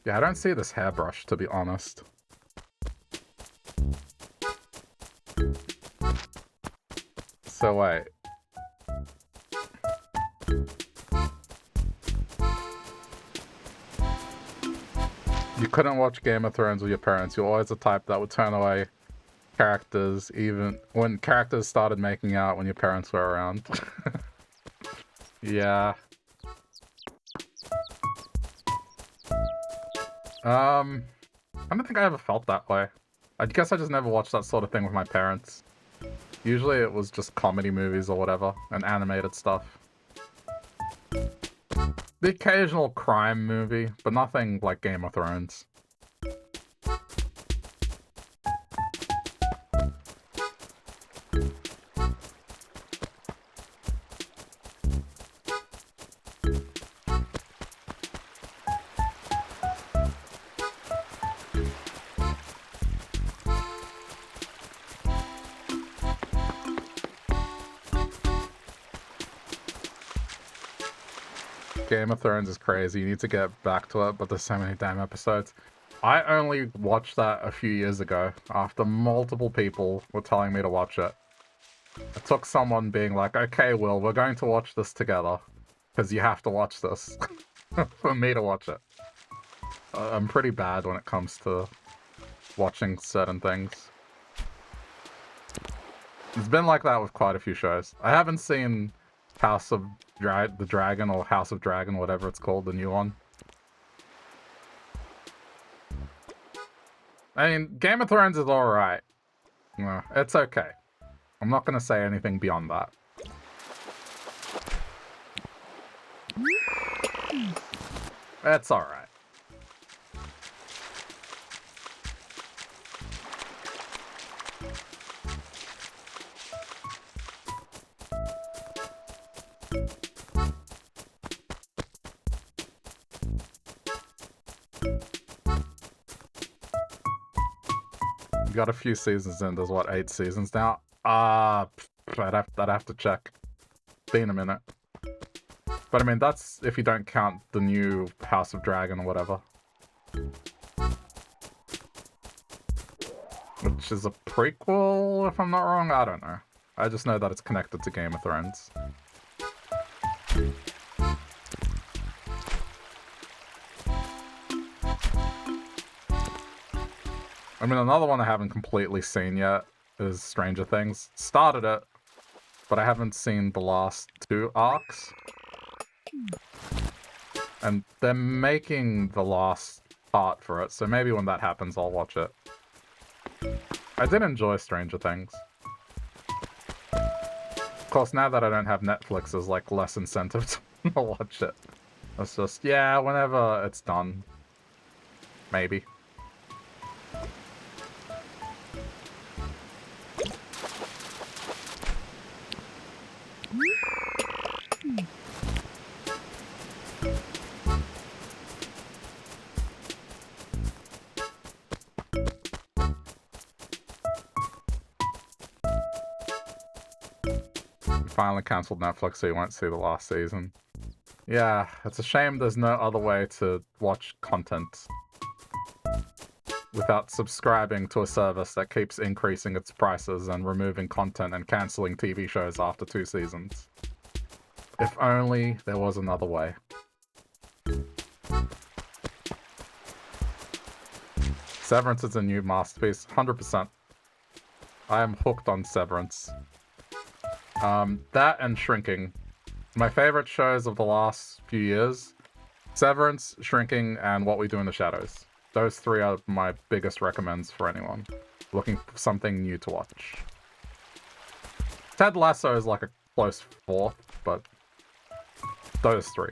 Yeah, I don't see this hairbrush, to be honest. So wait. You couldn't watch Game of Thrones with your parents. You're always the type that would turn away characters even when characters started making out when your parents were around. Yeah. I don't think I ever felt that way. I guess I just never watched that sort of thing with my parents. Usually it was just comedy movies or whatever, and animated stuff. The occasional crime movie, but nothing like Game of Thrones. Game of Thrones is crazy. You need to get back to it, but there's so many damn episodes. I only watched that a few years ago after multiple people were telling me to watch it. It took someone being like, okay, Will, we're going to watch this together because you have to watch this for me to watch it. I'm pretty bad when it comes to watching certain things. It's been like that with quite a few shows. I haven't seen House of the Dragon or House of Dragon, whatever it's called, the new one. I mean, Game of Thrones is alright. No, it's okay. I'm not going to say anything beyond that. It's alright. Got a few seasons in. There's what, 8 seasons now? I'd have to check. Been a minute. But I mean, that's if you don't count the new House of Dragon or whatever. Which is a prequel, if I'm not wrong? I don't know. I just know that it's connected to Game of Thrones. I mean, another one I haven't completely seen yet is Stranger Things. Started it, but I haven't seen the last 2 arcs. And they're making the last part for it, so maybe when that happens, I'll watch it. I did enjoy Stranger Things. Of course, now that I don't have Netflix, there's like less incentive to watch it. It's just, yeah, whenever it's done. Maybe. Finally cancelled Netflix so you won't see the last season. Yeah, it's a shame there's no other way to watch content without subscribing to a service that keeps increasing its prices and removing content and cancelling TV shows after 2 seasons. If only there was another way. Severance is a new masterpiece, 100%. I am hooked on Severance. That and Shrinking. My favorite shows of the last few years. Severance, Shrinking, and What We Do in the Shadows. Those 3 are my biggest recommends for anyone looking for something new to watch. Ted Lasso is like a close 4th, but those 3.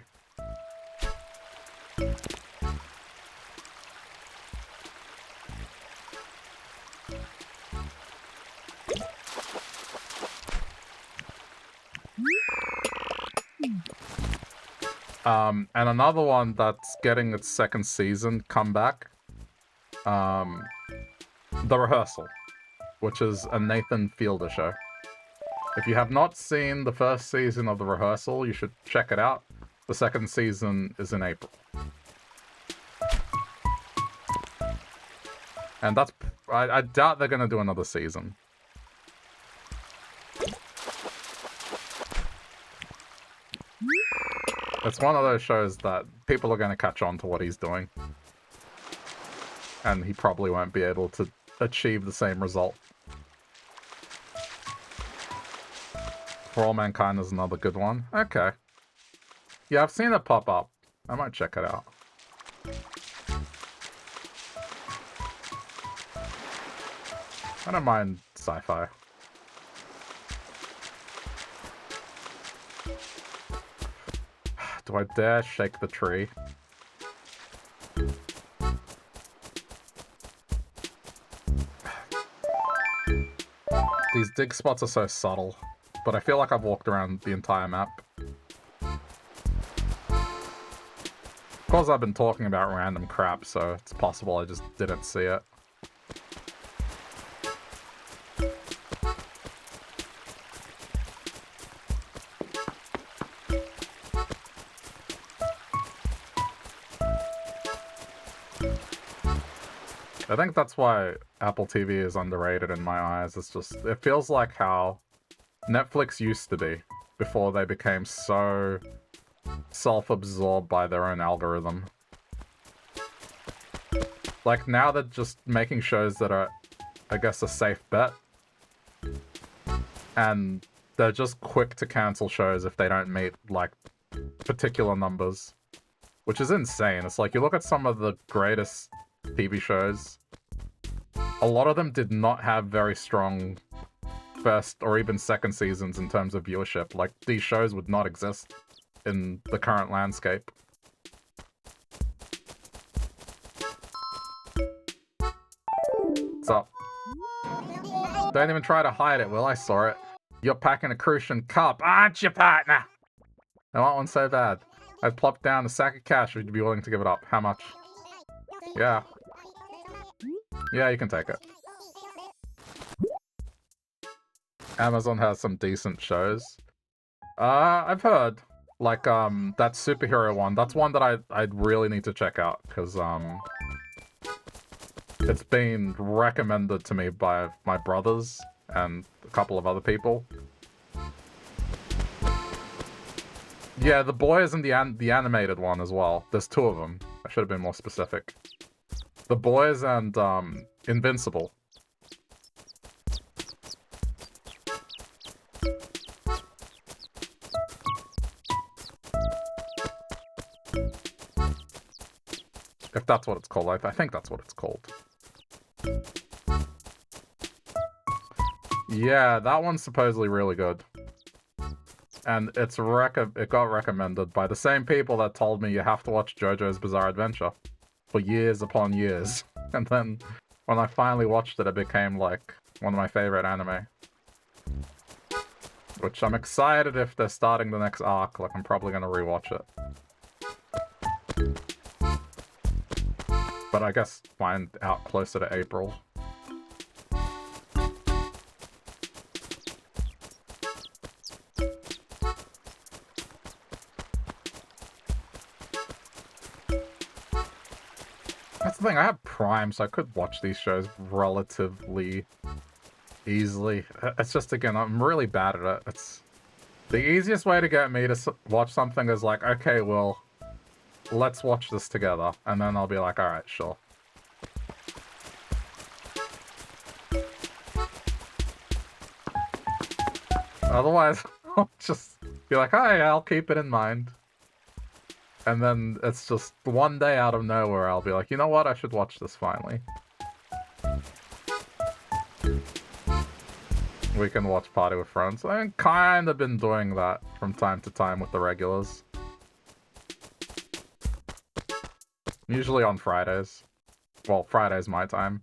And another one that's getting its 2nd season comeback, The Rehearsal, which is a Nathan Fielder show. If you have not seen the 1st season of The Rehearsal, you should check it out. The 2nd season is in April. And that's... I doubt they're going to do another season. It's one of those shows that people are going to catch on to what he's doing. And he probably won't be able to achieve the same result. For All Mankind is another good one. Okay. Yeah, I've seen it pop up. I might check it out. I don't mind sci-fi. Do I dare shake the tree? These dig spots are so subtle, but I feel like I've walked around the entire map. Of course, I've been talking about random crap, so it's possible I just didn't see it. I think that's why Apple TV is underrated in my eyes. It's just, it feels like how Netflix used to be before they became so self-absorbed by their own algorithm. Like, now they're just making shows that are, I guess, a safe bet. And they're just quick to cancel shows if they don't meet, like, particular numbers. Which is insane. It's like, you look at some of the greatest TV shows, a lot of them did not have very strong first or even second seasons in terms of viewership. Like, these shows would not exist in the current landscape. What's up? Don't even try to hide it, Will. I saw it. You're packing a Crucian cup, aren't you, partner? I want one so bad. I'd plop down a sack of cash. Would you be willing to give it up? How much? Yeah. Yeah, you can take it. Amazon has some decent shows. I've heard. Like, that superhero one. That's one that I'd really need to check out, because, it's been recommended to me by my brothers and a couple of other people. Yeah, The Boys and the animated one as well. There's two of them. I should have been more specific. The Boys and, Invincible. If that's what it's called. I think that's what it's called. Yeah, that one's supposedly really good. And it got recommended by the same people that told me you have to watch JoJo's Bizarre Adventure for years upon years. And then when I finally watched it, it became like one of my favorite anime. Which I'm excited if they're starting the next arc, like I'm probably gonna rewatch it. But I guess find out closer to April. That's the thing, I have Prime, so I could watch these shows relatively easily. It's just, again, I'm really bad at it. It's the easiest way to get me to watch something is like, okay, well, let's watch this together. And then I'll be like, alright, sure. Otherwise, I'll just be like, hi, I'll keep it in mind. And then it's just one day out of nowhere, I'll be like, you know what, I should watch this finally. We can watch Party with Friends. I've kind of been doing that from time to time with the regulars. Usually on Fridays. Well, Friday's my time.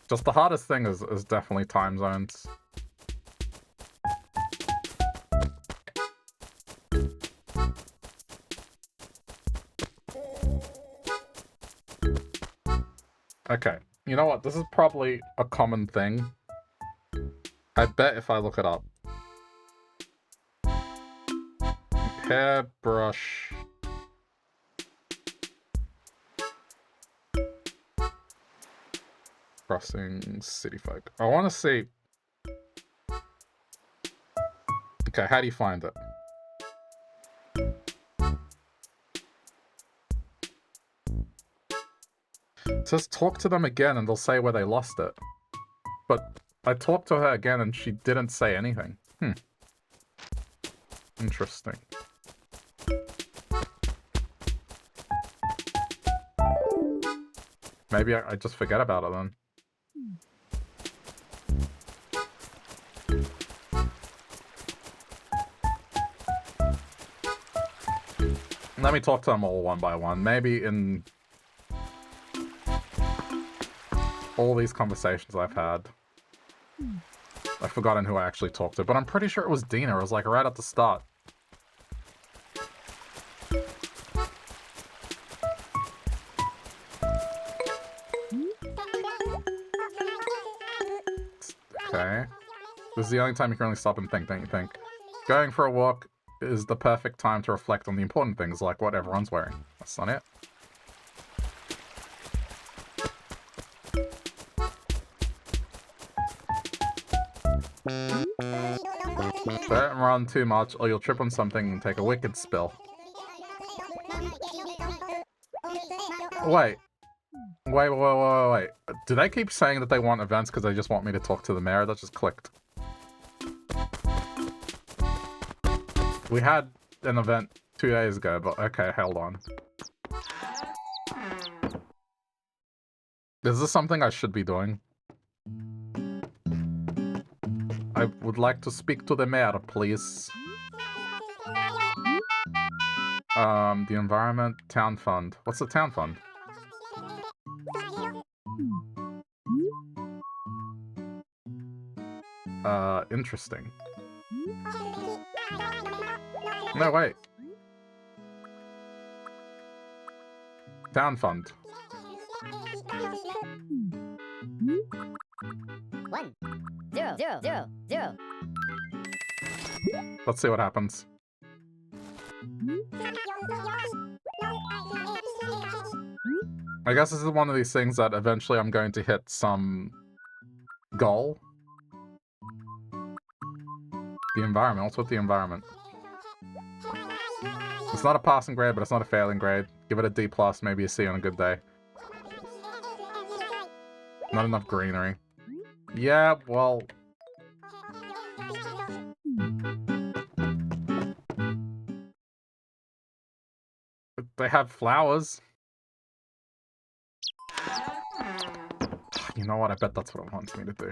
Just the hardest thing is definitely time zones. Okay, you know what? This is probably a common thing. I bet if I look it up. Hairbrush. Crossing City Folk. I want to see... Okay, how do you find it? It says talk to them again and they'll say where they lost it. But I talked to her again and she didn't say anything. Interesting. Maybe I just forget about it then. Let me talk to them all one by one. Maybe in all these conversations I've had, I've forgotten who I actually talked to, but I'm pretty sure it was Dina. It was like right at the start. Okay. This is the only time you can really stop and think, don't you think? Going for a walk is the perfect time to reflect on the important things, like what everyone's wearing. That's not it. Don't run too much or you'll trip on something and take a wicked spill. Wait. Wait. Do they keep saying that they want events because they just want me to talk to the mayor? That just clicked. We had an event 2 days ago, but okay, hold on. Is this something I should be doing? I would like to speak to the mayor, please. The environment, town fund. What's the town fund? Interesting. No, wait. Town fund. 1 0 0 0 0. Let's see what happens. I guess this is one of these things that eventually I'm going to hit some goal. The environment. What's with the environment? It's not a passing grade, but it's not a failing grade. Give it a D+, maybe a C on a good day. Not enough greenery. Yeah, well... They have flowers. You know what? I bet that's what it wants me to do.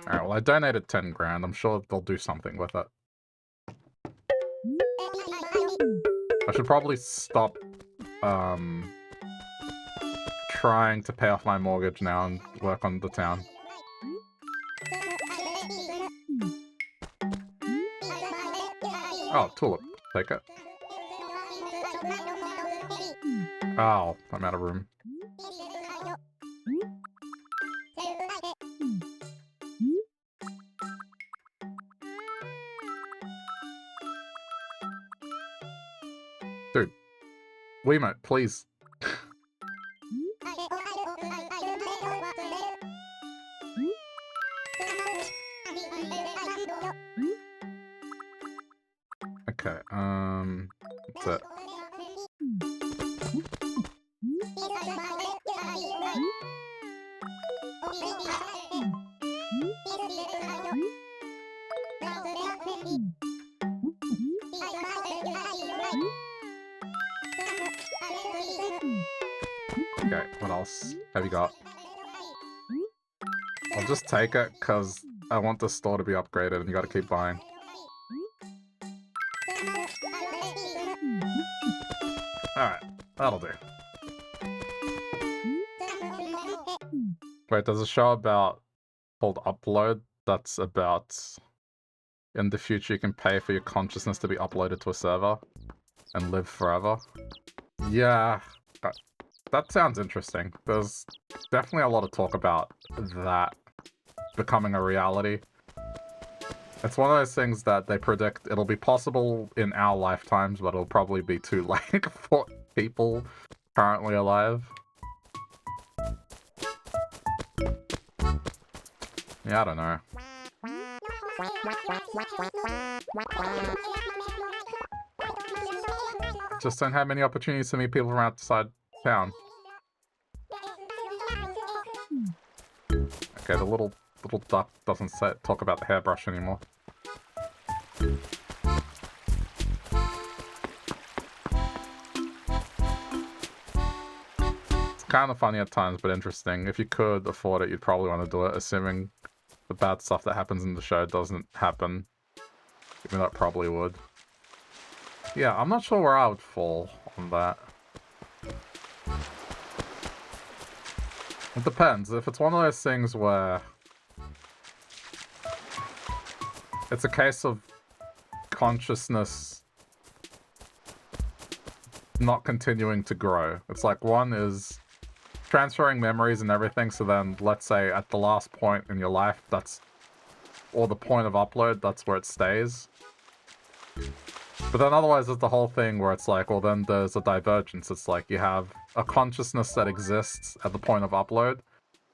Alright, well I donated 10 grand. I'm sure they'll do something with it. I should probably stop trying to pay off my mortgage now and work on the town. Oh, tulip. Take it. Oh, I'm out of room. Dude. Wiimote, please. Okay, that's it. Okay, what else have you got? I'll just take it, because I want the store to be upgraded and you gotta keep buying. Alright, that'll do. Wait, there's a show about called Upload that's about in the future you can pay for your consciousness to be uploaded to a server and live forever. Yeah, that sounds interesting. There's definitely a lot of talk about that becoming a reality. It's one of those things that they predict it'll be possible in our lifetimes, but it'll probably be too late for people currently alive. Yeah, I don't know. Just don't have many opportunities to meet people from outside town. Okay, the little duck doesn't talk about the hairbrush anymore. It's kind of funny at times, but interesting. If you could afford it, you'd probably want to do it, assuming the bad stuff that happens in the show doesn't happen. Even though it probably would. Yeah, I'm not sure where I would fall on that. It depends. If it's one of those things where it's a case of consciousness not continuing to grow. It's like one is transferring memories and everything, so then, let's say, at the last point in your life, or the point of upload, that's where it stays. But then otherwise there's the whole thing where it's like, well, then there's a divergence. It's like you have a consciousness that exists at the point of upload,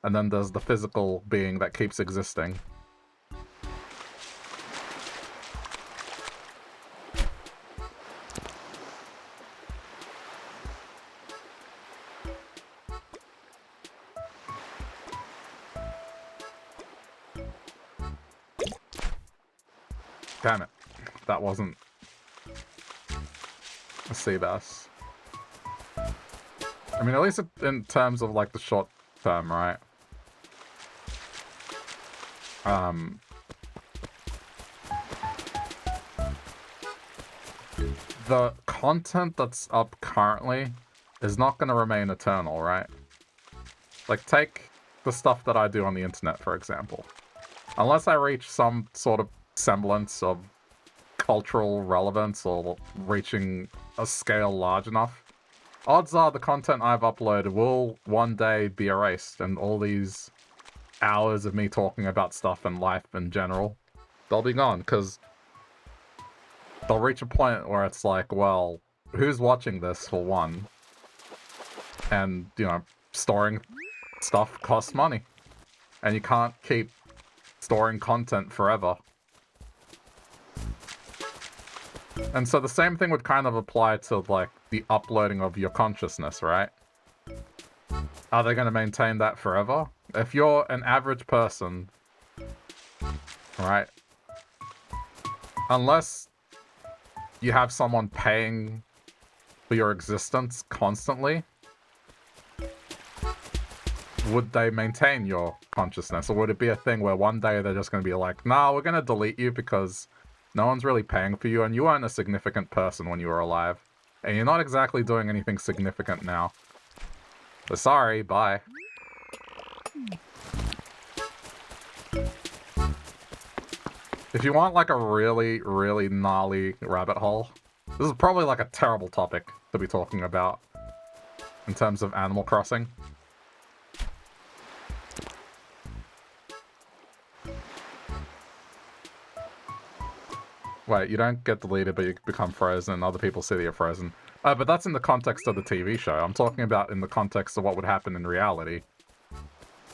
and then there's the physical being that keeps existing. Damn it. That wasn't a sea bass. I mean, at least in terms of, like, the short term, right? The content that's up currently is not going to remain eternal, right? Like, take the stuff that I do on the internet, for example. Unless I reach some sort of semblance of cultural relevance or reaching a scale large enough, odds are the content I've uploaded will one day be erased, and all these hours of me talking about stuff and life in general, they'll be gone, because they'll reach a point where it's like, well, who's watching this, for one? And, you know, storing stuff costs money. And you can't keep storing content forever. And so the same thing would kind of apply to, like, the uploading of your consciousness, right? Are they going to maintain that forever? If you're an average person, right? Unless you have someone paying for your existence constantly, would they maintain your consciousness? Or would it be a thing where one day they're just going to be like, nah, we're going to delete you because no one's really paying for you and you weren't a significant person when you were alive. And you're not exactly doing anything significant now. So sorry, bye. If you want like a really, really gnarly rabbit hole, this is probably like a terrible topic to be talking about in terms of Animal Crossing. Wait, you don't get deleted, but you become frozen, and other people see that you're frozen. But that's in the context of the TV show. I'm talking about in the context of what would happen in reality.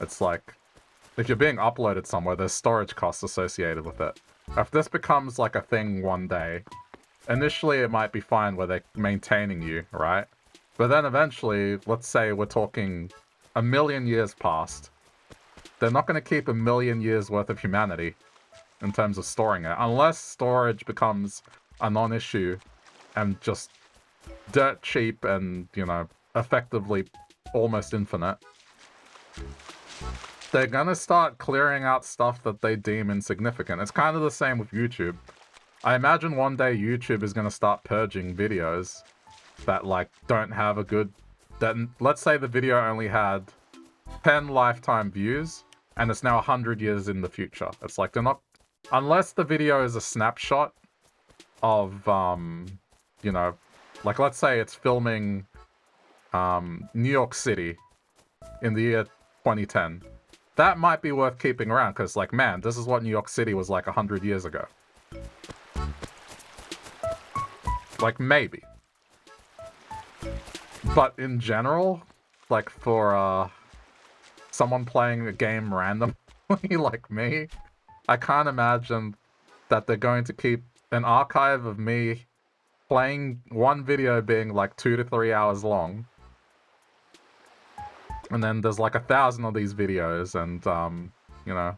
It's like, if you're being uploaded somewhere, there's storage costs associated with it. If this becomes like a thing one day, initially it might be fine where they're maintaining you, right? But then eventually, let's say we're talking 1,000,000 years past, they're not going to keep 1,000,000 years worth of humanity in terms of storing it, unless storage becomes a non-issue and just dirt cheap and, you know, effectively almost infinite. They're gonna start clearing out stuff that they deem insignificant. It's kind of the same with YouTube. I imagine one day YouTube is gonna start purging videos that, like, don't have a good... let's say the video only had 10 lifetime views, and it's now 100 years in the future. It's like, they're not... Unless the video is a snapshot of, you know, like, let's say it's filming New York City in the year 2010. That might be worth keeping around, because, like, man, this is what New York City was like 100 years ago. Like, maybe. But in general, like, for someone playing a game randomly, like me, I can't imagine that they're going to keep an archive of me playing one video being like 2 to 3 hours long. And then there's like 1,000 of these videos, and, you know.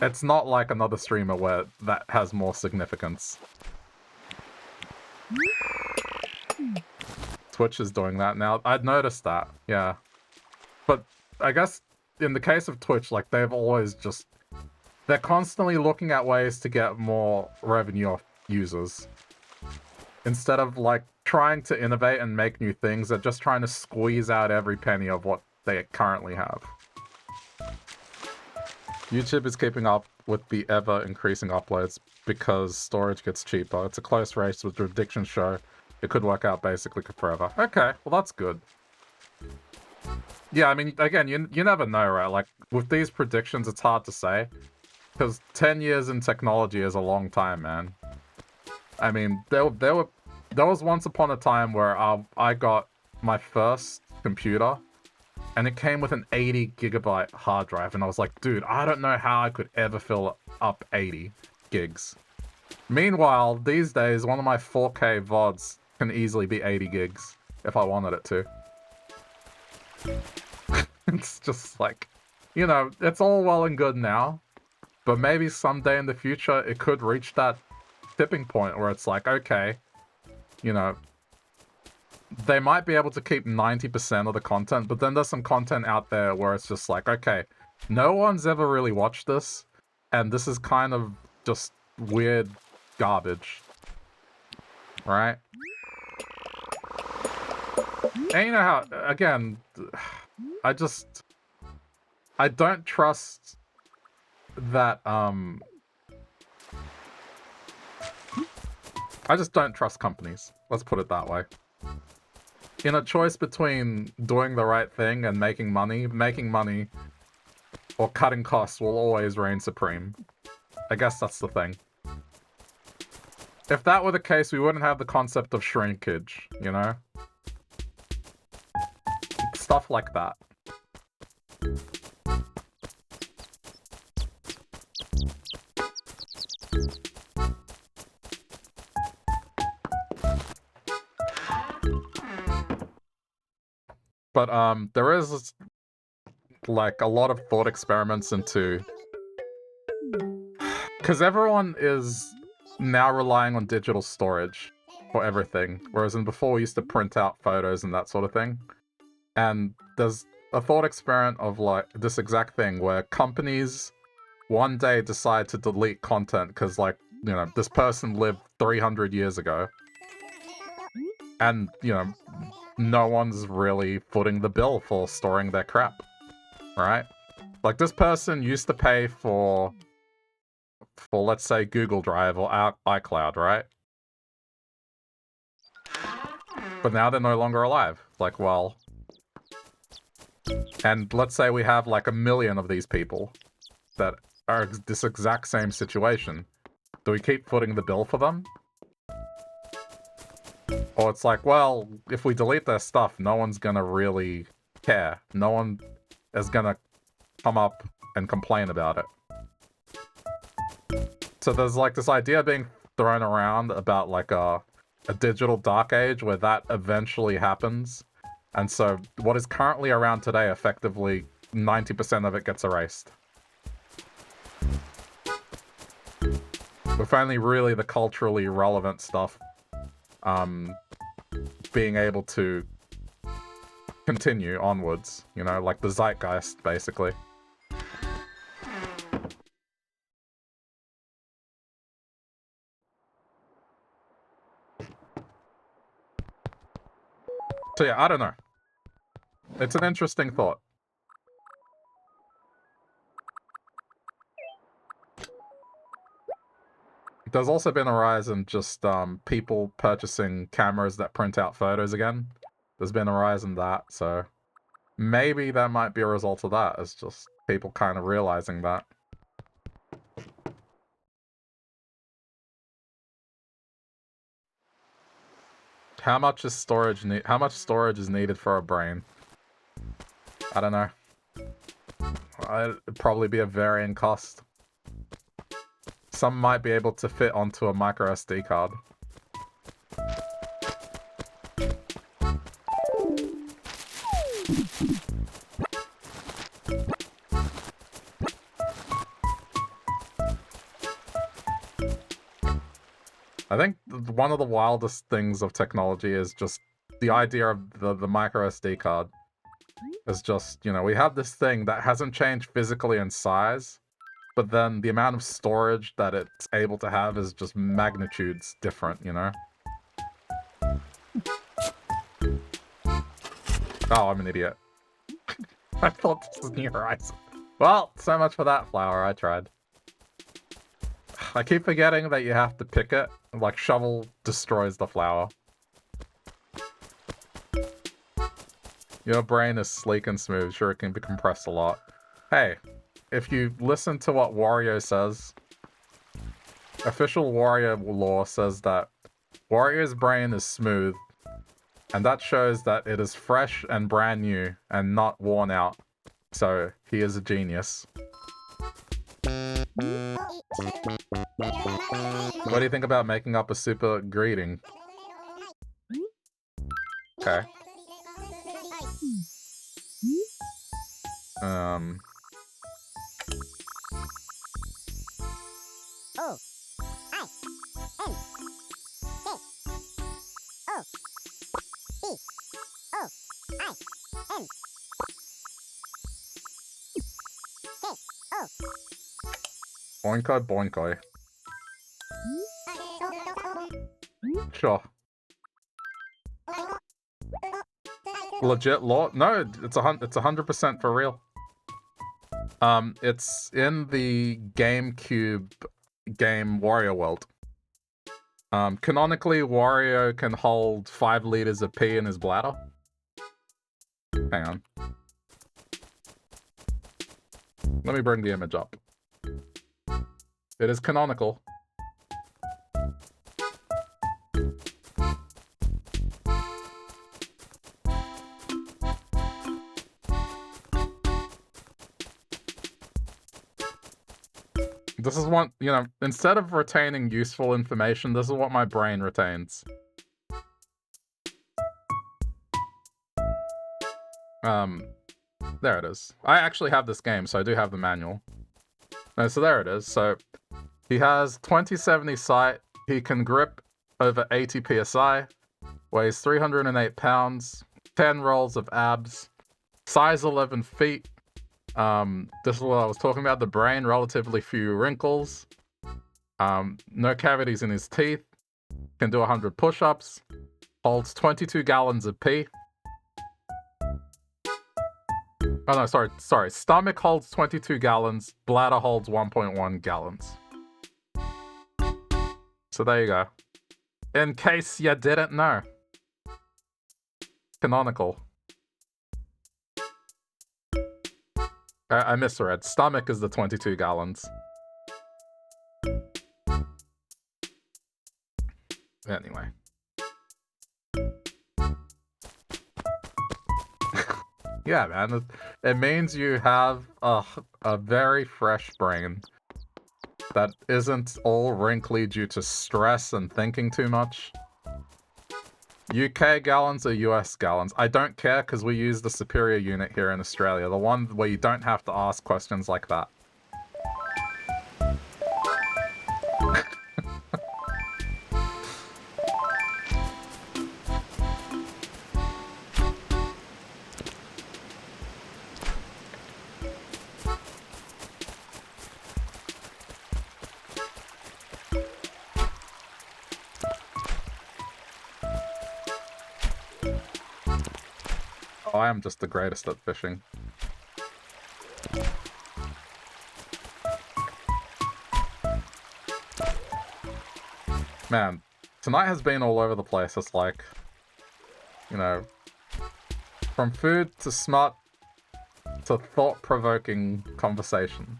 It's not like another streamer where that has more significance. Twitch is doing that now. I'd noticed that, yeah. But I guess in the case of Twitch, like, they've always just... They're constantly looking at ways to get more revenue off users. Instead of, like, trying to innovate and make new things, they're just trying to squeeze out every penny of what they currently have. YouTube is keeping up with the ever-increasing uploads because storage gets cheaper. It's a close race with the Addiction Show, It could work out basically forever. Okay, well that's good. Yeah, I mean, again, you never know, right? Like, with these predictions, it's hard to say. Because 10 years in technology is a long time, man. I mean, there was once upon a time where I got my first computer, and it came with an 80 gigabyte hard drive, and I was like, dude, I don't know how I could ever fill up 80 gigs. Meanwhile, these days, one of my 4K VODs can easily be 80 gigs, if I wanted it to. It's just like, you know, it's all well and good now, but maybe someday in the future, it could reach that tipping point where it's like, okay, you know, they might be able to keep 90% of the content, but then there's some content out there where it's just like, okay, no one's ever really watched this, and this is kind of just weird garbage, right? And you know how, again, I don't trust that, I just don't trust companies. Let's put it that way. In a choice between doing the right thing and making money or cutting costs will always reign supreme. I guess that's the thing. If that were the case, we wouldn't have the concept of shrinkage, you know? Stuff like that. But there is like a lot of thought experiments into, because everyone is now relying on digital storage for everything, whereas before we used to print out photos and that sort of thing. And there's a thought experiment of like this exact thing where companies one day decide to delete content because, like, you know, this person lived 300 years ago, and, you know, no one's really footing the bill for storing their crap, right? Like, this person used to pay for let's say Google Drive or iCloud, right? But now they're no longer alive. Like, well, and let's say we have like 1 million of these people that are this exact same situation. Do we keep footing the bill for them? Or it's like, well, if we delete their stuff, no one's gonna really care. No one is gonna come up and complain about it. So there's like this idea being thrown around about like a digital dark age where that eventually happens. And so what is currently around today, effectively 90% of it gets erased. With only really the culturally relevant stuff being able to continue onwards, you know, like the zeitgeist, basically. So yeah, I don't know. It's an interesting thought. There's also been a rise in just people purchasing cameras that print out photos again. There's been a rise in that, so maybe that might be a result of that. It's just people kind of realizing that. How much storage is needed for a brain? I don't know. It'd probably be a varying cost. Some might be able to fit onto a micro SD card. I think one of the wildest things of technology is just the idea of the micro SD card. It's just, you know, we have this thing that hasn't changed physically in size, but then the amount of storage that it's able to have is just magnitudes different, you know? Oh, I'm an idiot. I thought this was New Horizon. Well, so much for that flower, I tried. I keep forgetting that you have to pick it. Like, shovel destroys the flower. Your brain is sleek and smooth. Sure, it can be compressed a lot. Hey, if you listen to what Wario says, official Wario lore says that Wario's brain is smooth, and that shows that it is fresh and brand new and not worn out. So, he is a genius. What do you think about making up a super greeting? Okay. O I N K O B O I N K O. Boinko boinko. Sure. Legit lore? No, it's 100% for real. It's in the GameCube game Wario World. Canonically, Wario can hold 5 liters of pee in his bladder. Hang on. Let me bring the image up. It is canonical. This is what, you know, instead of retaining useful information, this is what my brain retains. There it is. I actually have this game, so I do have the manual. So there it is. So he has 2070 sight. He can grip over 80 psi. Weighs 308 pounds. 10 rolls of abs. Size 11 feet. This is what I was talking about. The brain, relatively few wrinkles. No cavities in his teeth. Can do 100 push-ups. Holds 22 gallons of pee. Oh no, sorry. Stomach holds 22 gallons. Bladder holds 1.1 gallons. So there you go. In case you didn't know. Canonical. I misread. Stomach is the 22 gallons. Anyway. Yeah, man. It means you have a very fresh brain that isn't all wrinkly due to stress and thinking too much. UK gallons or US gallons? I don't care because we use the superior unit here in Australia. The one where you don't have to ask questions like that. Oh, I am just the greatest at fishing. Man, tonight has been all over the place. It's like, you know, from food to smut to thought-provoking conversation.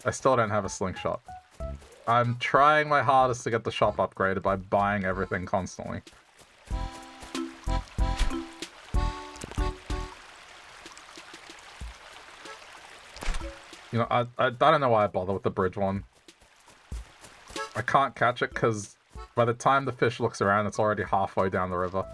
I still don't have a slingshot. I'm trying my hardest to get the shop upgraded by buying everything constantly. You know, I don't know why I bother with the bridge one. I can't catch it because by the time the fish looks around, it's already halfway down the river.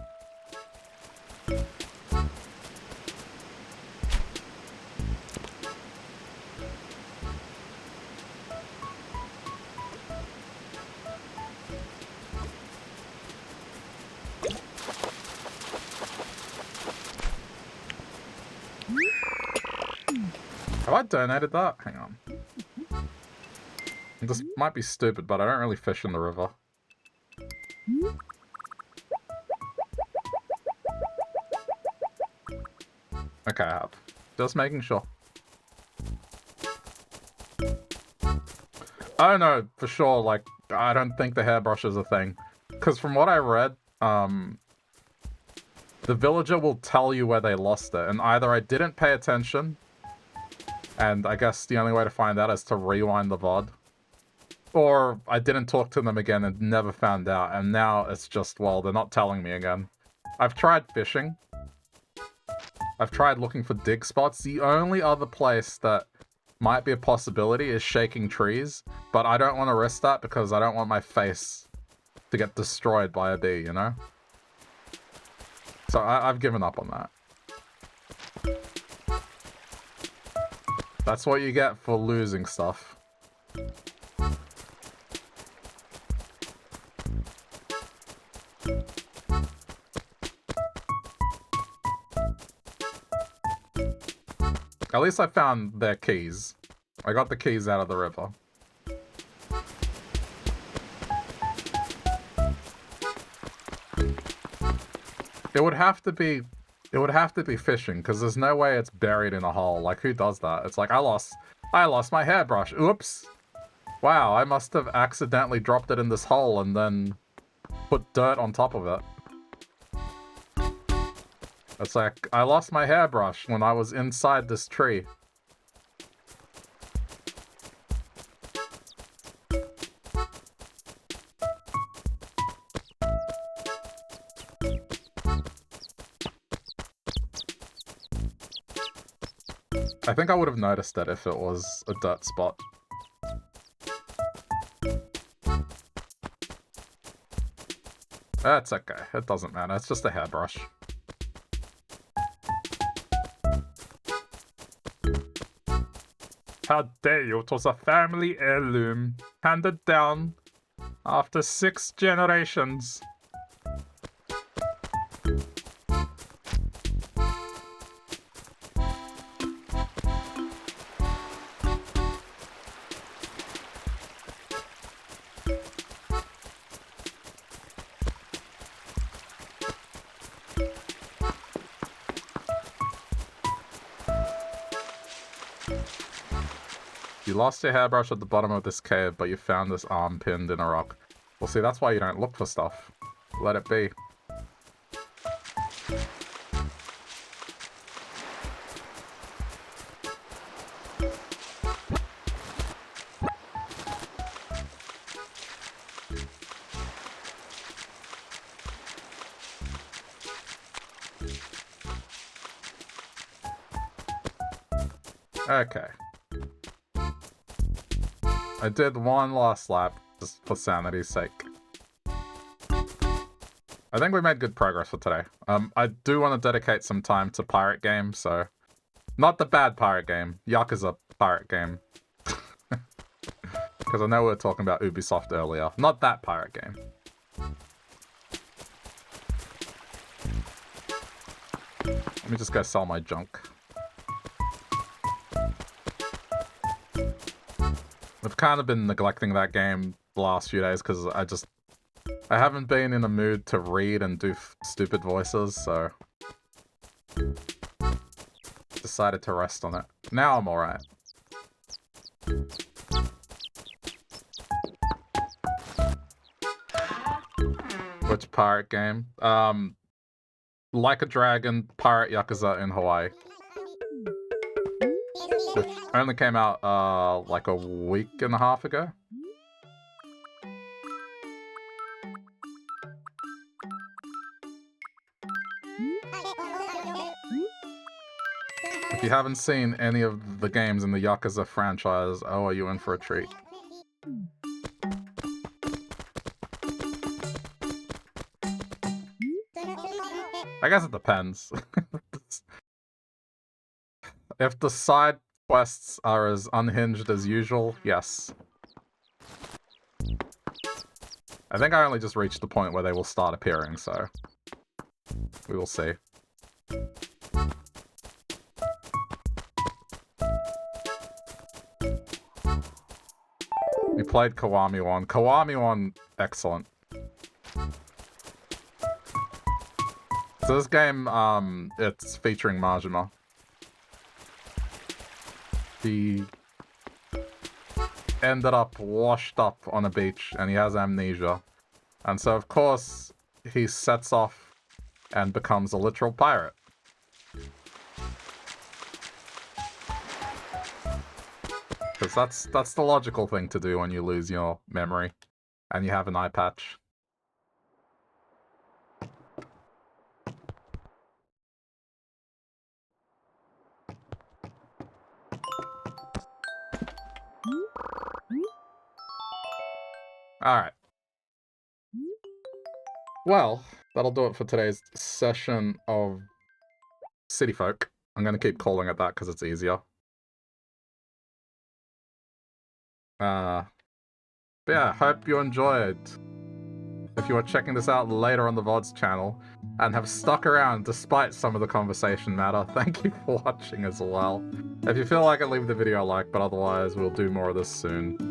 Have I donated that? Hang on. This might be stupid, but I don't really fish in the river. Okay, I have. Just making sure. I don't know for sure, like, I don't think the hairbrush is a thing. Because from what I read, the villager will tell you where they lost it, and either I didn't pay attention, and I guess the only way to find out is to rewind the VOD, or I didn't talk to them again and never found out, and now it's just, well, they're not telling me again. I've tried fishing. I've tried looking for dig spots. The only other place that might be a possibility is shaking trees, but I don't want to risk that because I don't want my face to get destroyed by a bee, you know? So I've given up on that. That's what you get for losing stuff. At least I found their keys. I got the keys out of the river. It would have to be fishing, because there's no way it's buried in a hole. Like, who does that? It's like, I lost my hairbrush. Oops. Wow, I must have accidentally dropped it in this hole and then put dirt on top of it. It's like, I lost my hairbrush when I was inside this tree. I think I would have noticed it if it was a dirt spot. That's okay. It doesn't matter. It's just a hairbrush. How dare you? It was a family heirloom, handed down after 6 generations. You lost your hairbrush at the bottom of this cave, but you found this arm pinned in a rock. Well, see, that's why you don't look for stuff. Let it be. Okay. I did one last lap, just for sanity's sake. I think we made good progress for today. I do want to dedicate some time to pirate game, so... Not the bad pirate game. Yakuza pirate game. Because I know we were talking about Ubisoft earlier. Not that pirate game. Let me just go sell my junk. I've kind of been neglecting that game the last few days because I haven't been in a mood to read and do stupid voices, so decided to rest on it. Now I'm alright. Which pirate game? Like a Dragon, Pirate Yakuza in Hawaii. Which only came out, like a week and a half ago. If you haven't seen any of the games in the Yakuza franchise, oh, are you in for a treat? I guess it depends. If the side quests are as unhinged as usual, yes. I think I only just reached the point where they will start appearing, so we will see. We played Kiwami 1. Kiwami 1, excellent. So this game, it's featuring Majima. He ended up washed up on a beach, and he has amnesia. And so, of course, he sets off and becomes a literal pirate. Because that's the logical thing to do when you lose your memory and you have an eye patch. Alright. Well, that'll do it for today's session of City Folk. I'm going to keep calling it that because it's easier. But yeah, hope you enjoyed. If you are checking this out later on the VODs channel and have stuck around despite some of the conversation matter, thank you for watching as well. If you feel like it, leave the video a like, but otherwise we'll do more of this soon.